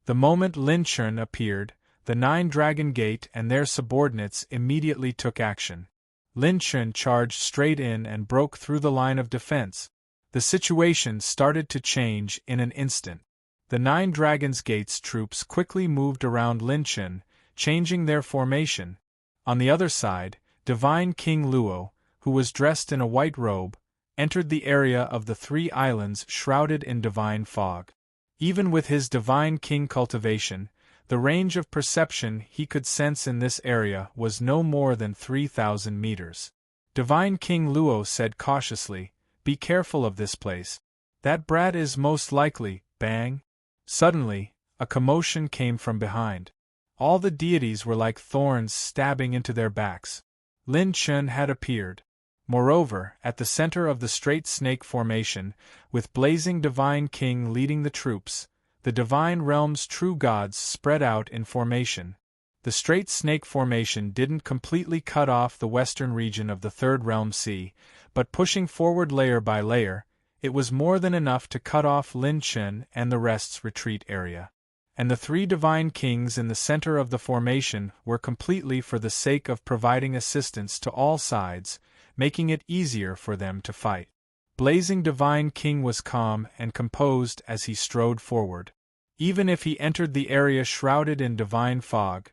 The moment Lin Chen appeared, the 9 Dragon Gate and their subordinates immediately took action. Lin Chen charged straight in and broke through the line of defense. The situation started to change in an instant. The 9 Dragons Gates troops quickly moved around Lin Chen, changing their formation. On the other side, Divine King Luo, who was dressed in a white robe, entered the area of the 3 islands shrouded in divine fog. Even with his Divine King cultivation, the range of perception he could sense in this area was no more than 3,000 meters. Divine King Luo said cautiously, "Be careful of this place. That brat is most likely," bang. Suddenly, a commotion came from behind. All the deities were like thorns stabbing into their backs. Lin Chen had appeared. Moreover, at the center of the straight snake formation, with blazing Divine King leading the troops, the Divine Realm's true gods spread out in formation. The straight snake formation didn't completely cut off the western region of the Third Realm Sea, but pushing forward layer by layer, it was more than enough to cut off Lin Chen and the rest's retreat area. And the 3 Divine Kings in the center of the formation were completely for the sake of providing assistance to all sides, making it easier for them to fight. Blazing Divine King was calm and composed as he strode forward. Even if he entered the area shrouded in divine fog,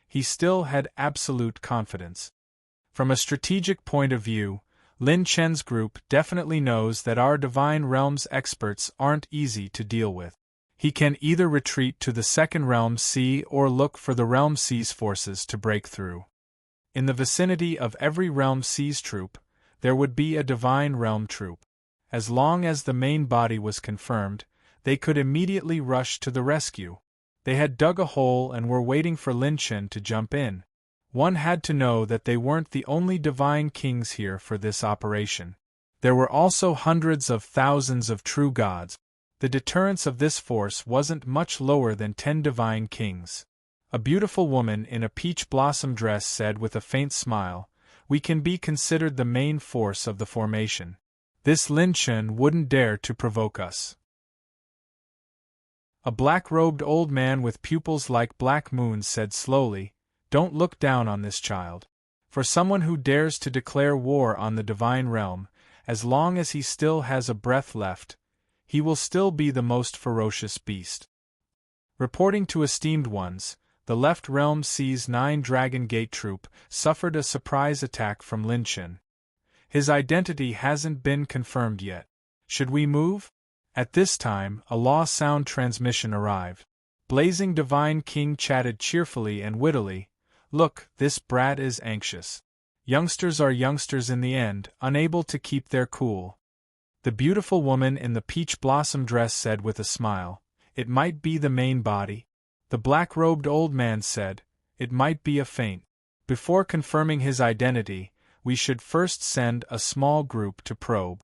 he still had absolute confidence. From a strategic point of view, Lin Chen's group definitely knows that our Divine Realms experts aren't easy to deal with. He can either retreat to the Second Realm Sea or look for the Realm Seas forces to break through. In the vicinity of every Realm Seas troop, there would be a Divine Realm troop. As long as the main body was confirmed, they could immediately rush to the rescue. They had dug a hole and were waiting for Lin Chen to jump in. One had to know that they weren't the only Divine Kings here for this operation. There were also hundreds of thousands of true gods. The deterrence of this force wasn't much lower than 10 Divine Kings. A beautiful woman in a peach blossom dress said with a faint smile, "We can be considered the main force of the formation. This Lin Chen wouldn't dare to provoke us." A black-robed old man with pupils like black moons said slowly, "Don't look down on this child. For someone who dares to declare war on the Divine Realm, as long as he still has a breath left, he will still be the most ferocious beast." Reporting to esteemed ones, the left realm sees 9 Dragon Gate troop suffered a surprise attack from Lin Chen. His identity hasn't been confirmed yet. Should we move? At this time, a law sound transmission arrived. Blazing Divine King chatted cheerfully and wittily, "Look, this brat is anxious. Youngsters are youngsters in the end, unable to keep their cool." The beautiful woman in the peach blossom dress said with a smile, "It might be the main body." The black-robed old man said, "It might be a feint. Before confirming his identity, we should first send a small group to probe."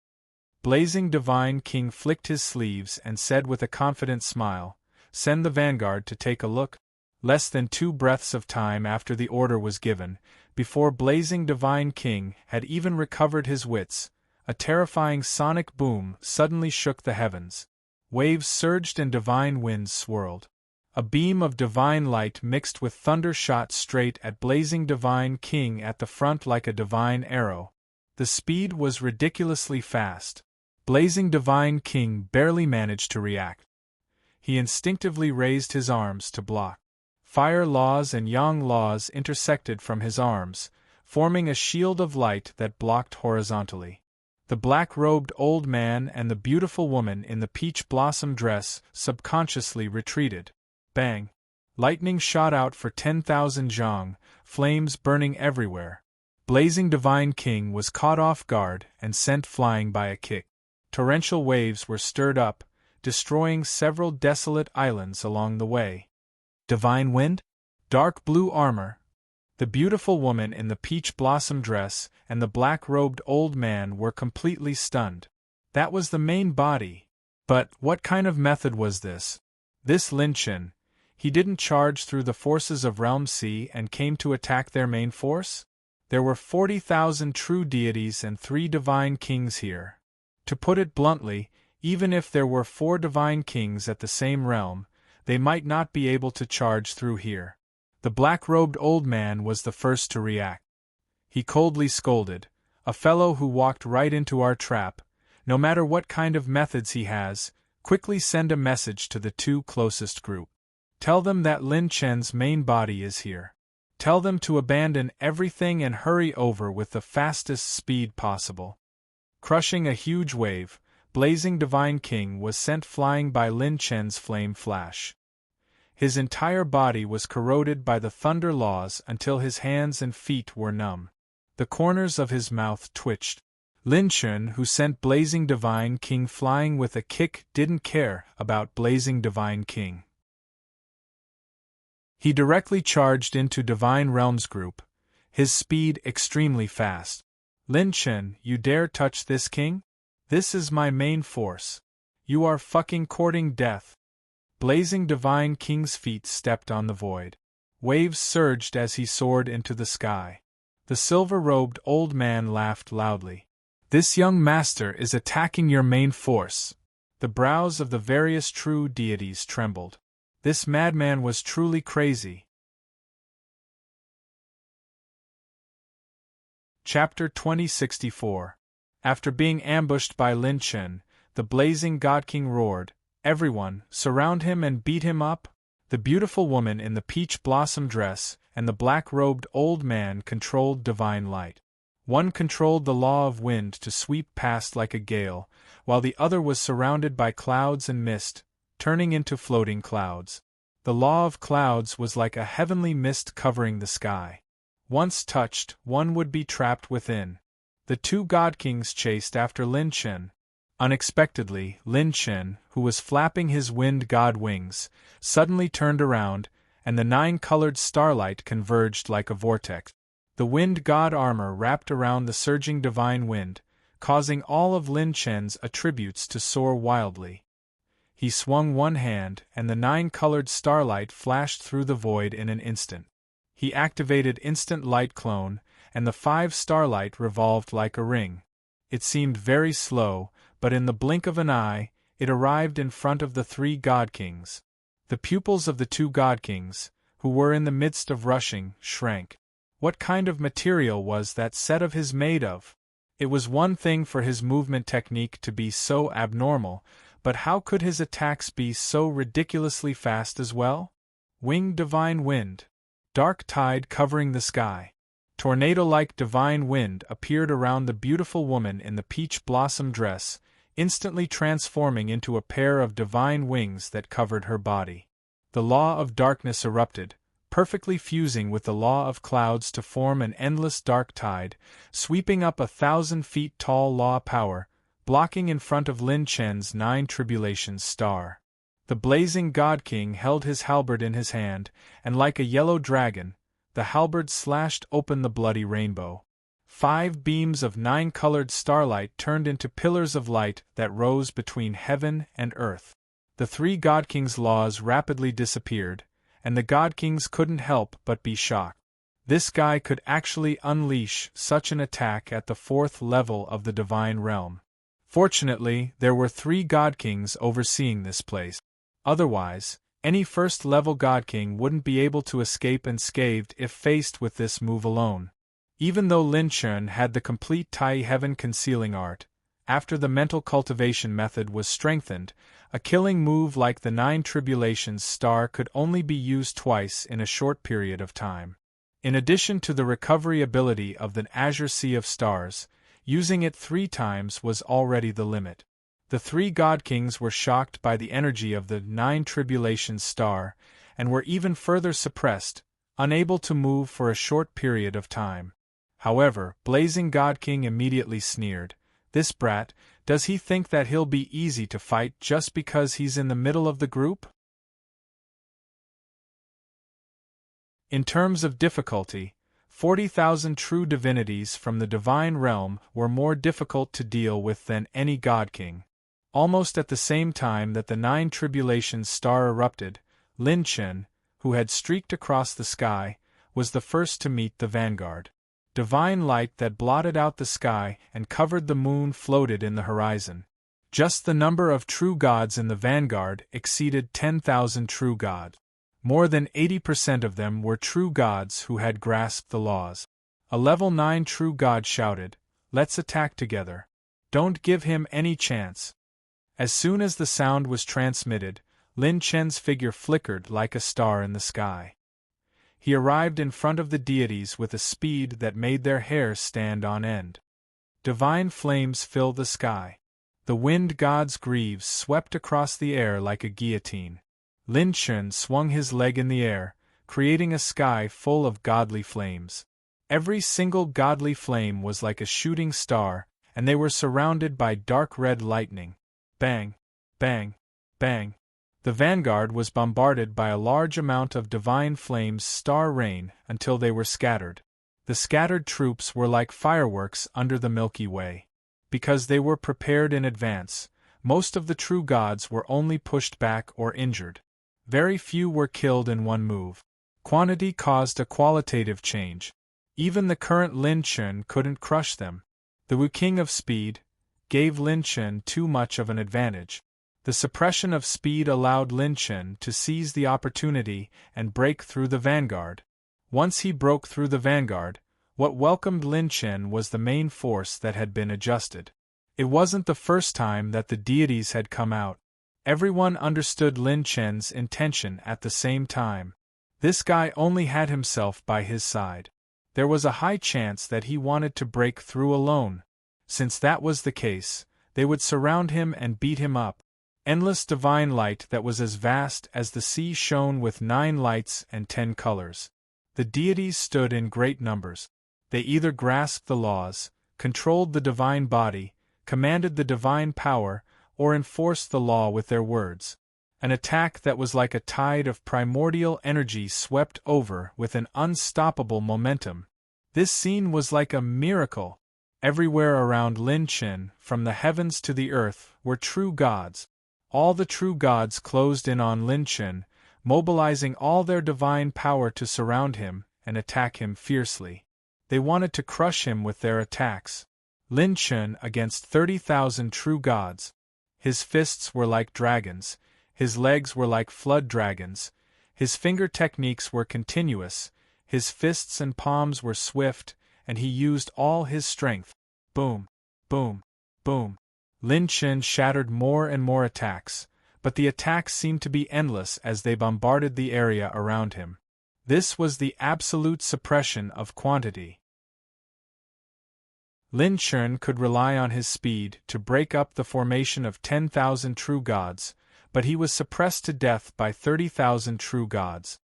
Blazing Divine King flicked his sleeves and said with a confident smile, "Send the vanguard to take a look." Less than 2 breaths of time after the order was given, before Blazing Divine King had even recovered his wits, a terrifying sonic boom suddenly shook the heavens. Waves surged and divine winds swirled. A beam of divine light mixed with thunder shot straight at Blazing Divine King at the front like a divine arrow. The speed was ridiculously fast. Blazing Divine King barely managed to react. He instinctively raised his arms to block. Fire laws and yang laws intersected from his arms, forming a shield of light that blocked horizontally. The black-robed old man and the beautiful woman in the peach blossom dress subconsciously retreated. Bang! Lightning shot out for 10,000 zhang, flames burning everywhere. Blazing Divine King was caught off guard and sent flying by a kick. Torrential waves were stirred up, destroying several desolate islands along the way. Divine wind? Dark blue armor. The beautiful woman in the peach blossom dress and the black-robed old man were completely stunned. That was the main body. But what kind of method was this? This Lin Chen, he didn't charge through the forces of Realm C and came to attack their main force? There were 40,000 true deities and 3 divine kings here. To put it bluntly, even if there were 4 divine kings at the same realm, they might not be able to charge through here. The black-robed old man was the first to react. He coldly scolded, "A fellow who walked right into our trap. No matter what kind of methods he has, quickly send a message to the 2 closest group. Tell them that Lin Chen's main body is here. Tell them to abandon everything and hurry over with the fastest speed possible." Crushing a huge wave, Blazing Divine King was sent flying by Lin Chen's flame flash. His entire body was corroded by the thunder laws until his hands and feet were numb. The corners of his mouth twitched. Lin Chen, who sent Blazing Divine King flying with a kick, didn't care about Blazing Divine King. He directly charged into Divine Realms Group, his speed extremely fast. "Lin Chen, you dare touch this king? This is my main force. You are fucking courting death." Blazing Divine King's feet stepped on the void. Waves surged as he soared into the sky. The silver-robed old man laughed loudly. "This young master is attacking your main force." The brows of the various true deities trembled. This madman was truly crazy. Chapter 2064. After being ambushed by Lin Chen, the blazing God King roared, "Everyone, surround him and beat him up!" The beautiful woman in the peach blossom dress and the black-robed old man controlled divine light. One controlled the law of wind to sweep past like a gale, while the other was surrounded by clouds and mist, turning into floating clouds. The law of clouds was like a heavenly mist covering the sky. Once touched, one would be trapped within. The 2 God Kings chased after Lin Chen. Unexpectedly, Lin Chen, who was flapping his wind god wings, suddenly turned around, and the 9-colored starlight converged like a vortex. The wind god armor wrapped around the surging divine wind, causing all of Lin Chen's attributes to soar wildly. He swung one hand, and the 9-colored starlight flashed through the void in an instant. He activated Instant Light Clone, and the 5 starlight revolved like a ring. It seemed very slow, but in the blink of an eye, it arrived in front of the 3 God Kings. The pupils of the 2 God Kings, who were in the midst of rushing, shrank. What kind of material was that set of his made of? It was one thing for his movement technique to be so abnormal, but how could his attacks be so ridiculously fast as well? Winged divine wind. Dark tide covering the sky. Tornado-like divine wind appeared around the beautiful woman in the peach blossom dress, instantly transforming into a pair of divine wings that covered her body. The law of darkness erupted, perfectly fusing with the law of clouds to form an endless dark tide, sweeping up 1,000 feet tall law power, blocking in front of Lin Chen's 9 tribulations star. The blazing God King held his halberd in his hand, and like a yellow dragon, the halberd slashed open the bloody rainbow. 5 beams of 9-colored starlight turned into pillars of light that rose between heaven and earth. The 3 God Kings' laws rapidly disappeared, and the God Kings couldn't help but be shocked. This guy could actually unleash such an attack at the 4th level of the divine realm. Fortunately, there were 3 God Kings overseeing this place. Otherwise, any first-level God King wouldn't be able to escape unscathed if faced with this move alone. Even though Lin Chen had the complete Tai Heaven concealing art, after the mental cultivation method was strengthened, a killing move like the 9 tribulations star could only be used twice in a short period of time. In addition to the recovery ability of the Azure Sea of Stars, using it 3 times was already the limit. The 3 God Kings were shocked by the energy of the 9 tribulations star, and were even further suppressed, unable to move for a short period of time. However, Blazing God King immediately sneered, "This brat, does he think that he'll be easy to fight just because he's in the middle of the group?" In terms of difficulty, 40,000 true divinities from the divine realm were more difficult to deal with than any God King. Almost at the same time that the 9 tribulations star erupted, Lin Chen, who had streaked across the sky, was the first to meet the vanguard. Divine light that blotted out the sky and covered the moon floated in the horizon. Just the number of true gods in the vanguard exceeded 10,000 true gods. More than 80% of them were true gods who had grasped the laws. A level 9 true god shouted, "Let's attack together. Don't give him any chance." As soon as the sound was transmitted, Lin Chen's figure flickered like a star in the sky. He arrived in front of the deities with a speed that made their hair stand on end. Divine flames filled the sky. The wind god's greaves swept across the air like a guillotine. Lin Chen swung his leg in the air, creating a sky full of godly flames. Every single godly flame was like a shooting star, and they were surrounded by dark red lightning. Bang! Bang! Bang! The vanguard was bombarded by a large amount of divine flames star rain until they were scattered. The scattered troops were like fireworks under the Milky Way. Because they were prepared in advance, most of the true gods were only pushed back or injured. Very few were killed in one move. Quantity caused a qualitative change. Even the current Lin Chen couldn't crush them. The Wu King of Speed gave Lin Chen too much of an advantage. The suppression of speed allowed Lin Chen to seize the opportunity and break through the vanguard. Once he broke through the vanguard, what welcomed Lin Chen was the main force that had been adjusted. It wasn't the first time that the deities had come out. Everyone understood Lin Chen's intention at the same time. This guy only had himself by his side. There was a high chance that he wanted to break through alone. Since that was the case, they would surround him and beat him up. Endless divine light that was as vast as the sea shone with 9 lights and 10 colors. The deities stood in great numbers. They either grasped the laws, controlled the divine body, commanded the divine power, or enforced the law with their words. An attack that was like a tide of primordial energy swept over with an unstoppable momentum. This scene was like a miracle. Everywhere around Lin Chen, from the heavens to the earth, were true gods. All the true gods closed in on Lin Chen, mobilizing all their divine power to surround him and attack him fiercely. They wanted to crush him with their attacks. Lin Chen against 30,000 true gods. His fists were like dragons, his legs were like flood dragons, his finger techniques were continuous, his fists and palms were swift, and he used all his strength. Boom, boom, boom. Lin Chen shattered more and more attacks, but the attacks seemed to be endless as they bombarded the area around him. This was the absolute suppression of quantity. Lin Chun could rely on his speed to break up the formation of 10,000 true gods, but he was suppressed to death by 30,000 true gods.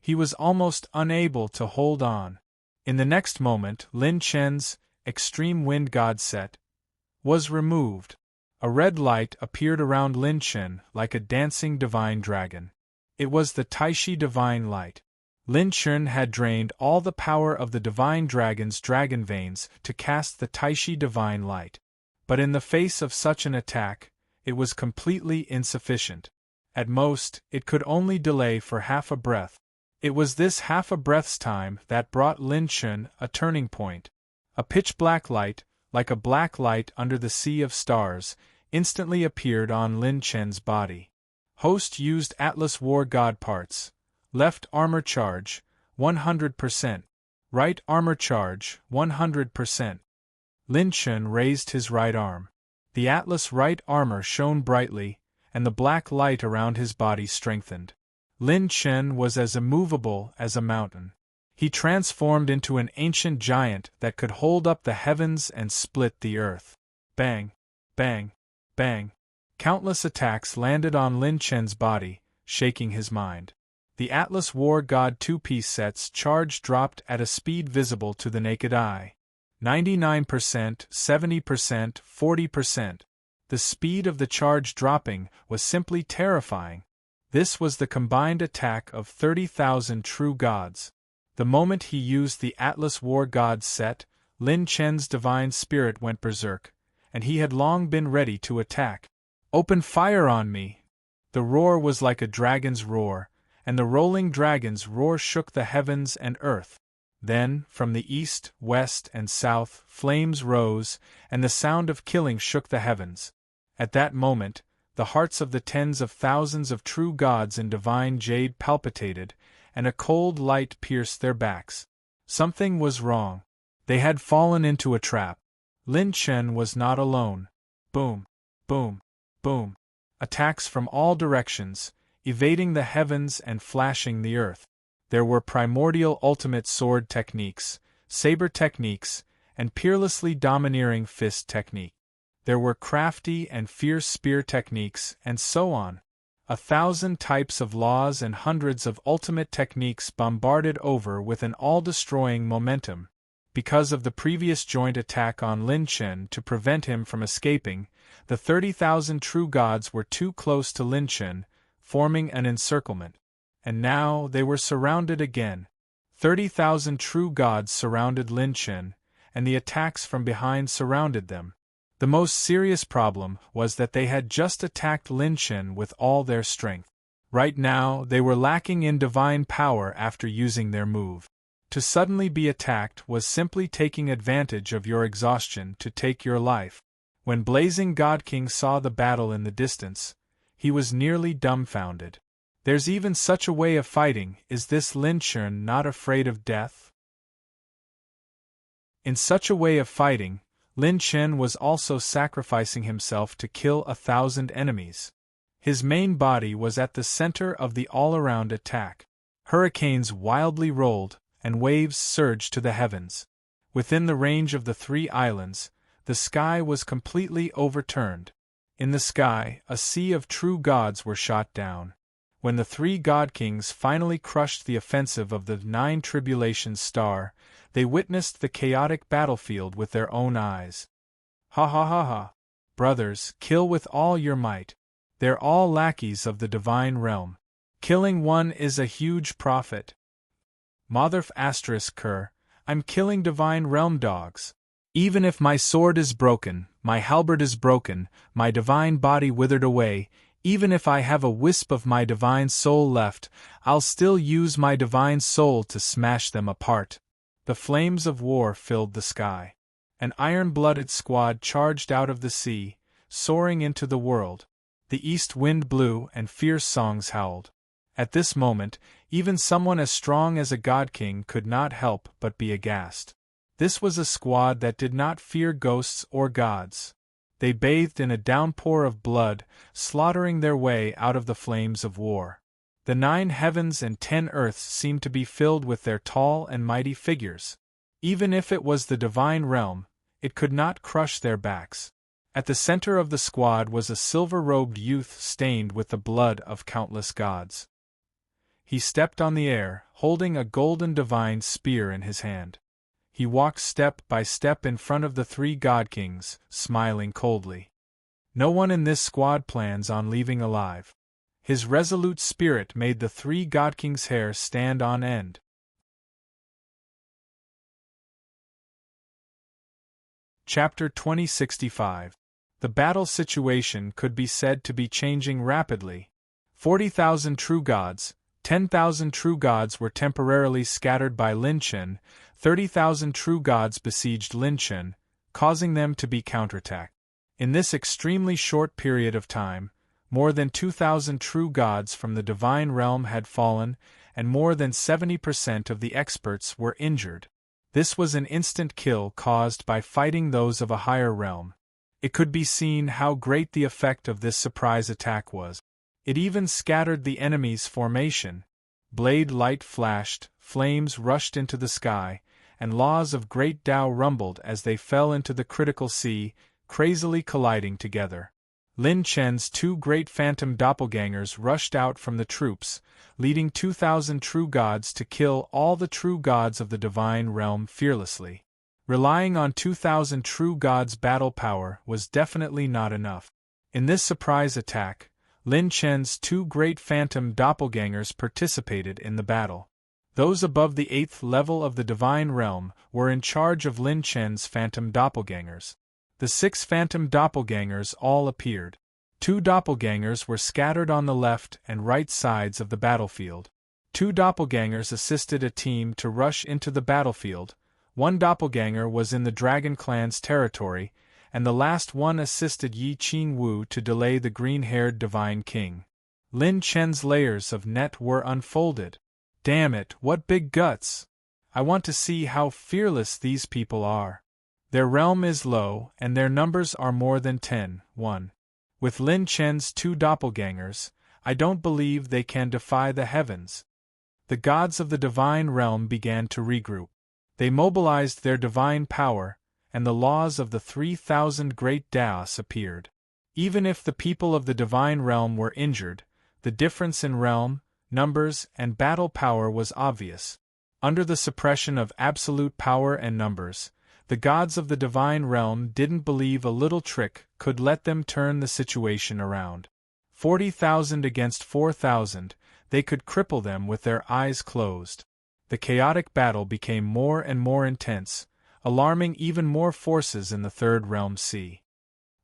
He was almost unable to hold on. In the next moment, Lin Chen's extreme wind god set was removed. A red light appeared around Lin Chen like a dancing divine dragon. It was the Taishi divine light. Lin Chen had drained all the power of the divine dragon's dragon veins to cast the Taishi divine light. But in the face of such an attack, it was completely insufficient. At most, it could only delay for half a breath. It was this half a breath's time that brought Lin Chen a turning point. A pitch-black light, like a black light under the sea of stars, instantly appeared on Lin Chen's body. Host used Atlas War God parts. Left armor charge, 100%. Right armor charge, 100%. Lin Chen raised his right arm. The Atlas right armor shone brightly, and the black light around his body strengthened. Lin Chen was as immovable as a mountain. He transformed into an ancient giant that could hold up the heavens and split the earth. Bang! Bang! Bang! Countless attacks landed on Lin Chen's body, shaking his mind. The Atlas War God two-piece set's charge dropped at a speed visible to the naked eye. 99%, 70%, 40%. The speed of the charge dropping was simply terrifying. This was the combined attack of 30,000 true gods. The moment he used the Atlas War God set, Lin Chen's divine spirit went berserk, and he had long been ready to attack. "Open fire on me!" The roar was like a dragon's roar, and the rolling dragon's roar shook the heavens and earth. Then, from the east, west, and south, flames rose, and the sound of killing shook the heavens. At that moment, the hearts of the tens of thousands of true gods in divine jade palpitated, and a cold light pierced their backs. Something was wrong. They had fallen into a trap. Lin Chen was not alone. Boom! Boom! Boom! Attacks from all directions, evading the heavens and flashing the earth. There were primordial ultimate sword techniques, saber techniques, and peerlessly domineering fist technique. There were crafty and fierce spear techniques, and so on. 1,000 types of laws and hundreds of ultimate techniques bombarded over with an all-destroying momentum. Because of the previous joint attack on Lin Chen to prevent him from escaping, the 30,000 true gods were too close to Lin Chen, forming an encirclement. And now they were surrounded again. 30,000 true gods surrounded Lin Chen, and the attacks from behind surrounded them. The most serious problem was that they had just attacked Lin Chen with all their strength. Right now, they were lacking in divine power after using their move. To suddenly be attacked was simply taking advantage of your exhaustion to take your life. When Blazing God King saw the battle in the distance, he was nearly dumbfounded. There's even such a way of fighting, is this Lin Chen not afraid of death? In such a way of fighting, Lin Chen was also sacrificing himself to kill 1,000 enemies. His main body was at the center of the all-around attack. Hurricanes wildly rolled, and waves surged to the heavens. Within the range of the 3 islands, the sky was completely overturned. In the sky, a sea of true gods were shot down. When the 3 god kings finally crushed the offensive of the 9 Tribulations star, they witnessed the chaotic battlefield with their own eyes. Ha ha ha ha! Brothers, kill with all your might. They're all lackeys of the divine realm. Killing one is a huge profit. Motherf **Cur, I'm killing divine realm dogs. Even if my sword is broken, my halberd is broken, my divine body withered away, even if I have a wisp of my divine soul left, I'll still use my divine soul to smash them apart. The flames of war filled the sky. An iron-blooded squad charged out of the sea, soaring into the world. The east wind blew and fierce songs howled. At this moment, even someone as strong as a god king could not help but be aghast. This was a squad that did not fear ghosts or gods. They bathed in a downpour of blood, slaughtering their way out of the flames of war. The 9 heavens and 10 earths seemed to be filled with their tall and mighty figures. Even if it was the divine realm, it could not crush their backs. At the center of the squad was a silver-robed youth stained with the blood of countless gods. He stepped on the air, holding a golden divine spear in his hand. He walked step by step in front of the 3 god kings, smiling coldly. No one in this squad plans on leaving alive. His resolute spirit made the 3 god kings' hair stand on end. Chapter 2065. The battle situation could be said to be changing rapidly. 40,000 true gods, 10,000 true gods were temporarily scattered by Lin Chen, 30,000 true gods besieged Lin Chen, causing them to be counterattacked. In this extremely short period of time, more than 2,000 true gods from the divine realm had fallen, and more than 70% of the experts were injured. This was an instant kill caused by fighting those of a higher realm. It could be seen how great the effect of this surprise attack was. It even scattered the enemy's formation. Blade light flashed, flames rushed into the sky, and laws of great Tao rumbled as they fell into the critical sea, crazily colliding together. Lin Chen's 2 great phantom doppelgangers rushed out from the troops, leading 2,000 true gods to kill all the true gods of the divine realm fearlessly. Relying on 2,000 true gods' battle power was definitely not enough. In this surprise attack, Lin Chen's 2 great phantom doppelgangers participated in the battle. Those above the 8th level of the divine realm were in charge of Lin Chen's phantom doppelgangers. The 6 phantom doppelgangers all appeared. 2 doppelgangers were scattered on the left and right sides of the battlefield. 2 doppelgangers assisted a team to rush into the battlefield. 1 doppelganger was in the Dragon Clan's territory, and the last one assisted Yi Qingwu to delay the green-haired divine king. Lin Chen's layers of net were unfolded. Damn it, what big guts! I want to see how fearless these people are. Their realm is low, and their numbers are more than 10-1. With Lin Chen's 2 doppelgangers, I don't believe they can defy the heavens. The gods of the divine realm began to regroup. They mobilized their divine power, and the laws of the 3,000 great Daos appeared. Even if the people of the divine realm were injured, the difference in realm, numbers, and battle power was obvious. Under the suppression of absolute power and numbers, the gods of the divine realm didn't believe a little trick could let them turn the situation around. 40,000 against 4,000, they could cripple them with their eyes closed. The chaotic battle became more and more intense, alarming even more forces in the Third Realm Sea.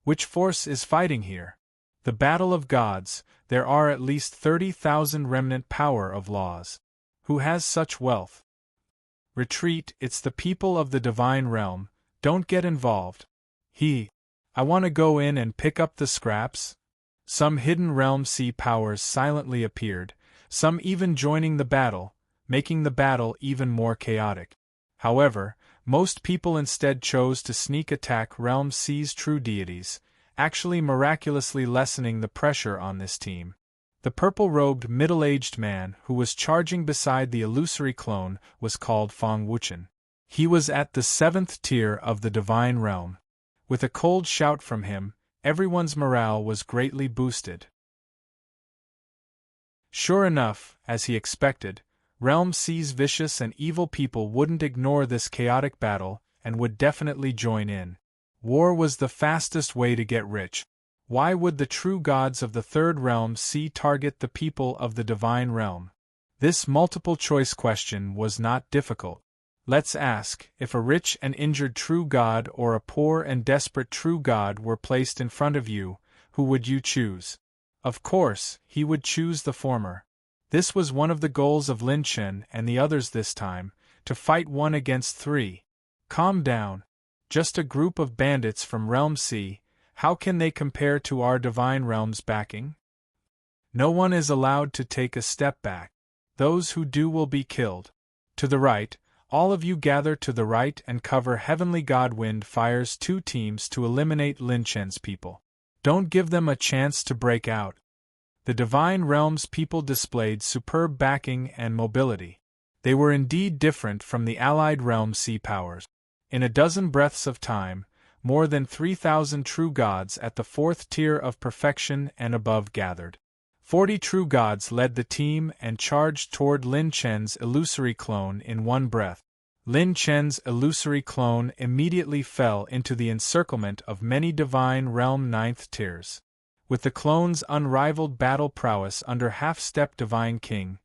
Which force is fighting here? The battle of gods. There are at least 30,000 remnant power of laws. Who has such wealth? Retreat, it's the people of the divine realm, don't get involved. I want to go in and pick up the scraps. Some hidden realm sea powers silently appeared, some even joining the battle, making the battle even more chaotic. However, most people instead chose to sneak attack realm sea's true deities, actually miraculously lessening the pressure on this team. The purple-robed middle-aged man who was charging beside the illusory clone was called Feng Wuchen. He was at the 7th tier of the divine realm. With a cold shout from him, everyone's morale was greatly boosted. Sure enough, as he expected, Realm C's vicious and evil people wouldn't ignore this chaotic battle and would definitely join in. War was the fastest way to get rich. Why would the true gods of the Third Realm C target the people of the divine realm? This multiple-choice question was not difficult. Let's ask, if a rich and injured true god or a poor and desperate true god were placed in front of you, who would you choose? Of course, he would choose the former. This was one of the goals of Lin Chen and the others this time, to fight 1 against 3. Calm down. Just a group of bandits from Realm C. How can they compare to our divine realm's backing? No one is allowed to take a step back. Those who do will be killed. To the right, All of you gather to the right and cover. Heavenly God Wind fires 2 teams to eliminate Lin Chen's people. Don't give them a chance to break out. The Divine Realm's people displayed superb backing and mobility. They were indeed different from the Allied Realm sea powers. In a dozen breaths of time, more than 3,000 true gods at the 4th tier of perfection and above gathered. 40 true gods led the team and charged toward Lin Chen's illusory clone in one breath. Lin Chen's illusory clone immediately fell into the encirclement of many Divine Realm 9th tiers. With the clone's unrivaled battle prowess under half-step Divine King,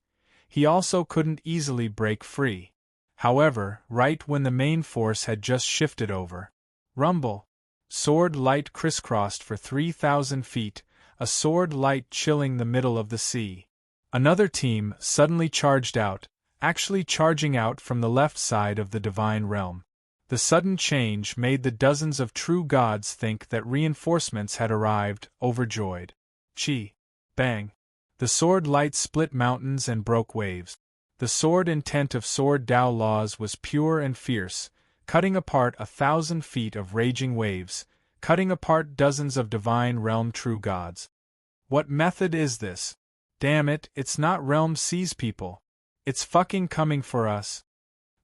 he also couldn't easily break free. However, right when the main force had just shifted over, rumble! Sword light crisscrossed for 3,000 feet, a sword light chilling the middle of the sea. Another team suddenly charged out, actually charging out from the left side of the Divine Realm. The sudden change made the dozens of true gods think that reinforcements had arrived, overjoyed. Chi! Bang! The sword light split mountains and broke waves. The sword intent of Sword Tao laws was pure and fierce, cutting apart 1,000 feet of raging waves, cutting apart dozens of Divine Realm true gods. What method is this? Damn it, it's not Realm Seas people. It's fucking coming for us.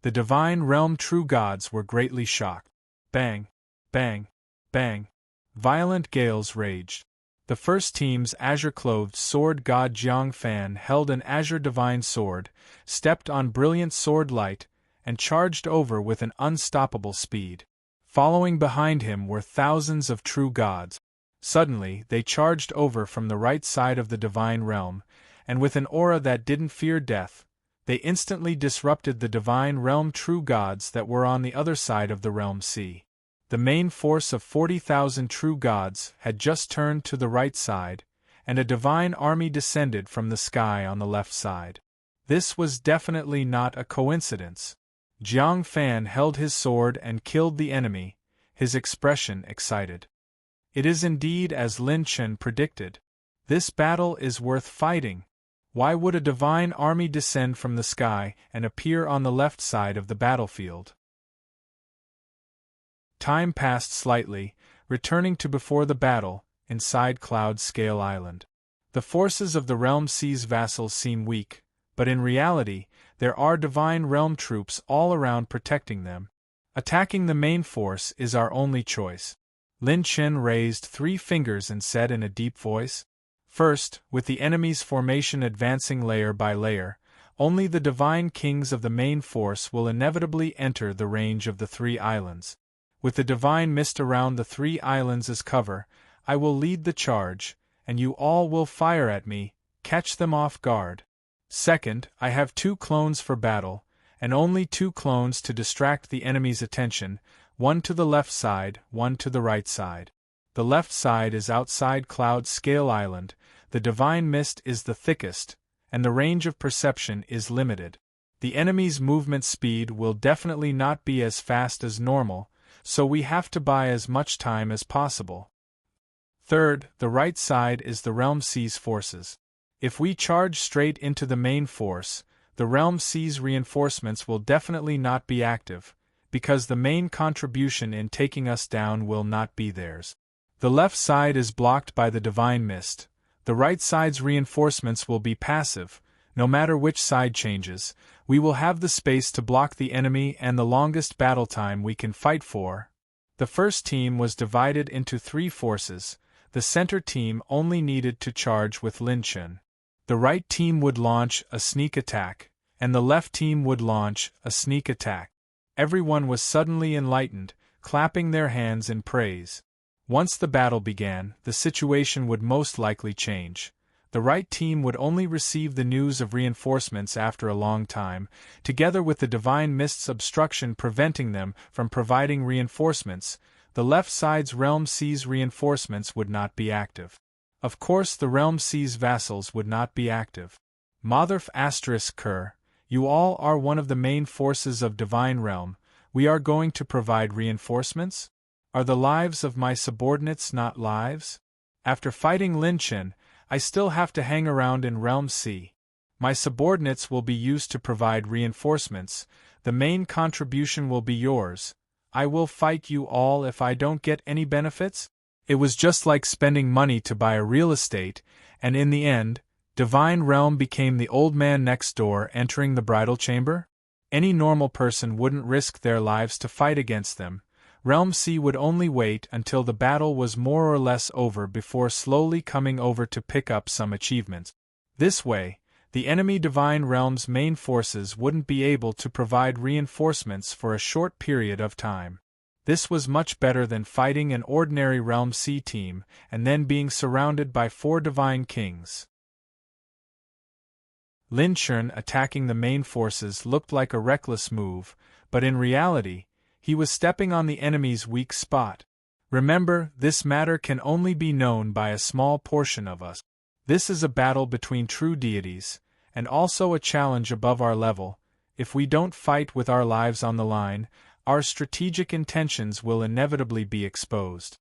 The Divine Realm true gods were greatly shocked. Bang! Bang! Bang! Violent gales raged. The first team's azure-clothed sword god Jiang Fan held an azure divine sword, stepped on brilliant sword light, and charged over with an unstoppable speed. Following behind him were thousands of true gods. Suddenly, they charged over from the right side of the Divine Realm, and with an aura that didn't fear death, they instantly disrupted the Divine Realm true gods that were on the other side of the Realm Sea. The main force of 40,000 true gods had just turned to the right side, and a divine army descended from the sky on the left side. This was definitely not a coincidence. Jiang Fan held his sword and killed the enemy, his expression excited. It is indeed as Lin Chen predicted. This battle is worth fighting. Why would a divine army descend from the sky and appear on the left side of the battlefield? Time passed slightly, returning to before the battle, inside Cloud Scale Island. The forces of the Realm Sea's vassals seem weak, but in reality, there are Divine Realm troops all around protecting them. Attacking the main force is our only choice. Lin Chen raised 3 fingers and said in a deep voice, "First, with the enemy's formation advancing layer by layer, only the Divine Kings of the main force will inevitably enter the range of the 3 islands. With the divine mist around the 3 islands as cover, I will lead the charge, and you all will fire at me, catch them off guard. Second, I have 2 clones for battle, and only 2 clones to distract the enemy's attention, one to the left side, one to the right side. The left side is outside Cloud Scale Island, the divine mist is the thickest, and the range of perception is limited. The enemy's movement speed will definitely not be as fast as normal, so we have to buy as much time as possible. Third, the right side is the Realm Sea's forces. If we charge straight into the main force, the Realm Sea's reinforcements will definitely not be active, because the main contribution in taking us down will not be theirs. The left side is blocked by the Divine Mist. The right side's reinforcements will be passive. No matter which side changes, we will have the space to block the enemy and the longest battle time we can fight for. The first team was divided into 3 forces. The center team only needed to charge with Lin Chen. The right team would launch a sneak attack, and the left team would launch a sneak attack. Everyone was suddenly enlightened, clapping their hands in praise. Once the battle began, the situation would most likely change. The right team would only receive the news of reinforcements after a long time, together with the Divine Mist's obstruction preventing them from providing reinforcements. The left side's Realm Sea's reinforcements would not be active. Of course the Realm Sea's vassals would not be active. Motherf ** Kerr, you all are one of the main forces of Divine Realm, we are going to provide reinforcements? Are the lives of my subordinates not lives? After fighting Lin Chen, I still have to hang around in Realm Sea. My subordinates will be used to provide reinforcements. The main contribution will be yours. I will fight you all if I don't get any benefits? It was just like spending money to buy a real estate, and in the end, Divine Realm became the old man next door entering the bridal chamber? Any normal person wouldn't risk their lives to fight against them. Realm C would only wait until the battle was more or less over before slowly coming over to pick up some achievements. This way, the enemy Divine Realm's main forces wouldn't be able to provide reinforcements for a short period of time. This was much better than fighting an ordinary Realm C team and then being surrounded by 4 Divine Kings. Lin Chen attacking the main forces looked like a reckless move, but in reality, he was stepping on the enemy's weak spot. Remember, this matter can only be known by a small portion of us. This is a battle between true deities, and also a challenge above our level. If we don't fight with our lives on the line, our strategic intentions will inevitably be exposed.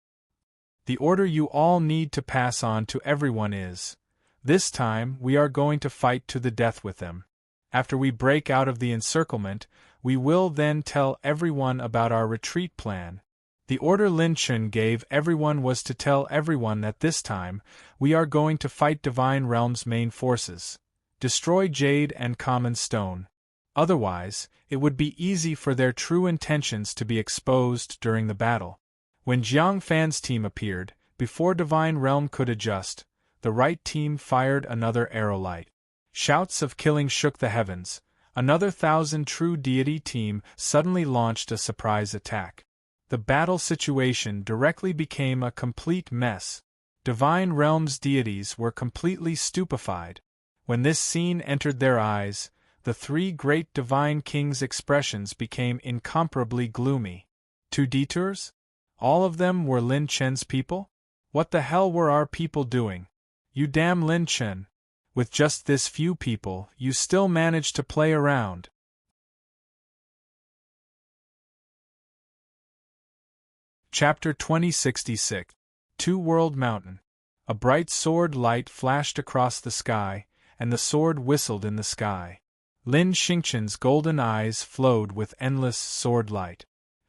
The order you all need to pass on to everyone is, this time we are going to fight to the death with them. After we break out of the encirclement, we will then tell everyone about our retreat plan. The order Lin Chen gave everyone was to tell everyone that this time, we are going to fight Divine Realm's main forces. Destroy Jade and Common Stone. Otherwise, it would be easy for their true intentions to be exposed during the battle. When Jiang Fan's team appeared, before Divine Realm could adjust, the right team fired another arrow light. Shouts of killing shook the heavens. Another 1,000 true deity team suddenly launched a surprise attack. The battle situation directly became a complete mess. Divine Realm's deities were completely stupefied. When this scene entered their eyes, the 3 great Divine Kings' expressions became incomparably gloomy. 2 detours? All of them were Lin Chen's people? What the hell were our people doing? You damn Lin Chen! With just this few people, you still managed to play around. Chapter 2066. Two-World Mountain. A bright sword light flashed across the sky, and the sword whistled in the sky. Lin Xingchen's golden eyes flowed with endless sword light.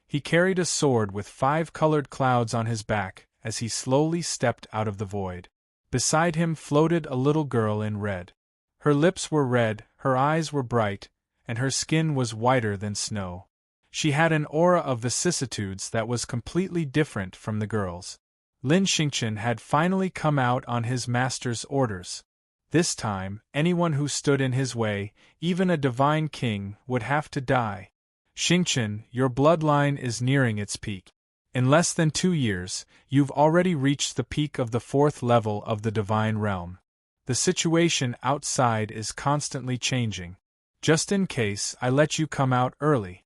He carried a sword with 5 colored clouds on his back as he slowly stepped out of the void. Beside him floated a little girl in red. Her lips were red, her eyes were bright, and her skin was whiter than snow. She had an aura of vicissitudes that was completely different from the girl's. Lin Xingchen had finally come out on his master's orders. This time, anyone who stood in his way, even a divine king, would have to die. Xingchen, your bloodline is nearing its peak. In less than 2 years, you've already reached the peak of the 4th level of the Divine Realm. The situation outside is constantly changing. Just in case I let you come out early.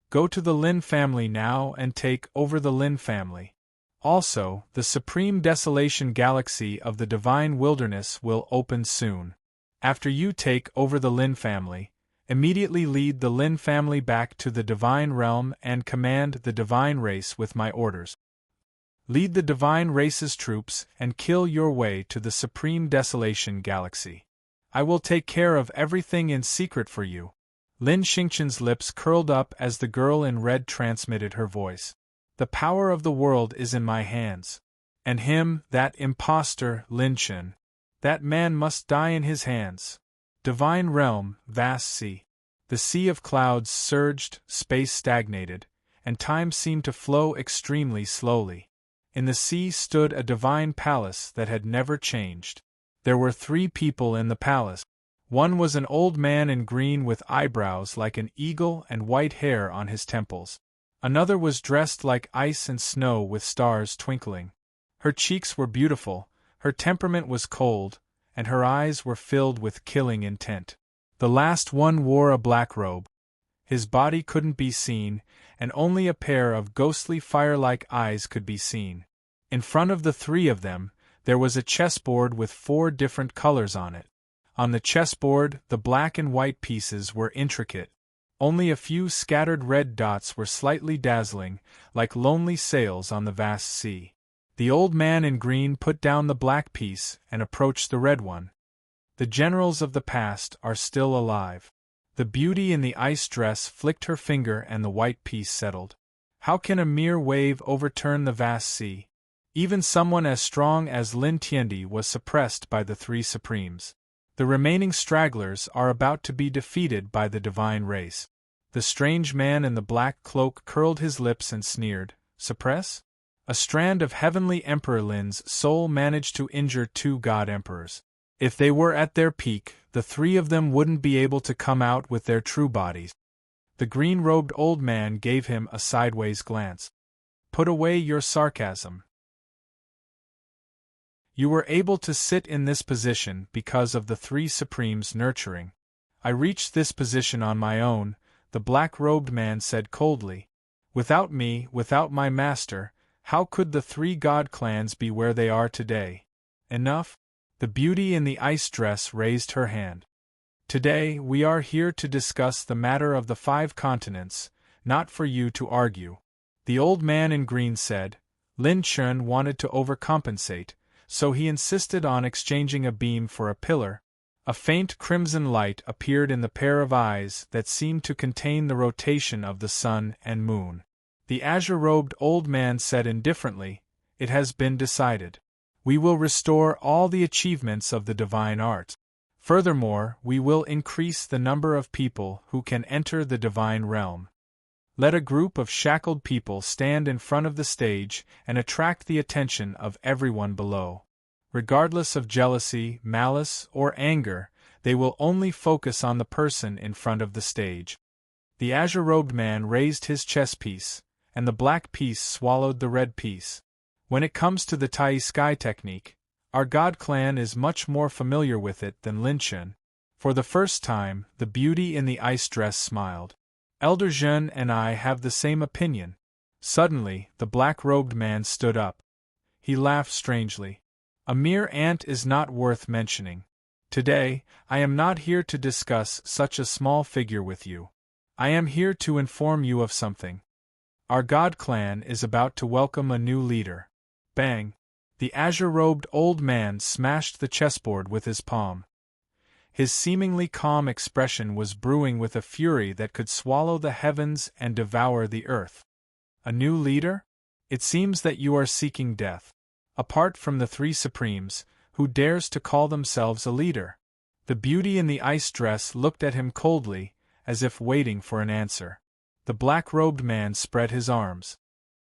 Go to the Lin family now and take over the Lin family. Also, the Supreme Desolation Galaxy of the Divine Wilderness will open soon. After you take over the Lin family, immediately lead the Lin family back to the Divine Realm and command the Divine Race with my orders. Lead the Divine Race's troops and kill your way to the Supreme Desolation Galaxy. I will take care of everything in secret for you. Lin Xingchen's lips curled up as the girl in red transmitted her voice. The power of the world is in my hands. And him, that impostor, Lin Chen. That man must die in his hands. Divine Realm, vast sea. The sea of clouds surged, space stagnated, and time seemed to flow extremely slowly. In the sea stood a divine palace that had never changed. There were 3 people in the palace. One was an old man in green with eyebrows like an eagle and white hair on his temples. Another was dressed like ice and snow with stars twinkling. Her cheeks were beautiful, her temperament was cold, and her eyes were filled with killing intent. The last one wore a black robe. His body couldn't be seen, and only a pair of ghostly fire-like eyes could be seen. In front of the 3 of them, there was a chessboard with 4 different colors on it. On the chessboard, the black and white pieces were intricate. Only a few scattered red dots were slightly dazzling, like lonely sails on the vast sea. The old man in green put down the black piece and approached the red one. The generals of the past are still alive. The beauty in the ice dress flicked her finger and the white piece settled. How can a mere wave overturn the vast sea? Even someone as strong as Lin Tiandi was suppressed by the three supremes. The remaining stragglers are about to be defeated by the divine race. The strange man in the black cloak curled his lips and sneered. Suppress? A strand of heavenly Emperor Lin's soul managed to injure two god emperors. If they were at their peak, the three of them wouldn't be able to come out with their true bodies. The green-robed old man gave him a sideways glance. Put away your sarcasm. You were able to sit in this position because of the three supremes' nurturing. I reached this position on my own, the black-robed man said coldly. Without me, without my master, how could the three god clans be where they are today? Enough? The beauty in the ice dress raised her hand. Today, we are here to discuss the matter of the 5 continents, not for you to argue. The old man in green said. Lin Chun wanted to overcompensate, so he insisted on exchanging a beam for a pillar. A faint crimson light appeared in the pair of eyes that seemed to contain the rotation of the sun and moon. The azure-robed old man said indifferently, It has been decided. We will restore all the achievements of the divine art. Furthermore, we will increase the number of people who can enter the divine realm. Let a group of shackled people stand in front of the stage and attract the attention of everyone below. Regardless of jealousy, malice, or anger, they will only focus on the person in front of the stage. The azure-robed man raised his chess piece, and the black piece swallowed the red piece. When it comes to the Tai Sky technique, our god clan is much more familiar with it than Lin Chun. For the first time, the beauty in the ice dress smiled. Elder Zhen and I have the same opinion. Suddenly, the black-robed man stood up. He laughed strangely. A mere ant is not worth mentioning. Today, I am not here to discuss such a small figure with you. I am here to inform you of something. Our god clan is about to welcome a new leader. Bang! The azure-robed old man smashed the chessboard with his palm. His seemingly calm expression was brewing with a fury that could swallow the heavens and devour the earth. A new leader? It seems that you are seeking death. Apart from the three supremes, who dares to call themselves a leader? The beauty in the ice dress looked at him coldly, as if waiting for an answer. The black-robed man spread his arms.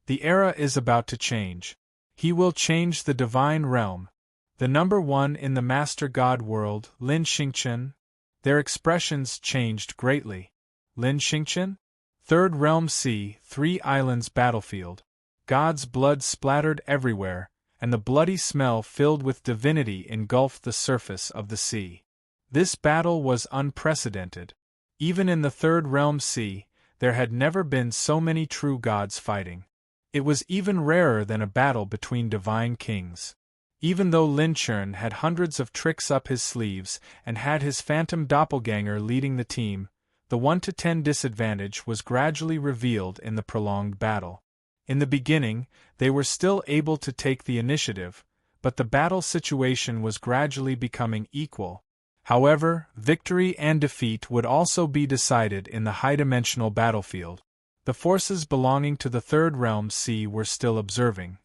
The era is about to change. He will change the divine realm. The number 1 in the Master God world, Lin Xingchen. Their expressions changed greatly. Lin Xingchen? Third Realm Sea, 3 Islands battlefield. God's blood splattered everywhere, and the bloody smell filled with divinity engulfed the surface of the sea. This battle was unprecedented. Even in the Third Realm Sea, there had never been so many true gods fighting. It was even rarer than a battle between divine kings. Even though Lin Chun had hundreds of tricks up his sleeves and had his phantom doppelganger leading the team, the 1-to-10 disadvantage was gradually revealed in the prolonged battle. In the beginning, they were still able to take the initiative, but the battle situation was gradually becoming equal. However, victory and defeat would also be decided in the high-dimensional battlefield. The forces belonging to the Third Realm Sea were still observing.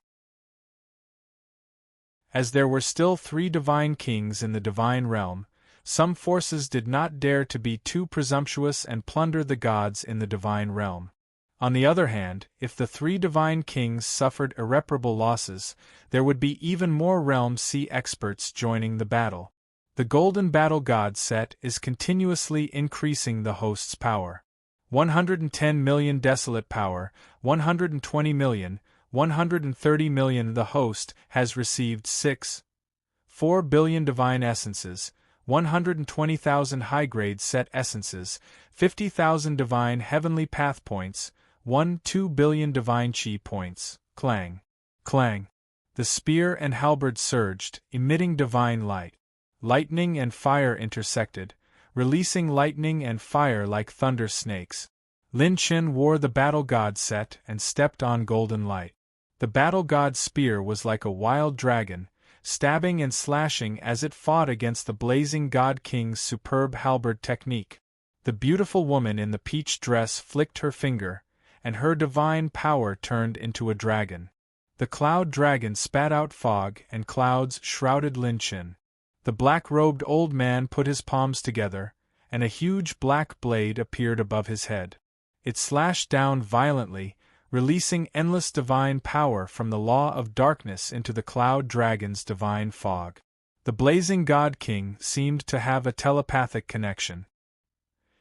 As there were still 3 divine kings in the divine realm, some forces did not dare to be too presumptuous and plunder the gods in the divine realm. On the other hand, if the 3 divine kings suffered irreparable losses, there would be even more Realm Sea experts joining the battle. The golden battle god set is continuously increasing the host's power. 110 million desolate power, 120 million, 130 million. The host has received 6.4 billion divine essences, 120,000 high-grade set essences, 50,000 divine heavenly path points, 1.2 billion divine chi points. Clang! Clang! The spear and halberd surged, emitting divine light. Lightning and fire intersected, releasing lightning and fire like thunder snakes. Lin Chun wore the battle god set and stepped on golden light. The battle god's spear was like a wild dragon, stabbing and slashing as it fought against the blazing God King's superb halberd technique. The beautiful woman in the peach dress flicked her finger, and her divine power turned into a dragon. The cloud dragon spat out fog and clouds shrouded Lin Chen. The black-robed old man put his palms together, and a huge black blade appeared above his head. It slashed down violently, releasing endless divine power from the law of darkness into the cloud dragon's divine fog. The blazing God King seemed to have a telepathic connection.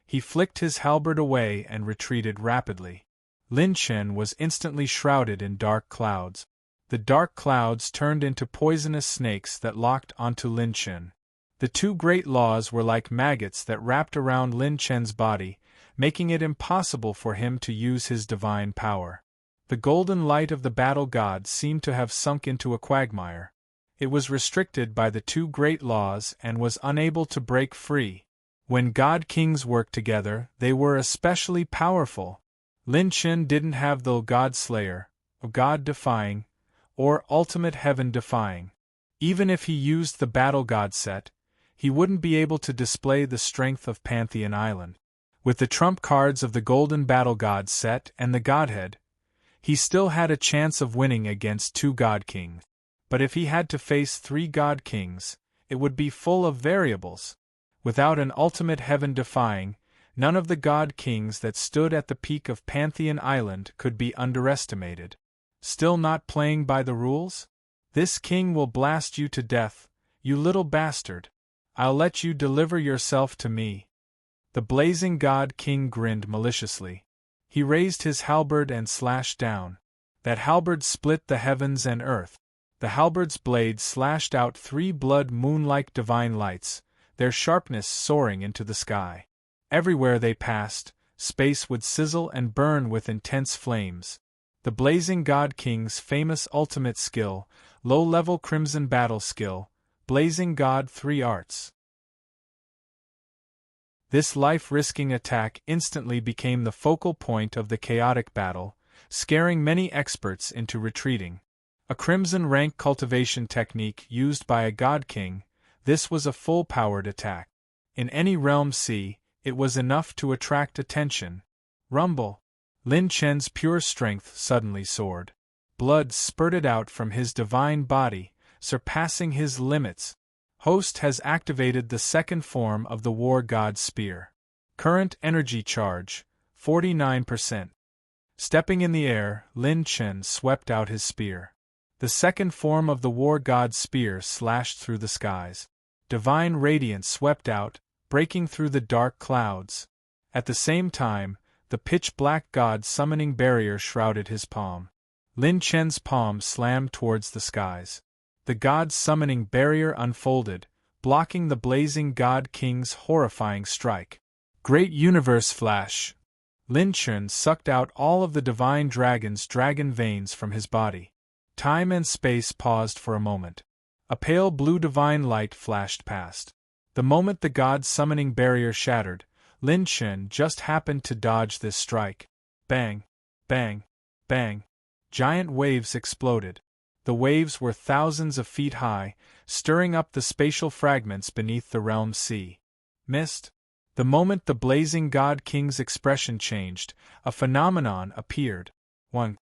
He flicked his halberd away and retreated rapidly. Lin Chen was instantly shrouded in dark clouds. The dark clouds turned into poisonous snakes that locked onto Lin Chen. The two great laws were like maggots that wrapped around Lin Chen's body, making it impossible for him to use his divine power. The golden light of the battle god seemed to have sunk into a quagmire. It was restricted by the two great laws and was unable to break free. When God Kings worked together, they were especially powerful. Lin Chen didn't have the God Slayer, God Defying, or Ultimate Heaven Defying. Even if he used the Battle God set, he wouldn't be able to display the strength of Pantheon Island. With the trump cards of the Golden Battle God set and the Godhead, he still had a chance of winning against two God Kings. But if he had to face three God Kings, it would be full of variables. Without an ultimate heaven defying, none of the God Kings that stood at the peak of Pantheon Island could be underestimated. Still not playing by the rules? This king will blast you to death, you little bastard. I'll let you deliver yourself to me. The blazing God King grinned maliciously. He raised his halberd and slashed down. That halberd split the heavens and earth. The halberd's blade slashed out three blood moon-like divine lights, their sharpness soaring into the sky. Everywhere they passed, space would sizzle and burn with intense flames. The blazing God King's famous ultimate skill, low-level crimson battle skill, blazing God 3 arts. This life-risking attack instantly became the focal point of the chaotic battle, scaring many experts into retreating. A crimson rank cultivation technique used by a God King, this was a full-powered attack. In any realm C, it was enough to attract attention. Rumble! Lin Chen's pure strength suddenly soared. Blood spurted out from his divine body, surpassing his limits. Host has activated the second form of the War God Spear. Current energy charge, 49%. Stepping in the air, Lin Chen swept out his spear. The second form of the War God Spear slashed through the skies. Divine radiance swept out, breaking through the dark clouds. At the same time, the pitch-black God summoning barrier shrouded his palm. Lin Chen's palm slammed towards the skies. The God summoning barrier unfolded, blocking the blazing God King's horrifying strike. Great universe flash! Lin Chen sucked out all of the divine dragon's dragon veins from his body. Time and space paused for a moment. A pale blue divine light flashed past. The moment the God summoning barrier shattered, Lin Chen just happened to dodge this strike. Bang! Bang! Bang! Giant waves exploded. The waves were thousands of feet high, stirring up the spatial fragments beneath the realm sea. Missed? The moment the blazing God King's expression changed, a phenomenon appeared. One.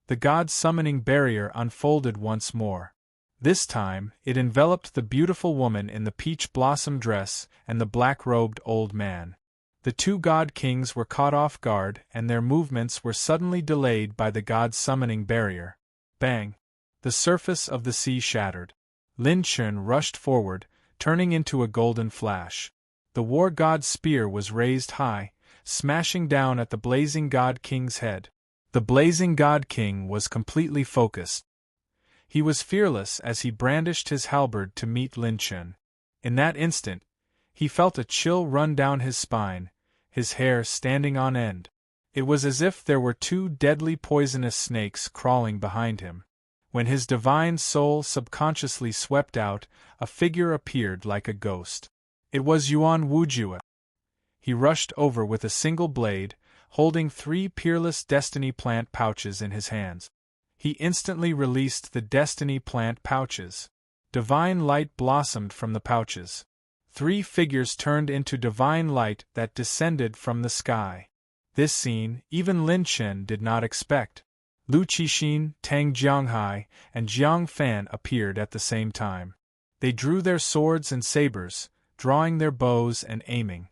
The God summoning barrier unfolded once more. This time, it enveloped the beautiful woman in the peach blossom dress and the black-robed old man. The two God Kings were caught off guard and their movements were suddenly delayed by the God summoning barrier. Bang! The surface of the sea shattered. Lin Chen rushed forward, turning into a golden flash. The War God Spear was raised high, smashing down at the blazing God King's head. The blazing God King was completely focused. He was fearless as he brandished his halberd to meet Lin Chen. In that instant, he felt a chill run down his spine, his hair standing on end. It was as if there were two deadly poisonous snakes crawling behind him. When his divine soul subconsciously swept out, a figure appeared like a ghost. It was Yuan Wujue. He rushed over with a single blade, holding 3 peerless destiny plant pouches in his hands. He instantly released the destiny plant pouches. divine light blossomed from the pouches. 3 figures turned into divine light that descended from the sky. This scene, even Lin Chen did not expect. Lu Qixin, Tang Jianghai, and Jiang Fan appeared at the same time. They drew their swords and sabers, drawing their bows and aiming.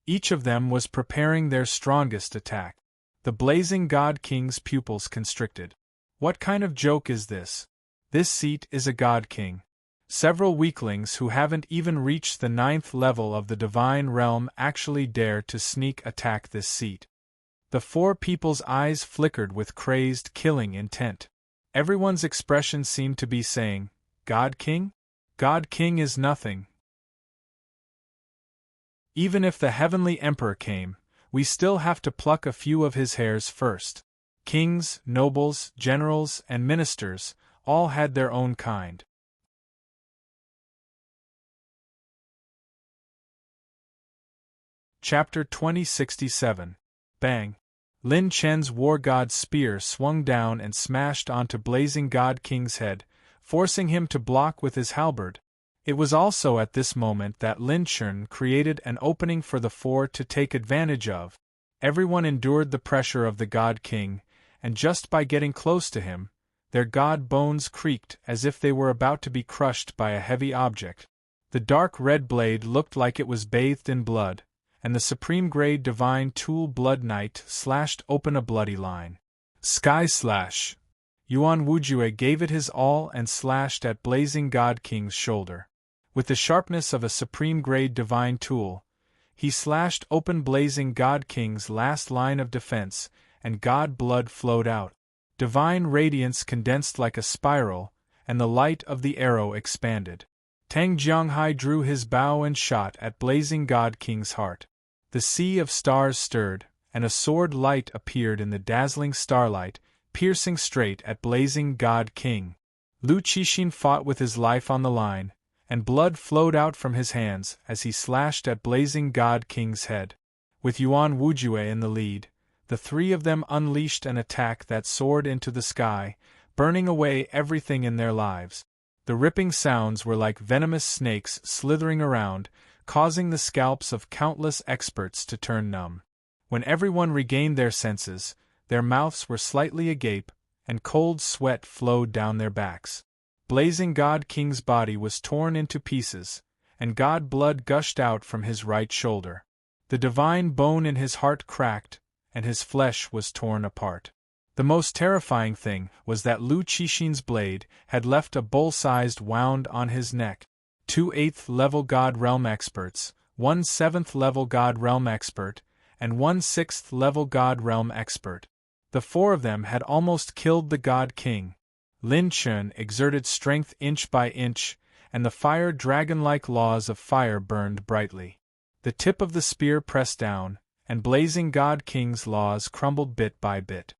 Each of them was preparing their strongest attack. The blazing God King's pupils constricted. What kind of joke is this? This seat is a God King. Several weaklings who haven't even reached the 9th level of the divine realm actually dare to sneak attack this seat. The 4 people's eyes flickered with crazed, killing intent. Everyone's expression seemed to be saying, God King? God King is nothing. Even if the heavenly emperor came, we still have to pluck a few of his hairs first. Kings, nobles, generals, and ministers all had their own kind. Chapter 2067. Bang! Lin Chen's war god's spear swung down and smashed onto blazing God King's head, forcing him to block with his halberd. It was also at this moment that Lin Chen created an opening for the 4 to take advantage of. Everyone endured the pressure of the God King, and just by getting close to him, their god bones creaked as if they were about to be crushed by a heavy object. The dark red blade looked like it was bathed in blood, and the supreme grade divine tool Blood Knight slashed open a bloody line. Sky Slash! Yuan Wujue gave it his all and slashed at blazing God King's shoulder. With the sharpness of a supreme grade divine tool, he slashed open blazing God King's last line of defense, and God blood flowed out. Divine radiance condensed like a spiral, and the light of the arrow expanded. Tang Jianghai drew his bow and shot at blazing God King's heart. The sea of stars stirred, and a sword light appeared in the dazzling starlight, piercing straight at blazing God King. Lu Qixin fought with his life on the line, and blood flowed out from his hands as he slashed at blazing God King's head. With Yuan Wujue in the lead, the 3 of them unleashed an attack that soared into the sky, burning away everything in their lives. The ripping sounds were like venomous snakes slithering around, causing the scalps of countless experts to turn numb. When everyone regained their senses, their mouths were slightly agape, and cold sweat flowed down their backs. Blazing God King's body was torn into pieces, and God blood gushed out from his right shoulder. The divine bone in his heart cracked, and his flesh was torn apart. The most terrifying thing was that Lu Qixin's blade had left a bowl-sized wound on his neck. 2 8th level God Realm experts, 1 7th level God Realm expert, and 1 6th level God Realm expert. The 4 of them had almost killed the God King. Lin Chen exerted strength inch by inch, and the fire dragon-like laws of fire burned brightly. The tip of the spear pressed down, and blazing God King's laws crumbled bit by bit.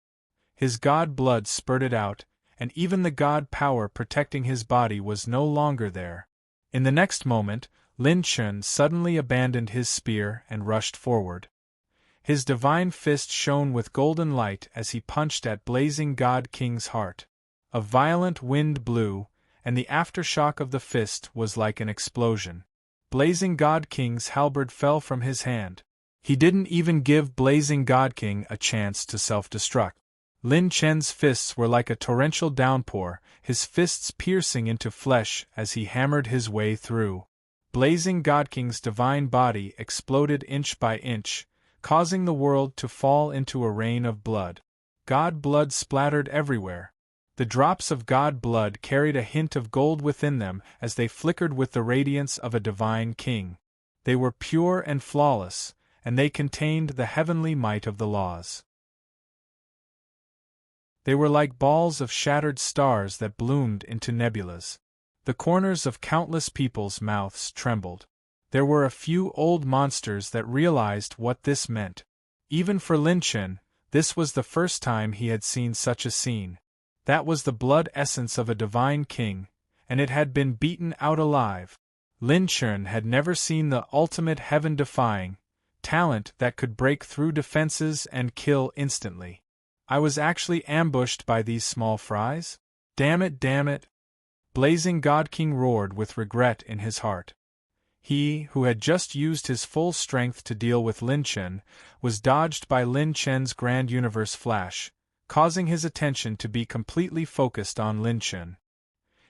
His god blood spurted out, and even the god power protecting his body was no longer there. In the next moment, Lin Chen suddenly abandoned his spear and rushed forward. His divine fist shone with golden light as he punched at blazing God King's heart. A violent wind blew, and the aftershock of the fist was like an explosion. Blazing God King's halberd fell from his hand. He didn't even give blazing God King a chance to self-destruct. Lin Chen's fists were like a torrential downpour, his fists piercing into flesh as he hammered his way through. Blazing God King's divine body exploded inch by inch, causing the world to fall into a rain of blood. God blood splattered everywhere. The drops of God blood carried a hint of gold within them as they flickered with the radiance of a divine king. They were pure and flawless, and they contained the heavenly might of the laws. They were like balls of shattered stars that bloomed into nebulas. The corners of countless people's mouths trembled. There were a few old monsters that realized what this meant. Even for Lin Chen, this was the first time he had seen such a scene. That was the blood essence of a divine king, and it had been beaten out alive. Lin Chen had never seen the ultimate heaven-defying talent that could break through defenses and kill instantly. I was actually ambushed by these small fries? Damn it, damn it. Blazing God King roared with regret in his heart. He, who had just used his full strength to deal with Lin Chen, was dodged by Lin Chen's Grand Universe Flash, causing his attention to be completely focused on Lin Chen.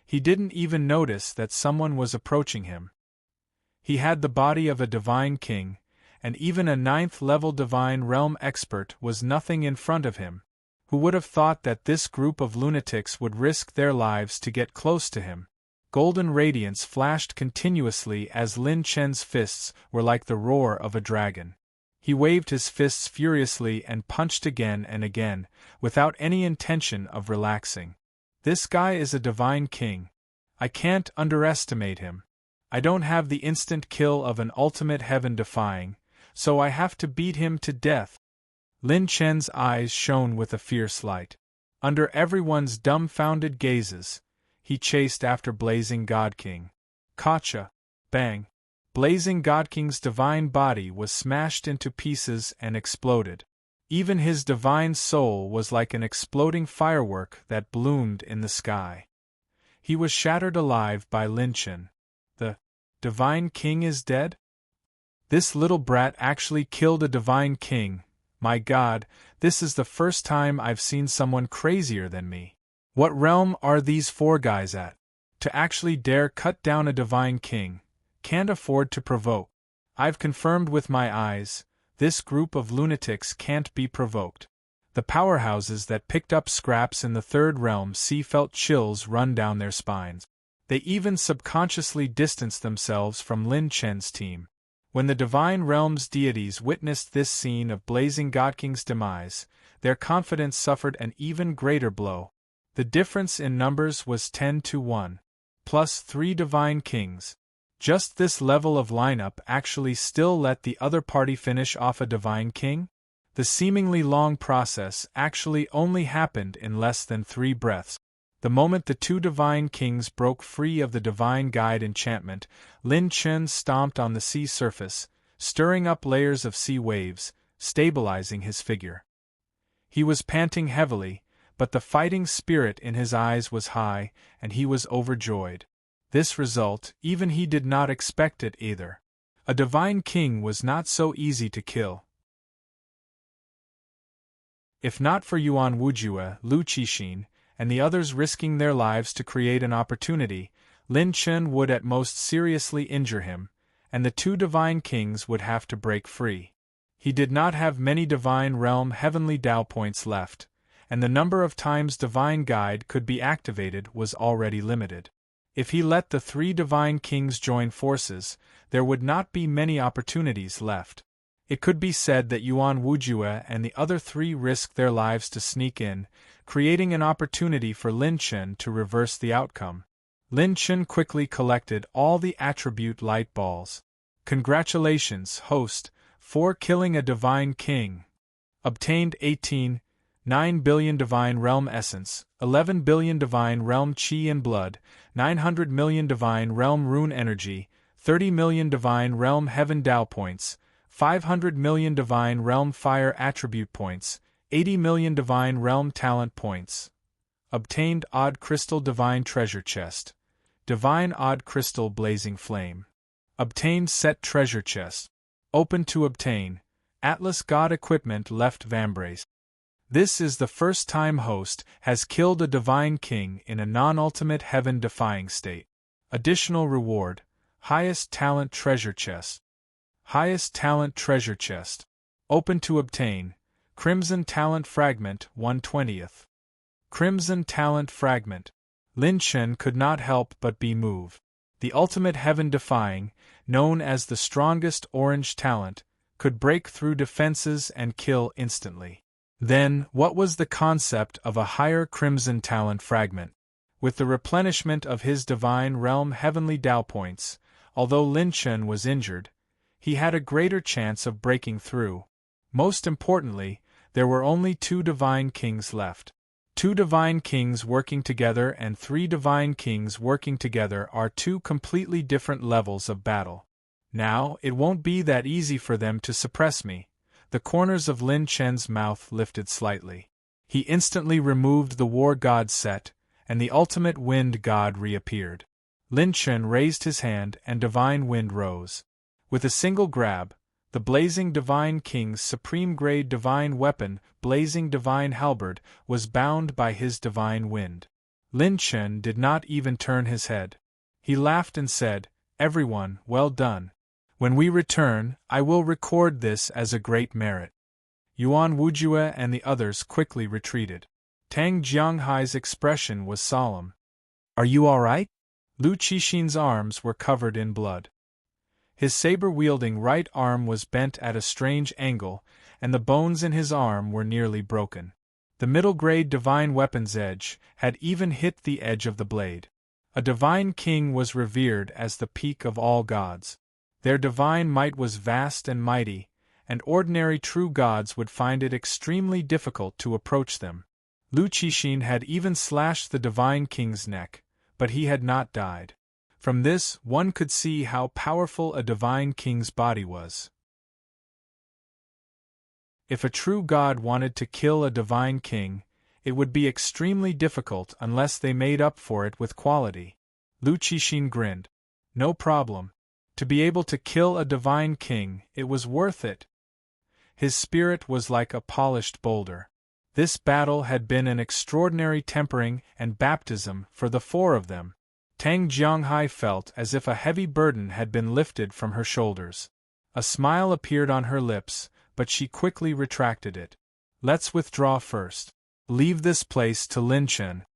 He didn't even notice that someone was approaching him. He had the body of a divine king, and even a 9th-level divine realm expert was nothing in front of him. Who would have thought that this group of lunatics would risk their lives to get close to him? Golden radiance flashed continuously as Lin Chen's fists were like the roar of a dragon. He waved his fists furiously and punched again and again, without any intention of relaxing. This guy is a divine king. I can't underestimate him. I don't have the instant kill of an ultimate heaven-defying, so I have to beat him to death. Lin Chen's eyes shone with a fierce light. Under everyone's dumbfounded gazes, he chased after Blazing God King. Gotcha! Bang! Blazing God King's divine body was smashed into pieces and exploded. Even his divine soul was like an exploding firework that bloomed in the sky. He was shattered alive by Lin Chen. The divine king is dead? This little brat actually killed a divine king. My God, this is the first time I've seen someone crazier than me. What realm are these 4 guys at? To actually dare cut down a divine king. Can't afford to provoke. I've confirmed with my eyes, this group of lunatics can't be provoked. The powerhouses that picked up scraps in the 3rd realm felt chills run down their spines. They even subconsciously distanced themselves from Lin Chen's team. When the Divine Realm's deities witnessed this scene of Blazing God King's demise, their confidence suffered an even greater blow. The difference in numbers was 10-1. Plus 3 Divine Kings. Just this level of lineup actually still let the other party finish off a Divine King? The seemingly long process actually only happened in less than 3 breaths. The moment the 2 Divine Kings broke free of the Divine Guide enchantment, Lin Chen stomped on the sea surface, stirring up layers of sea waves, stabilizing his figure. He was panting heavily, but the fighting spirit in his eyes was high, and he was overjoyed. This result, even he did not expect it either. A Divine King was not so easy to kill. If not for Yuan Wujue, Lu Qixin, and the others risking their lives to create an opportunity, Lin Chen would at most seriously injure him, and the 2 Divine Kings would have to break free. He did not have many Divine Realm Heavenly Dao points left, and the number of times Divine Guide could be activated was already limited. If he let the 3 Divine Kings join forces, there would not be many opportunities left. It could be said that Yuan Wujue and the other 3 risked their lives to sneak in, creating an opportunity for Lin Chen to reverse the outcome. Lin Chen quickly collected all the attribute light balls. Congratulations, host, for killing a Divine King. Obtained 9 billion Divine Realm Essence, 11 billion Divine Realm Qi and Blood, 900 million Divine Realm Rune Energy, 30 million Divine Realm Heaven Dao Points, 500 million Divine Realm Fire Attribute Points, 80 million Divine Realm Talent Points. Obtained Odd Crystal Divine Treasure Chest. Divine Odd Crystal Blazing Flame. Obtained Set Treasure Chest. Open to obtain. Atlas God Equipment Left Vambrace. This is the first time host has killed a Divine King in a non-ultimate heaven-defying state. Additional reward. Highest Talent Treasure Chest. Highest Talent Treasure Chest. Open to obtain. Crimson Talent Fragment 1/20th. Crimson Talent Fragment. Lin Chen could not help but be moved. The ultimate heaven-defying, known as the strongest orange talent, could break through defenses and kill instantly. Then, what was the concept of a higher Crimson Talent Fragment? With the replenishment of his Divine Realm Heavenly Dao points, although Lin Chen was injured, he had a greater chance of breaking through. Most importantly, there were only 2 Divine Kings left. 2 Divine Kings working together and 3 Divine Kings working together are 2 completely different levels of battle. Now, it won't be that easy for them to suppress me. The corners of Lin Chen's mouth lifted slightly. He instantly removed the War God set, and the ultimate wind god reappeared. Lin Chen raised his hand and divine wind rose. With a single grab, the blazing divine king's supreme-grade divine weapon, blazing divine halberd, was bound by his divine wind. Lin Chen did not even turn his head. He laughed and said, "Everyone, well done. When we return, I will record this as a great merit." Yuan Wujue and the others quickly retreated. Tang Jianghai's expression was solemn. "Are you all right?" Lu Qixin's arms were covered in blood. His saber-wielding right arm was bent at a strange angle, and the bones in his arm were nearly broken. The middle-grade divine weapon's edge had even hit the edge of the blade. A divine king was revered as the peak of all gods. Their divine might was vast and mighty, and ordinary true gods would find it extremely difficult to approach them. Lu Qixin had even slashed the divine king's neck, but he had not died. From this, one could see how powerful a divine king's body was. If a true god wanted to kill a divine king, it would be extremely difficult unless they made up for it with quality. Lu Qixin grinned. No problem. To be able to kill a divine king, it was worth it. His spirit was like a polished boulder. This battle had been an extraordinary tempering and baptism for the four of them. Tang Jianghai felt as if a heavy burden had been lifted from her shoulders. A smile appeared on her lips, but she quickly retracted it. "Let's withdraw first. Leave this place to Lin Chen."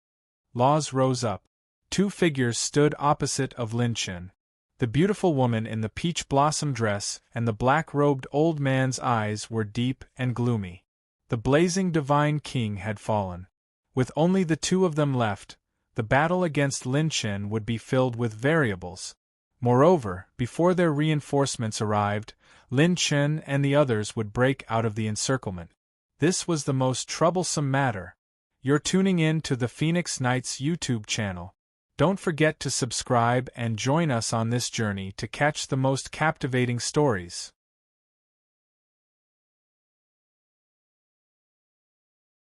Laws rose up. Two figures stood opposite of Lin Chen. The beautiful woman in the peach blossom dress and the black-robed old man's eyes were deep and gloomy. The blazing divine king had fallen. With only the two of them left, the battle against Lin Chen would be filled with variables. Moreover, before their reinforcements arrived, Lin Chen and the others would break out of the encirclement. This was the most troublesome matter. You're tuning in to the Phoenix Knights YouTube channel. Don't forget to subscribe and join us on this journey to catch the most captivating stories.